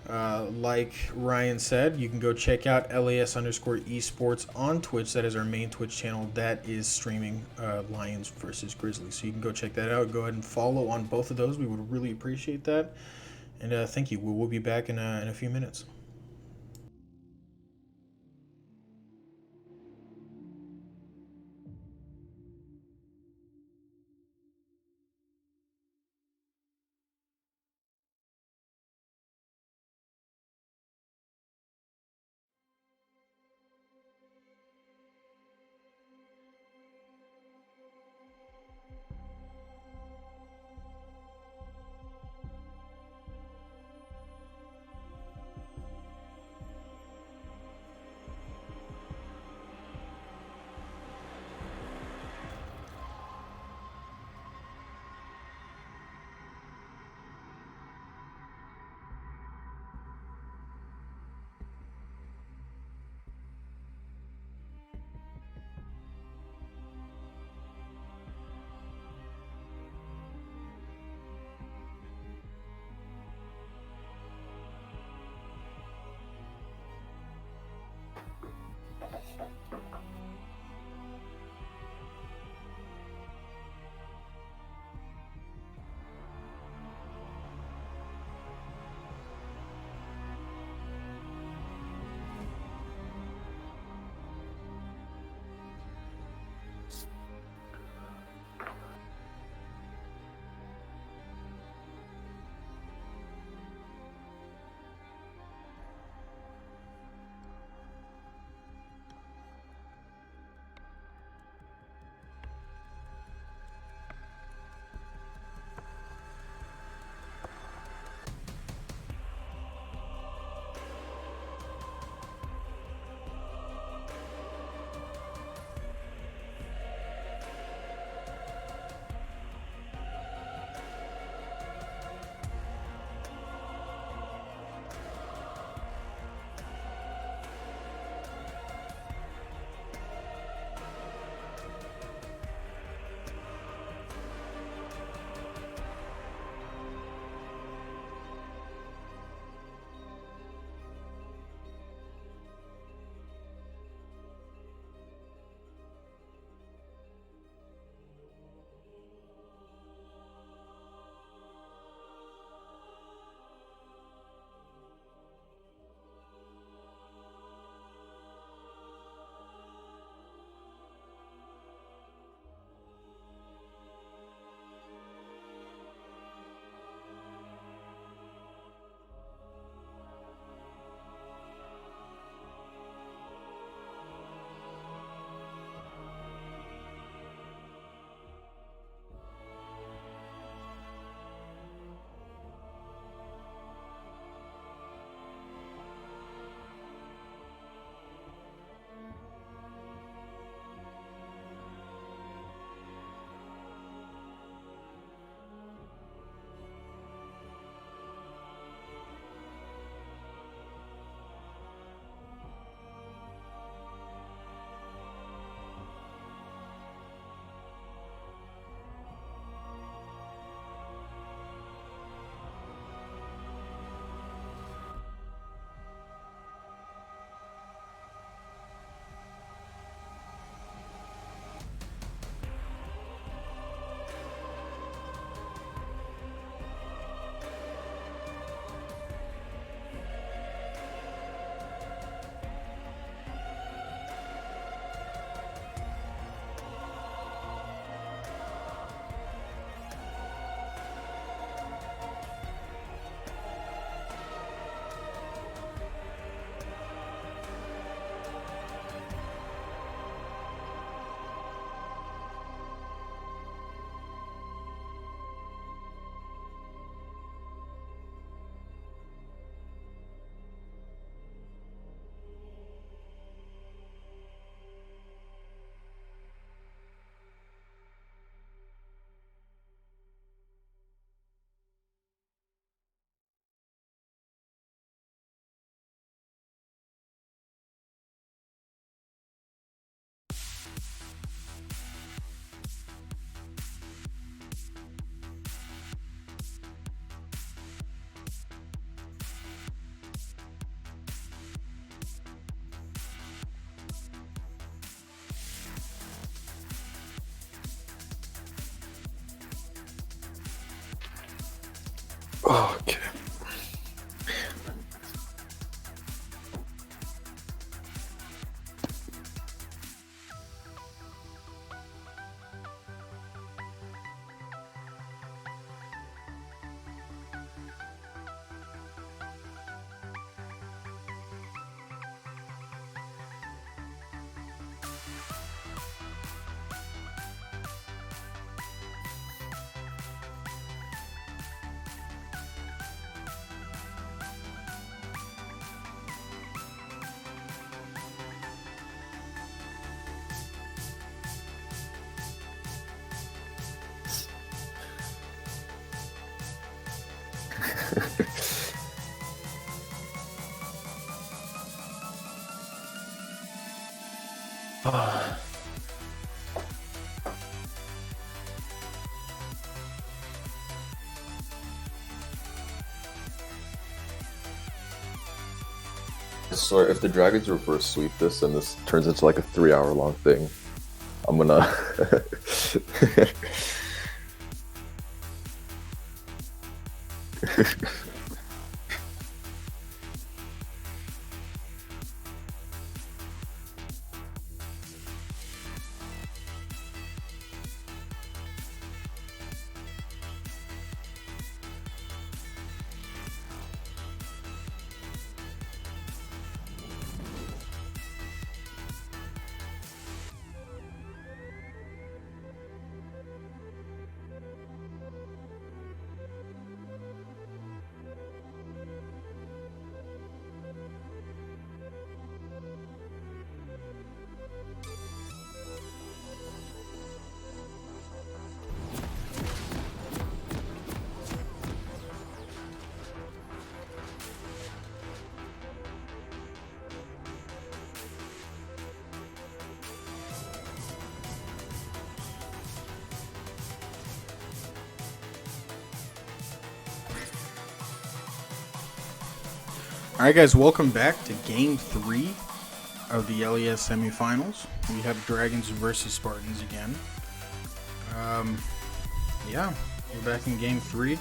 Like Ryan said, you can go check out LAS_esports on Twitch. That is our main Twitch channel that is streaming Lions versus Grizzlies. So you can go check that out. Go ahead and follow on both of those. We would really appreciate that. And thank you. We'll be back in a few minutes. Okay. So if the dragons reverse sweep this and this turns into like a 3-hour long thing, I'm gonna Alright guys, welcome back to Game 3 of the LES semifinals. We have Dragons versus Spartans again. Yeah, we're back in Game 3.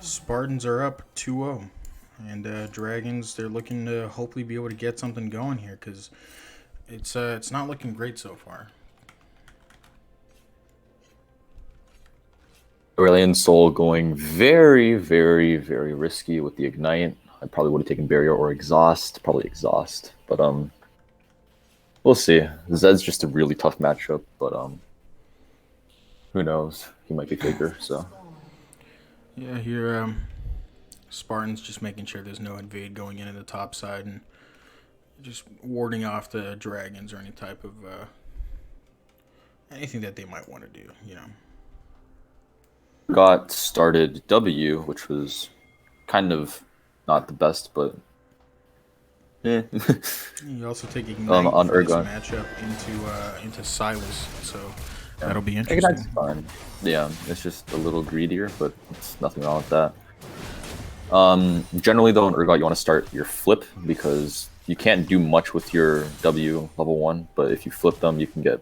Spartans are up 2-0. And Dragons, they're looking to hopefully be able to get something going here, because it's not looking great so far. Aurelian Soul going very, very, very risky with the Ignite. I probably would have taken Barrier or Exhaust. Probably Exhaust. But we'll see. Zed's just a really tough matchup, but who knows? He might be Faker, so. Yeah, here Spartans just making sure there's no invade going into the top side and just warding off the dragons or any type of anything that they might want to do, you know. Got started W, which was kind of not the best, but You also take Ignite on for this Urgon matchup into Silas, so that'll be interesting. Ignite's fine. Yeah, it's just a little greedier, but it's nothing wrong with that. Generally though, in Urgot you want to start your flip because you can't do much with your W level 1, but if you flip them, you can get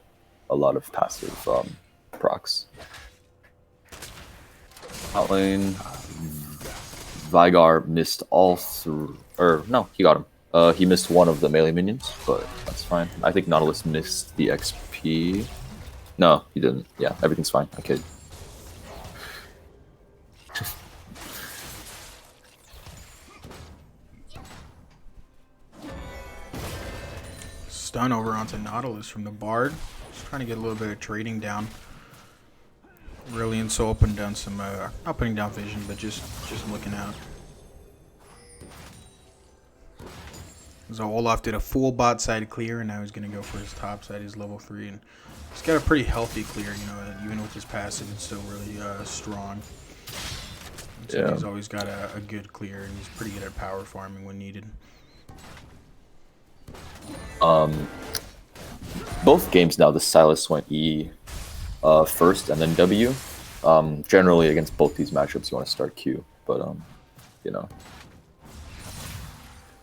a lot of passive procs. Out lane, Vigar missed all through, or no, he got him. He missed one of the melee minions, but that's fine. I think Nautilus missed the XP. No, he didn't. Yeah, everything's fine. Okay. Stun over onto Nautilus from the Bard. Just trying to get a little bit of trading down. Aurelian Soul putting down some, not putting down vision, but just looking out. So Olaf did a full bot side clear, and now he's going to go for his top side. He's level 3, and he's got a pretty healthy clear, you know, even with his passive, it's still really strong. So yeah. He's always got a good clear, and he's pretty good at power farming when needed. Both games now, the Silas went E first and then W. Generally against both these matchups, you want to start Q, but you know,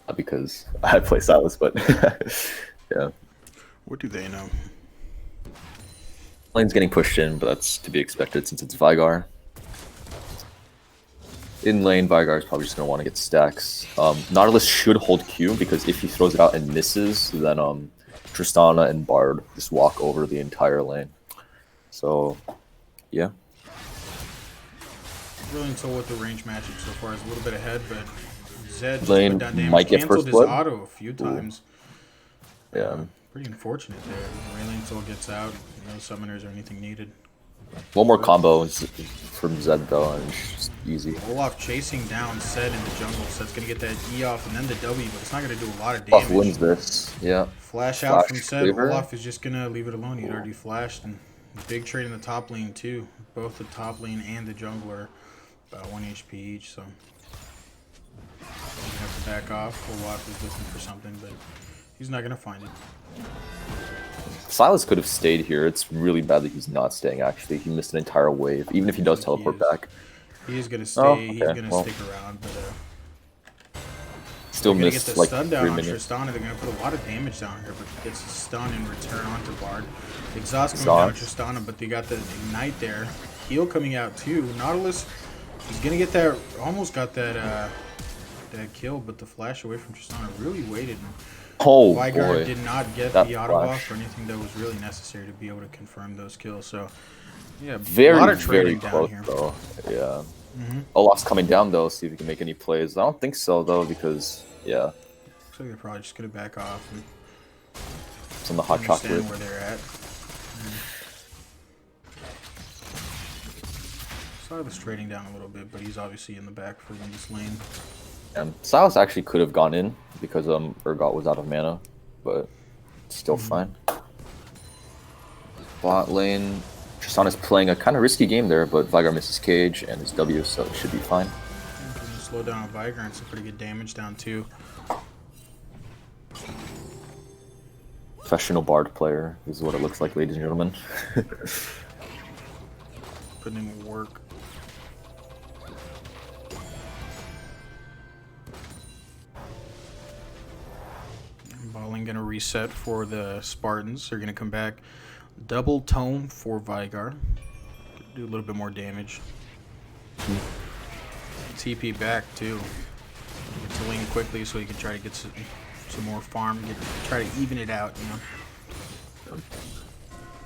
not because I play Silas, but yeah. What do they know? Lane's getting pushed in, but that's to be expected since it's Vigar. In lane, Vigar is probably just gonna want to get stacks. Nautilus should hold Q because if he throws it out and misses, then Tristana and Bard just walk over the entire lane. So, yeah. Brilliant Soul with the range matchup so far is a little bit ahead, but Zed just Lane put down damage, might get canceled first his blood. auto a few times. Yeah. Pretty unfortunate there. Raylan Soul gets out, no summoners or anything needed. One more combo from Zed though, and it's just easy. Olaf chasing down Zed in the jungle, so it's gonna get that E off and then the W, but it's not gonna do a lot of Buff damage. wins this. Yeah. Flash out from Flash Zed. cleaver. Olaf is just gonna leave it alone. He'd already flashed, and big trade in the top lane too. Both the top lane and the jungler about 1 HP each, so you have to back off. Olaf is looking for something, but he's not gonna find it. Silas could have stayed here. It's really bad that he's not staying, actually. He missed an entire wave, even if he does teleport back. He is gonna stay. Oh, He's okay, gonna well. stick around, but Still they're gonna get missed the like stun 3 down on minutes. Tristana. They're gonna put a lot of damage down here, but gets a stun in return onto Bard. Exhaust coming down on Tristana, but they got the ignite there. Heal coming out too. Nautilus is gonna get that. Almost got that that kill, but the flash away from Tristana really waited. Oh Vigar boy. did not get That the auto flash. buff or anything that was really necessary to be able to confirm those kills. So yeah, Very, a lot of very trading down close here. though. Yeah. Olaf's coming down though. See if he can make any plays. I don't think so though because yeah, Looks like they're probably just gonna back off and it's on the hot understand chocolate. where they're at. Silas trading down a little bit, but he's obviously in the back for this lane. And Silas actually could have gone in because Urgot was out of mana, but it's still fine. Bot lane, Tristan is playing a kind of risky game there, but Vigar misses cage and his W, so it should be fine. Slow down on Vigar and some pretty good damage down too. Professional Bard player is what it looks like, ladies and gentlemen. Putting in work. Balling gonna reset for the Spartans. They're gonna come back. Double tone for Vigar. Do a little bit more damage. TP back too. Get to lane quickly so he can try to get some more farm. Try to even it out, you know.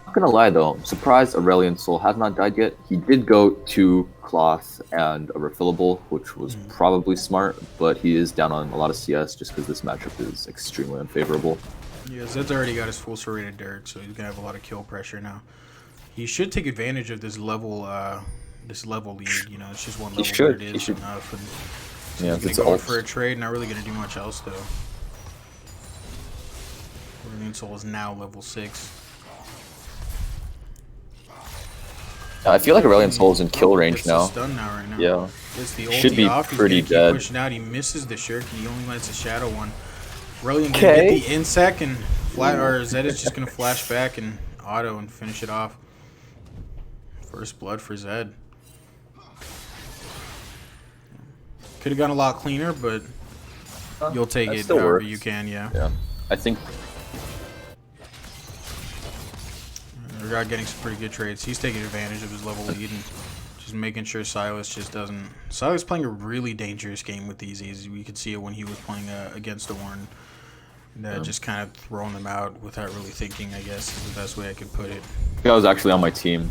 Not gonna lie though, I'm surprised Aurelian Soul has not died yet. He did go to cloth and a refillable, which was probably smart, but he is down on a lot of CS just because this matchup is extremely unfavorable. Yeah, Zed's already got his full serrated Dirt, so he's gonna have a lot of kill pressure now. He should take advantage of this level lead. You know, it's just one level, should, but it he is should. enough. And Yeah, he's it's gonna go ult. for a trade. Not really gonna do much else though. Aurelian Soul is now level 6. I feel like Aurelian Soul is in kill range Gets the now. stun now right now. Yeah. Gets the Should ulti be off. He's pretty gonna dead. keep pushing out. He misses the Shuriken. He only lands the Shadow one. Aurelian gonna Okay. get the Insect and Zed is just gonna flash back and auto and finish it off. First blood for Zed. Could have gone a lot cleaner, but you'll take that it still however works. you can, yeah. Yeah. I think Urgot getting some pretty good trades. He's taking advantage of his level lead and just making sure Silas just doesn't. Silas playing a really dangerous game with these easy. We could see it when he was playing against Ornn. Just kind of throwing them out without really thinking, I guess, is the best way I could put it. I was actually on my team.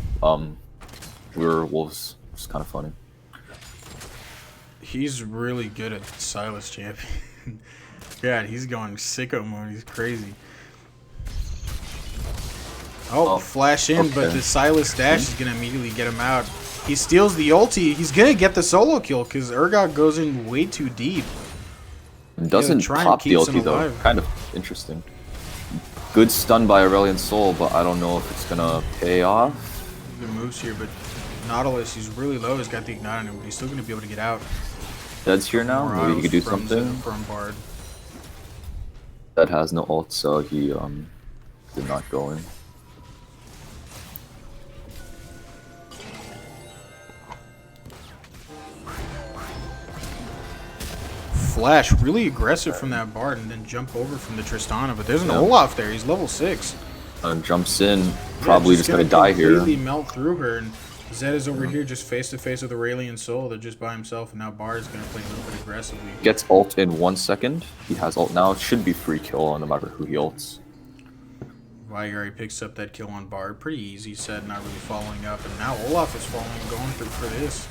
We were Wolves. It's kind of funny. He's really good at Silas champion. God, he's going sicko mode. He's crazy. Oh, flash in, but okay. the Silas dash is going to immediately get him out. He steals the ulti. He's going to get the solo kill because Urgot goes in way too deep. Doesn't try and pop the keeps him ulti though. alive. Kind of interesting. Good stun by Aurelian Soul, but I don't know if it's gonna pay off. Good moves here, but Nautilus, he's really low. He's got the ignite on him, but he's still going to be able to get out. Dead's here now. More Maybe he could do autos from something. Zed from Bard. Dead has no ult, so he did not go in. Flash, really aggressive from that Bard, and then jump over from the Tristana. But there's an Olaf there. He's level 6. Jumps in, probably just gonna die here. Completely melt through her, and Zed is over here just face to face with Aurelion Sol. They're just by himself, and now Bard is going to play a little bit aggressively. Gets ult in 1 second. He has ult now. It should be free kill no matter who he ults. Vigari picks up that kill on Bard. Pretty easy set, not really following up. And now Olaf is following, going for this.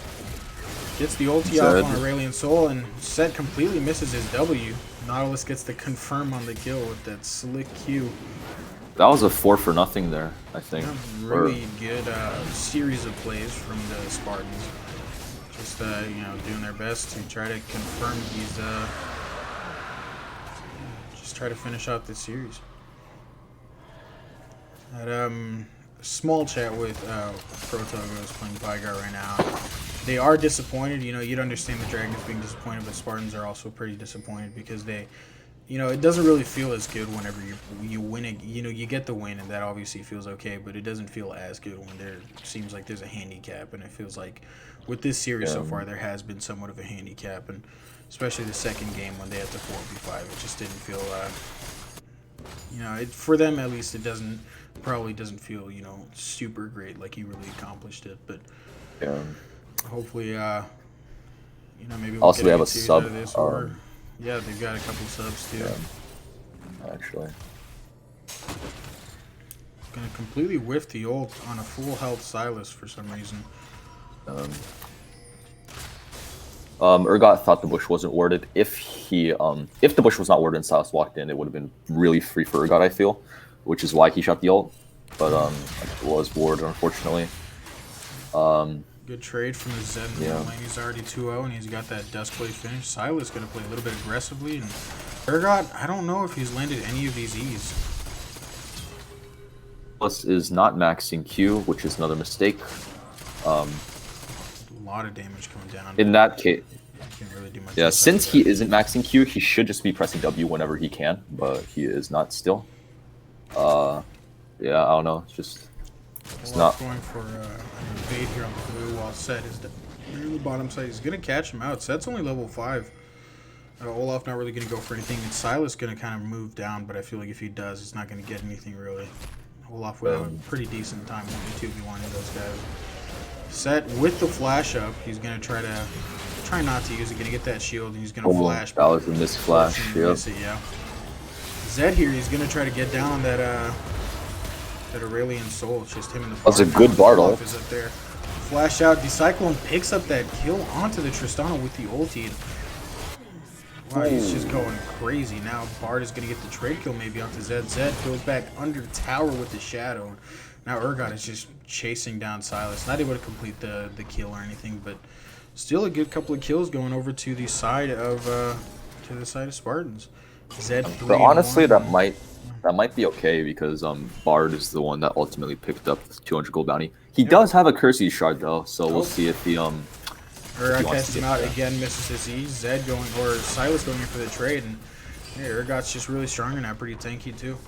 Gets the ulti off on Aurelion Sol, and Set completely misses his W. Nautilus gets the confirm on the kill with that slick Q. That was a 4 for nothing there, I think. Yeah, really good series of plays from the Spartans. Just you know, doing their best to try to confirm these. Just try to finish out this series. Had small chat with Protogos playing Vigar right now. They are disappointed. You know, you'd understand the Dragons being disappointed, but Spartans are also pretty disappointed because they, you know, it doesn't really feel as good whenever you win it. You know, you get the win, and that obviously feels okay, but it doesn't feel as good when there seems like there's a handicap, and it feels like with this series so far there has been somewhat of a handicap, and especially the second game when they had the 4v5, it just didn't feel, you know, for them at least, it probably doesn't feel, you know, super great like you really accomplished it, but Yeah. hopefully, you know, maybe we'll Also, get they have a series sub, out of this, or yeah, they've got a couple subs too. Yeah, actually. Gonna completely whiff the ult on a full health Silas for some reason. Urgot thought the bush wasn't warded. If the bush was not warded and Silas walked in, it would have been really free for Urgot, I feel, which is why he shot the ult. But it was warded, unfortunately. Good trade from the Zed in the lane. He's already 2-0, and he's got that Duskblade finish. Silas gonna play a little bit aggressively, and Urgot, I don't know if he's landed any of these E's. Plus is not maxing Q, which is another mistake. A lot of damage coming down. In that case, Can't really do much. yeah, since he isn't maxing Q, he should just be pressing W whenever he can, but he is not still. Yeah, I don't know. It's not going for an evade here on the blue while Set is near the bottom side. He's gonna catch him out. Set's only level 5. Olaf not really gonna go for anything, and Silas gonna kind of move down, but I feel like if he does, he's not gonna get anything really. Olaf will have a pretty decent time when 2v1 those guys. Set with the flash up. He's gonna try not to use it. Gonna get that shield, and he's gonna flash. That was a missed flash. Yep. Yeah. Zed here. He's gonna try to get down on that Aurelion Sol. It's just him in the. That's a good Bard ult. Is up there. Flash out. Decyclone picks up that kill onto the Tristana with the ulti. Wow, he's just going crazy. Now Bard is going to get the trade kill maybe onto Zed. Zed goes back under tower with the shadow. Now Urgot is just chasing down Silas. Not able to complete the kill or anything, but still a good couple of kills going over to the side of Spartans. Zed 3-1. But honestly, that might be okay because Bard is the one that ultimately picked up the 200 gold bounty. He does have a Cursey shard though, so we'll see if he Urgot casts him out again, misses his E. Zed going, or Silas going in for the trade, and yeah, Urgot's just really strong and pretty tanky too.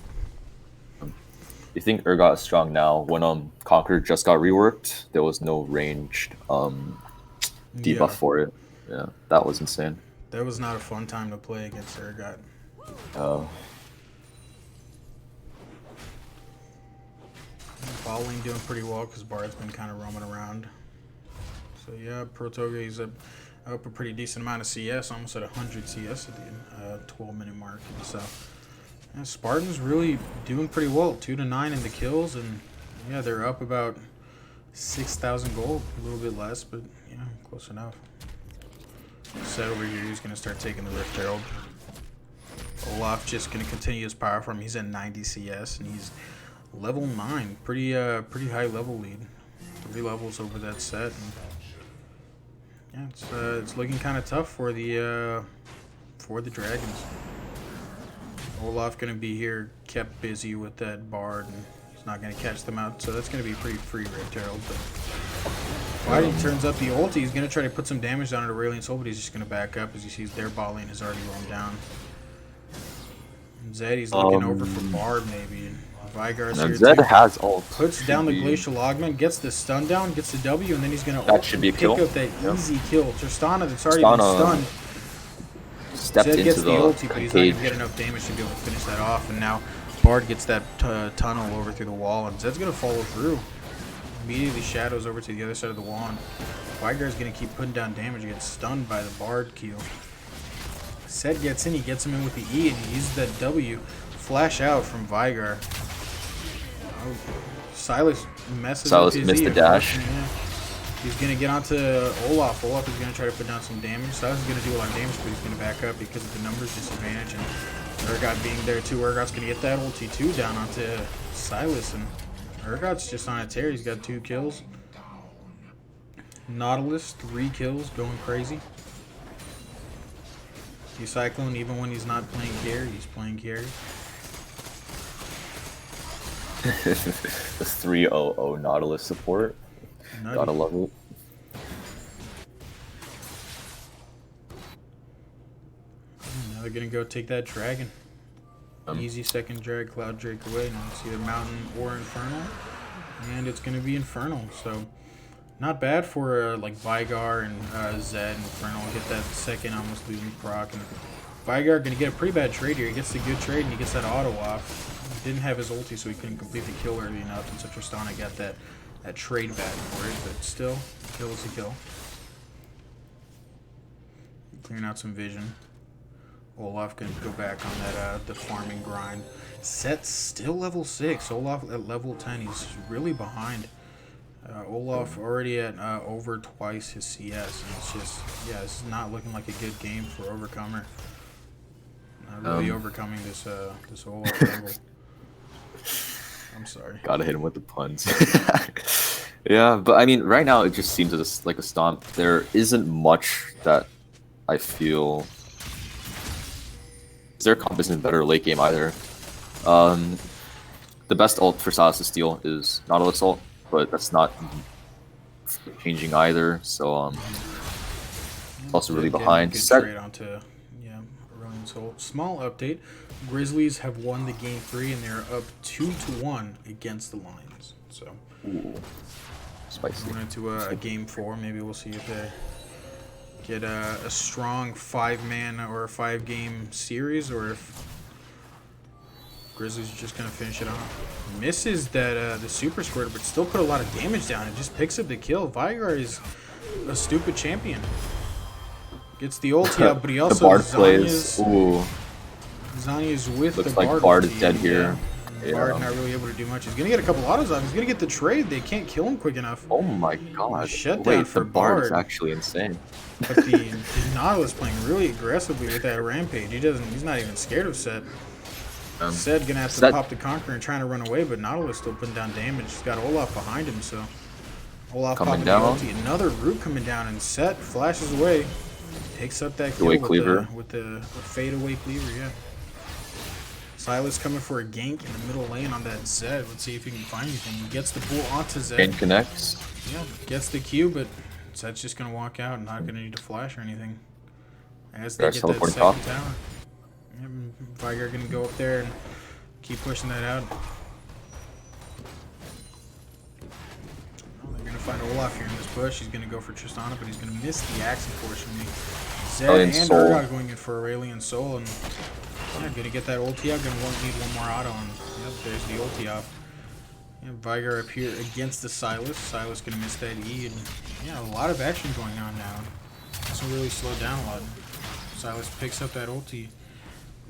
You think Urgot is strong now? When Conqueror just got reworked, there was no ranged debuff for it. Yeah, that was insane. That was not a fun time to play against Urgot. Ball lane doing pretty well because Bard's been kind of roaming around. So yeah, Protoga, he's up a pretty decent amount of CS, almost at 100 CS at the 12-minute mark. And so yeah, Spartans really doing pretty well, 2-9 in the kills, and yeah, they're up about 6,000 gold, a little bit less, but yeah, close enough. Set over here, he's gonna start taking the Rift Herald. Olaf just gonna continue his power from. He's at 90 CS, and he's level 9, pretty high level lead. 3 levels over that set. And yeah, it's looking kind of tough for the Dragons. Olaf gonna be here, kept busy with that Bard, and he's not gonna catch them out. So that's gonna be pretty free Rift Herald. But Fighting turns up the ulti. He's gonna try to put some damage down at Aurelion Sol, but he's just gonna back up as he sees their bot lane has already roamed down. And Zed, he's looking over for Bard maybe. And Vigar's here Zed too. has ult. Puts down the Glacial Augment, gets the stun down, gets the W, and then he's gonna pick kill. up that easy kill. Tristana that's already been stunned. Stepped Zed into gets the ulti, but he's not cage. gonna get enough damage to be able to finish that off. And now Bard gets that tunnel over through the wall, and Zed's gonna follow through. immediately shadows over to the other side of the wall. And Vigar's gonna keep putting down damage. He gets stunned by the Bard Q. Set gets in, he gets him in with the E, and he uses that W. Flash out from Vigar. Oh, Silas messes Silas with his missed E, the dash. yeah. He's going to get onto Olaf. Olaf is going to try to put down some damage. Silas is going to do a lot of damage, but he's going to back up because of the numbers disadvantage. And Urgot being there too. Urgot's going to get that ulti too down onto Silas. And Urgot's just on a tear. He's got 2 kills. Nautilus, 3 kills, going crazy. Cyclone, even when he's not playing carry, he's playing carry. The 300 Nautilus support. Nutty. Gotta love it. Now they're gonna go take that dragon. Easy second drag, Cloud Drake away. Now it's either Mountain or Infernal. And it's gonna be Infernal, so not bad for like Vigar and Zed and Infernal. Get that second almost losing proc. And Vigar gonna get a pretty bad trade here. He gets the good trade and he gets that auto off. He didn't have his ulti, so he couldn't complete the kill early enough, and so Tristana got that trade back for it, but still, kill is a kill. Clearing out some vision. Olaf gonna go back on that the farming grind. Set's still level 6. Olaf at level 10. He's really behind. Olaf already at over twice his CS, and it's just, yeah, this is not looking like a good game for Overcomer. Not really overcoming this Olaf level. I'm sorry. Gotta hit him with the puns. Yeah, but I mean, right now it just seems like a stomp. There isn't much that I feel. Their comp isn't better late game either. The best ult for Silas to steal is Nautilus ult, but that's not changing either. So also really behind. Straight onto Aurelian's ult. Small update. Grizzlies have won the game 3 and they're up 2-1 against the Lions. So spicy. Going into a game 4, maybe we'll see if they get a strong 5-man or a 5-game series, or if Grizzlies are just gonna finish it off. Misses that the super squirter, but still put a lot of damage down. It just picks up the kill. Vigar is a stupid champion. Gets the ulti out, but he also the Bard plays. Ooh. Zanya's with Looks the like Bard. Bard is dead here. Yeah. Bard not really able to do much. He's gonna get a couple autos off. He's gonna get the trade. They can't kill him quick enough. Oh my god. Shutdown Wait, for the Bard is Bard. actually insane. But the Nautilus playing really aggressively with that rampage. He's not even scared of Set. Set gonna have to pop the Conqueror and trying to run away, but Nautilus still putting down damage. He's got Olaf behind him, so Olaf coming popping down. the ulti. Another root coming down, and Set flashes away. Takes up that kill with the fadeaway cleaver, yeah. Silas coming for a gank in the middle lane on that Zed. Let's see if he can find anything. He gets the pull onto Zed. And connects. Yeah, gets the Q, but Zed's just going to walk out and not going to need to flash or anything. As they get that second tower. Yep, Vigar going to go up there and keep pushing that out. They're going to find Olaf here in this push. He's going to go for Tristana, but he's going to miss the axe, unfortunately. Zed and Urgot going in for Aurelian Soul, and yeah, gonna get that ulti out. Gonna need one more auto, and yep, there's the ulti off. Yeah, Vigar up here against the Silas. Silas gonna miss that E, and yeah, a lot of action going on now. Doesn't really slow down a lot. Silas picks up that ulti.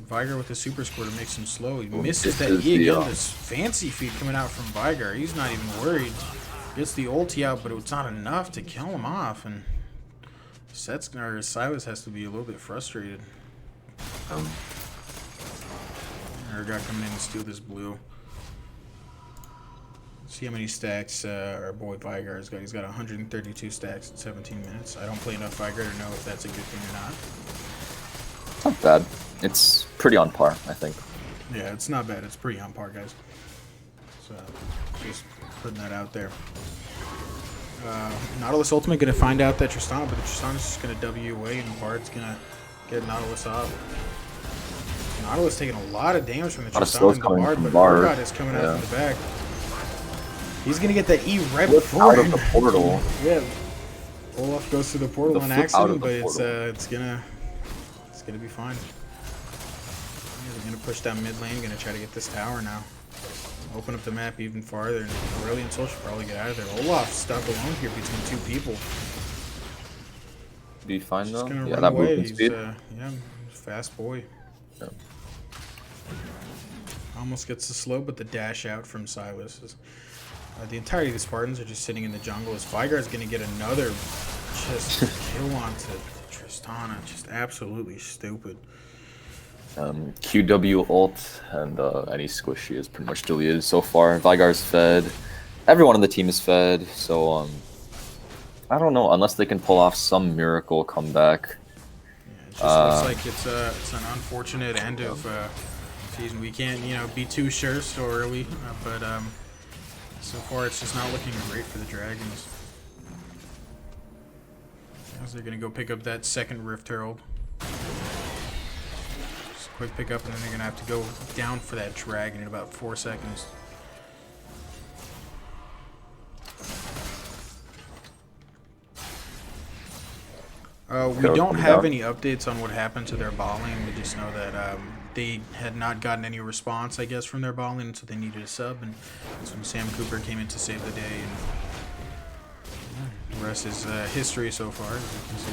Vigar with the super squirter makes him slow. He misses that E again. This fancy feed coming out from Vigar. He's not even worried. Gets the ulti out, but it's not enough to kill him off, and Silas has to be a little bit frustrated. Urgot coming in to steal this blue. See how many stacks our boy Vigar has got. He's got 132 stacks in 17 minutes. I don't play enough Vigar to know if that's a good thing or not. It's not bad. It's pretty on par, I think. Yeah, it's not bad. It's pretty on par, guys. So, just putting that out there. Nautilus ultimate going to find out that Tristana, but the Tristana's just going to W away, and Bard's going to get Nautilus off. Nautilus taking a lot of damage from the Tristana and the Bard, but Urgot is coming out from the back. He's going to get that E right before out of the portal. Yeah. Olaf goes through the portal on accident, but it's gonna be fine. Yeah, they're going to push down mid lane, going to try to get this tower now. open up the map even farther, and Aurelian Soul should probably get out of there. Olaf stuck alone here between two people. Be fine He's though. just gonna Yeah, run that away. movement He's speed. yeah, fast boy. Yeah. Almost gets the slow, but the dash out from Silas is. The entirety of the Spartans are just sitting in the jungle. As Vigard's gonna get another just kill onto Tristana. Just absolutely stupid. QW ult and any squishy is pretty much deleted so far. Vigar's fed. Everyone on the team is fed. So I don't know, unless they can pull off some miracle comeback. Yeah, it just looks like it's an unfortunate end of season. We can't be too sure so early, but so far it's just not looking great for the Dragons. As they're gonna go pick up that second Rift Herald. Just quick pick up, and then they're gonna have to go down for that dragon in about 4 seconds. We don't have any updates on what happened to their bot lane. We just know that they had not gotten any response, I guess, from their bot lane, so they needed a sub, and that's when Sam Cooper came in to save the day. And the rest is history so far, as you can see.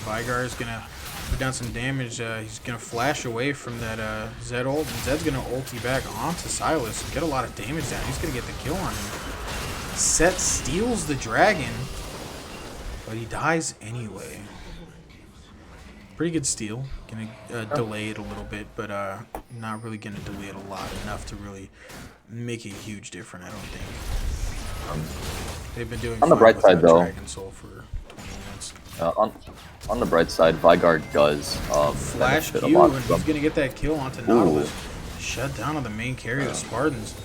Vigar is gonna put down some damage. He's gonna flash away from that Zed ult, and Zed's gonna ulti back onto Silas and get a lot of damage down. He's gonna get the kill on him. Set steals the dragon, but he dies anyway. Pretty good steal. Gonna delay it a little bit, but not really gonna delay it a lot, enough to really make a huge difference, I don't think. They've been doing on the bright side though. Dragon Soul for 20 minutes. On the bright side, Vigard does Flash benefit Q, a lot and from. he's gonna get that kill onto Nautilus. Shut down on the main carry of the Spartans.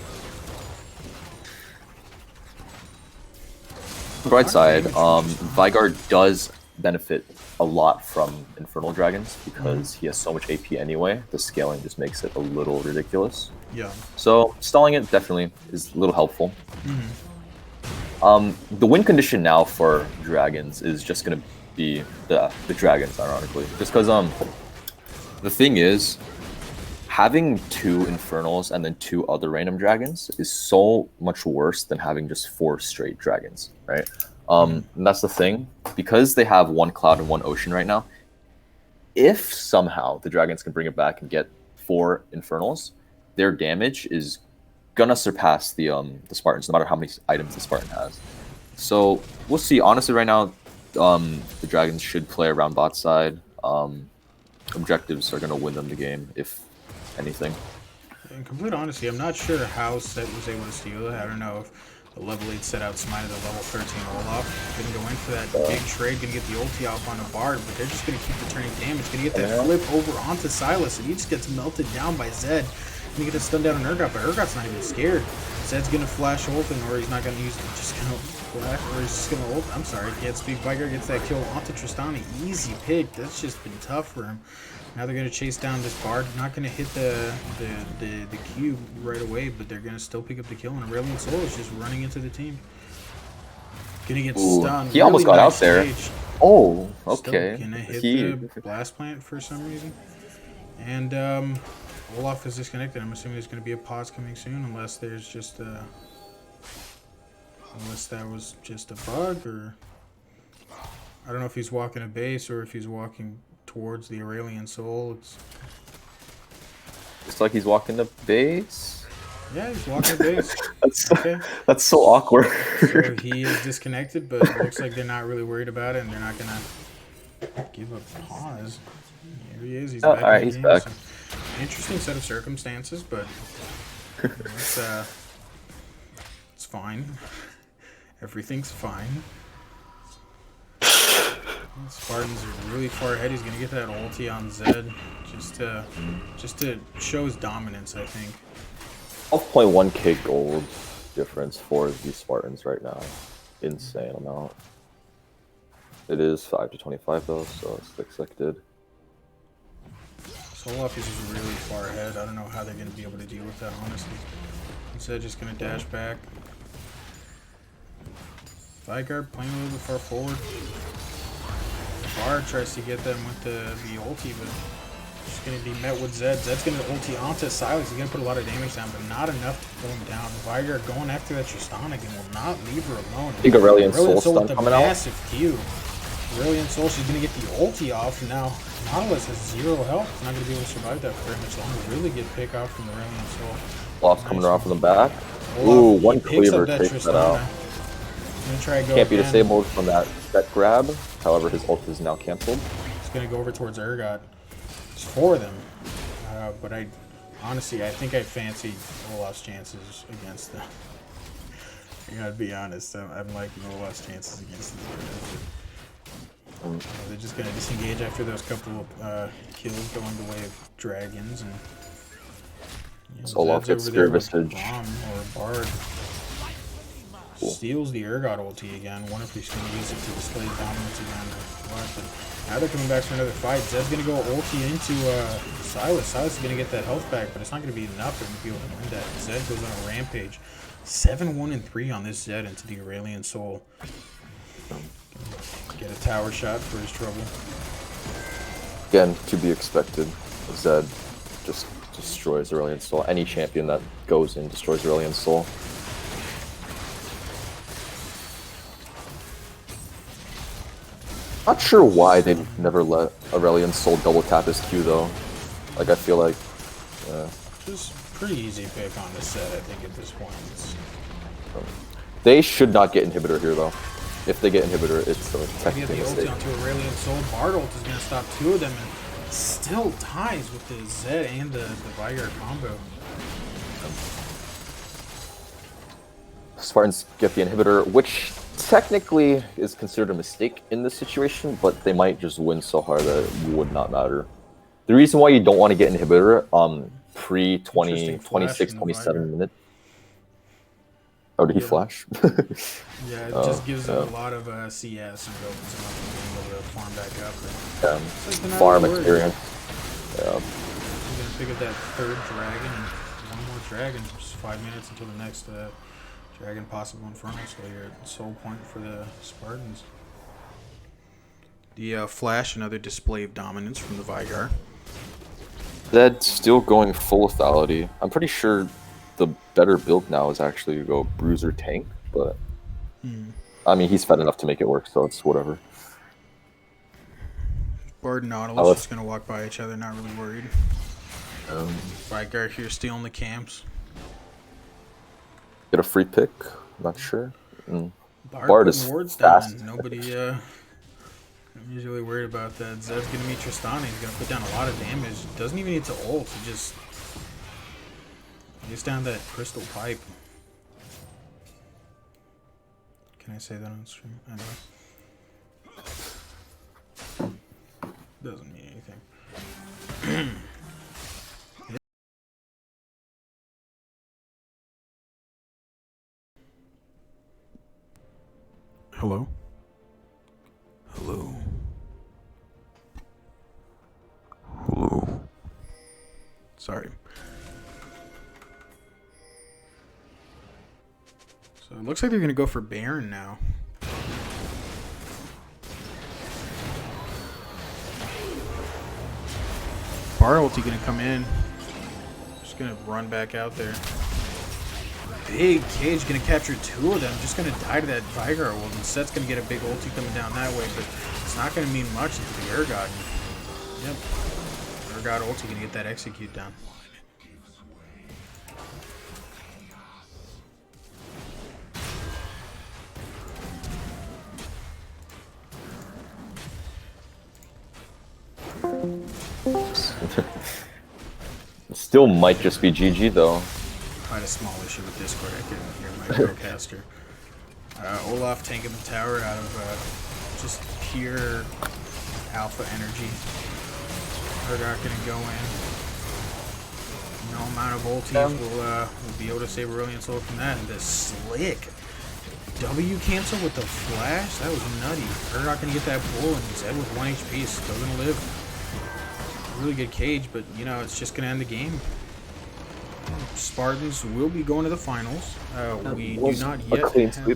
Bright side, Vigard does benefit a lot from Infernal Dragons because he has so much AP anyway. The scaling just makes it a little ridiculous. Yeah. So stalling it definitely is a little helpful. The win condition now for Dragons is just gonna be the Dragons, ironically, just because the thing is, having 2 Infernals and then 2 other random dragons is so much worse than having just 4 straight dragons, right? And that's the thing, because they have 1 cloud and 1 ocean right now. If somehow the dragons can bring it back and get 4 Infernals, their damage is gonna surpass the Spartans, no matter how many items the Spartan has. So we'll see. Honestly, right now, the dragons should play around bot side. Objectives are gonna win them the game, if anything. In complete honesty, I'm not sure how Set was able to steal it. I don't know if the level 8 set out smited the level 13 Olaf. Gonna go in for that big trade, gonna get the ulti off on a Bard, but they're just gonna keep returning damage. Gonna get that flip over onto Silas, and he just gets melted down by Zed. Gonna get a stun down on Urgot, but Urgot's not even scared. Zed's gonna flash ult, or he's not gonna use it, just gonna flash, or he's just gonna ult. I'm sorry, can't speak. Vigar gets that kill onto Tristana. Easy pick. That's just been tough for him. Now they're gonna chase down this Bard. Not gonna hit the cube right away, but they're gonna still pick up the kill. And Aurelian Soul is just running into the team. Gonna get stunned. He almost got out there. Stage. Oh, okay. Still gonna hit the blast plant for some reason. And Olaf is disconnected. I'm assuming there's gonna be a pause coming soon, unless there's just unless that was just a bug, or I don't know if he's walking a base or if he's walking towards the Aurelian Soul. It's like he's walking the base. Yeah, he's walking a base. That's so awkward. So he is disconnected, but it looks like they're not really worried about it, and they're not gonna give a pause. Here he is. He's back. All right, he's back. So, interesting set of circumstances, but it's fine. Everything's fine. Spartans are really far ahead. He's gonna get that ulti on Zed just to show his dominance, I think. 12.1k gold difference for the Spartans right now. Insane amount. It is 5 to 25 though, so it's expected. Solaf is just really far ahead. I don't know how they're gonna be able to deal with that, honestly. Instead, just gonna dash back. Vigard playing a little bit far forward. Bard tries to get them with the ulti, but just going to be met with Zed. Zed's going to ulti onto Silas. He's going to put a lot of damage down, but not enough to pull him down. Viger going after that Tristana and will not leave her alone. I think Aurelian Soul stun with a coming out. massive Q. Aurelian Soul, she's going to get the ulti off. Now, Nautilus has 0 health. He's not going to be able to survive that for very much longer. Really good pick off from Aurelian Soul. Olaf's coming around from the back. Olaf, Ooh, he one picks cleaver up that takes that out. He's going to try to go Can't be again. disabled from that grab. However, his ult is now canceled. He's going to go over towards Urgot. It's 4 of them. But honestly, I think I fancy Olaf's chances against them. I gotta be honest, I'm liking Olaf's chances against these guys. They're just gonna disengage after those couple of kills going the way of dragons, and So Olaf gets Spirit Visage. Bomb or Bard. Cool. Steals the Urgot ulti again. Wonder if he's going to use it to display dominance again or what. But now they're coming back for another fight. Zed's going to go ulti into Silas. Silas is going to get that health back, but it's not going to be enough for him to be able to win that. Zed goes on a rampage. 7-1-3 on this Zed into the Aurelian Soul. Get a tower shot for his trouble. Again, to be expected. Zed just destroys Aurelian Soul. Any champion that goes in destroys Aurelian Soul. Not sure why they never let Aurelian Soul double tap his Q though. Like I feel like Just pretty easy pick on this set, I think, at this point. they should not get inhibitor here though. If they get inhibitor, it's a Get technical the mistake. ulti onto Aurelian Soul. Bard ult is going to stop 2 of them and still ties with the Zed and the Vigar combo. Spartans get the inhibitor, which technically is considered a mistake in this situation, but they might just win so hard that it would not matter. The reason why you don't want to get inhibitor pre 20, 26, 27 minutes. Oh, did he flash? Yeah, it just gives them a lot of CS and opens them up and being able to farm back up. And it's like Farm experience. Yeah. We're going to pick up that 3rd dragon and 1 more dragon. Just 5 minutes until the next dragon possible Inferno. So you're at soul point for the Spartans. The flash, another display of dominance from the Vigar. Zed still going full lethality. I'm pretty sure the better build now is actually to go bruiser tank, but I mean he's fed enough to make it work, so it's whatever. Bard and Nautilus just gonna walk by each other, not really worried. Vigar here stealing the camps. Get a free pick? Not sure. Bard is wards fast. down. Nobody nobody's really worried about that. Zed's gonna meet Tristana. He's gonna put down a lot of damage. Doesn't even need to ult. He just lays down that crystal pipe. Can I say that on stream? Anyway. Doesn't mean anything. Hello? Hello? Hello? Sorry. So it looks like they're going to go for Baron now. Bar ulti going to come in. Just going to run back out there. Big cage going to capture 2 of them. Just going to die to that Vigar ult. And Set's going to get a big ulti coming down that way, but it's not going to mean much into the Urgot. Yep. Urgot ulti going to get that execute down. Still might just be GG though. Quite a small issue with Discord. I couldn't hear my broadcaster. Olaf tanking the tower out of just pure alpha energy. Urgot gonna go in. No amount of ultis will be able to save Aurelian Soul from that. And the slick W cancel with the flash, that was nutty. Urgot gonna get that pull, and Zed with 1 HP is still gonna live. Really good cage, but you know it's just gonna end the game. Spartans will be going to the finals. We do not yet have.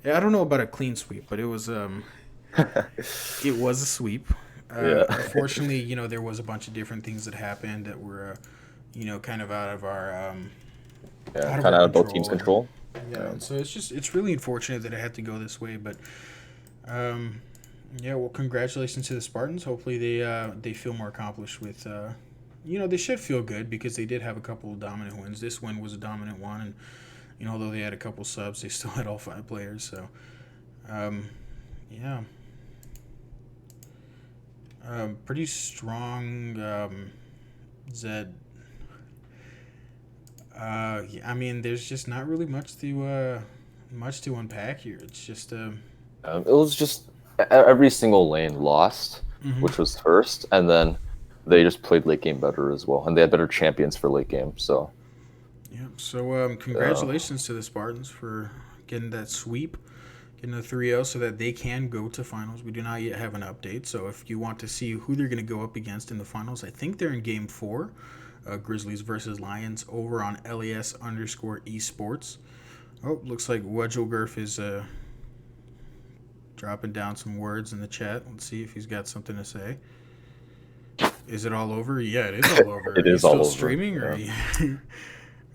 Yeah, I don't know about a clean sweep, but it was it was a sweep. Unfortunately, there was a bunch of different things that happened that were, kind of out of our Yeah, kind of out of both teams' control. Yeah, and so it's really unfortunate that it had to go this way, but yeah, well, congratulations to the Spartans. Hopefully they feel more accomplished with they should feel good because they did have a couple of dominant wins. This win was a dominant one, and although they had a couple subs, they still had all 5 players. So yeah, pretty strong Zed. Yeah, I mean, there's just not really much to unpack here. It's just It was just every single lane lost, which was first, and then they just played late game better as well, and they had better champions for late game. So yeah. So congratulations to the Spartans for getting that sweep, getting a 3-0, so that they can go to finals. We do not yet have an update, so if you want to see who they're going to go up against in the finals, I think they're in Game 4, Grizzlies versus Lions, over on LES_esports. Oh, looks like Wedgelgurf is dropping down some words in the chat. Let's see if he's got something to say. Is it all over? Yeah, it is all over. It is all over. Are you still streaming, or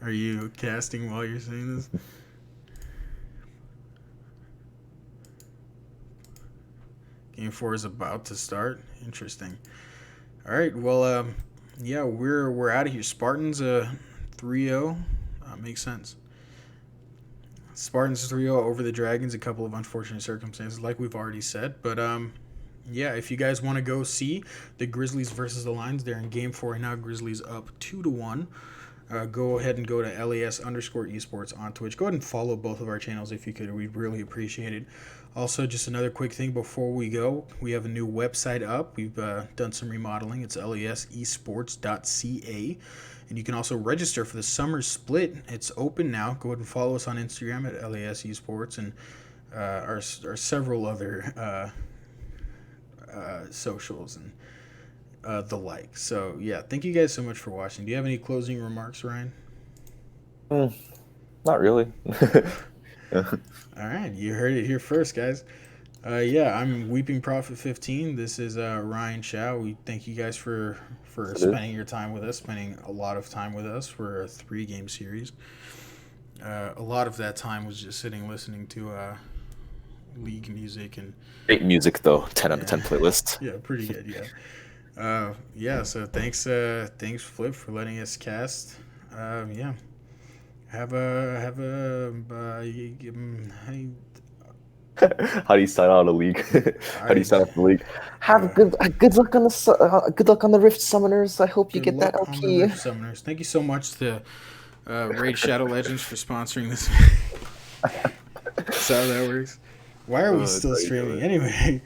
are you casting while you're saying this? Game 4 is about to start. Interesting. All right. Well, yeah, we're out of here. Spartans 3-0. Makes sense. Spartans 3-0 over the Dragons. A couple of unfortunate circumstances, like we've already said. But yeah, if you guys want to go see the Grizzlies versus the Lions, they're in Game 4 right now. Grizzlies up 2-1. Go ahead and go to LES_esports on Twitch. Go ahead and follow both of our channels if you could. We'd really appreciate it. Also, just another quick thing before we go. We have a new website up. We've done some remodeling. It's lesesports.ca. And you can also register for the summer split. It's open now. Go ahead and follow us on Instagram at lesesports and our several other socials and the like. So yeah, thank you guys so much for watching. Do you have any closing remarks, Ryan? Not really. All right, you heard it here first, guys. Yeah, I'm Weeping Prophet 15. This is Ryan Chow. We thank you guys for spending your time with us, spending a lot of time with us for a 3-game series. A lot of that time was just sitting listening to League music and great music though. 10 out of 10 playlist. Yeah, pretty good. Yeah. Yeah. So thanks, Flip, for letting us cast. Yeah. Have a. How do you sign out a league? How do you sign up the league? Have good luck on the Rift Summoners. I hope you get that LP. Rift Summoners. Thank you so much to Raid Shadow Legends for sponsoring this. That's how that works. Why are we still streaming anyway?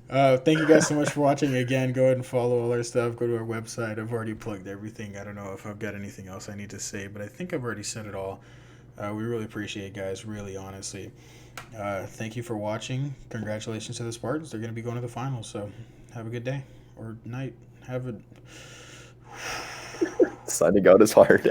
Thank you guys so much for watching. Again, go ahead and follow all our stuff. Go to our website. I've already plugged everything. I don't know if I've got anything else I need to say, but I think I've already said it all. We really appreciate it, guys, really, honestly. Thank you for watching. Congratulations to the Spartans. They're going to be going to the finals, so have a good day or night. Signing out is hard.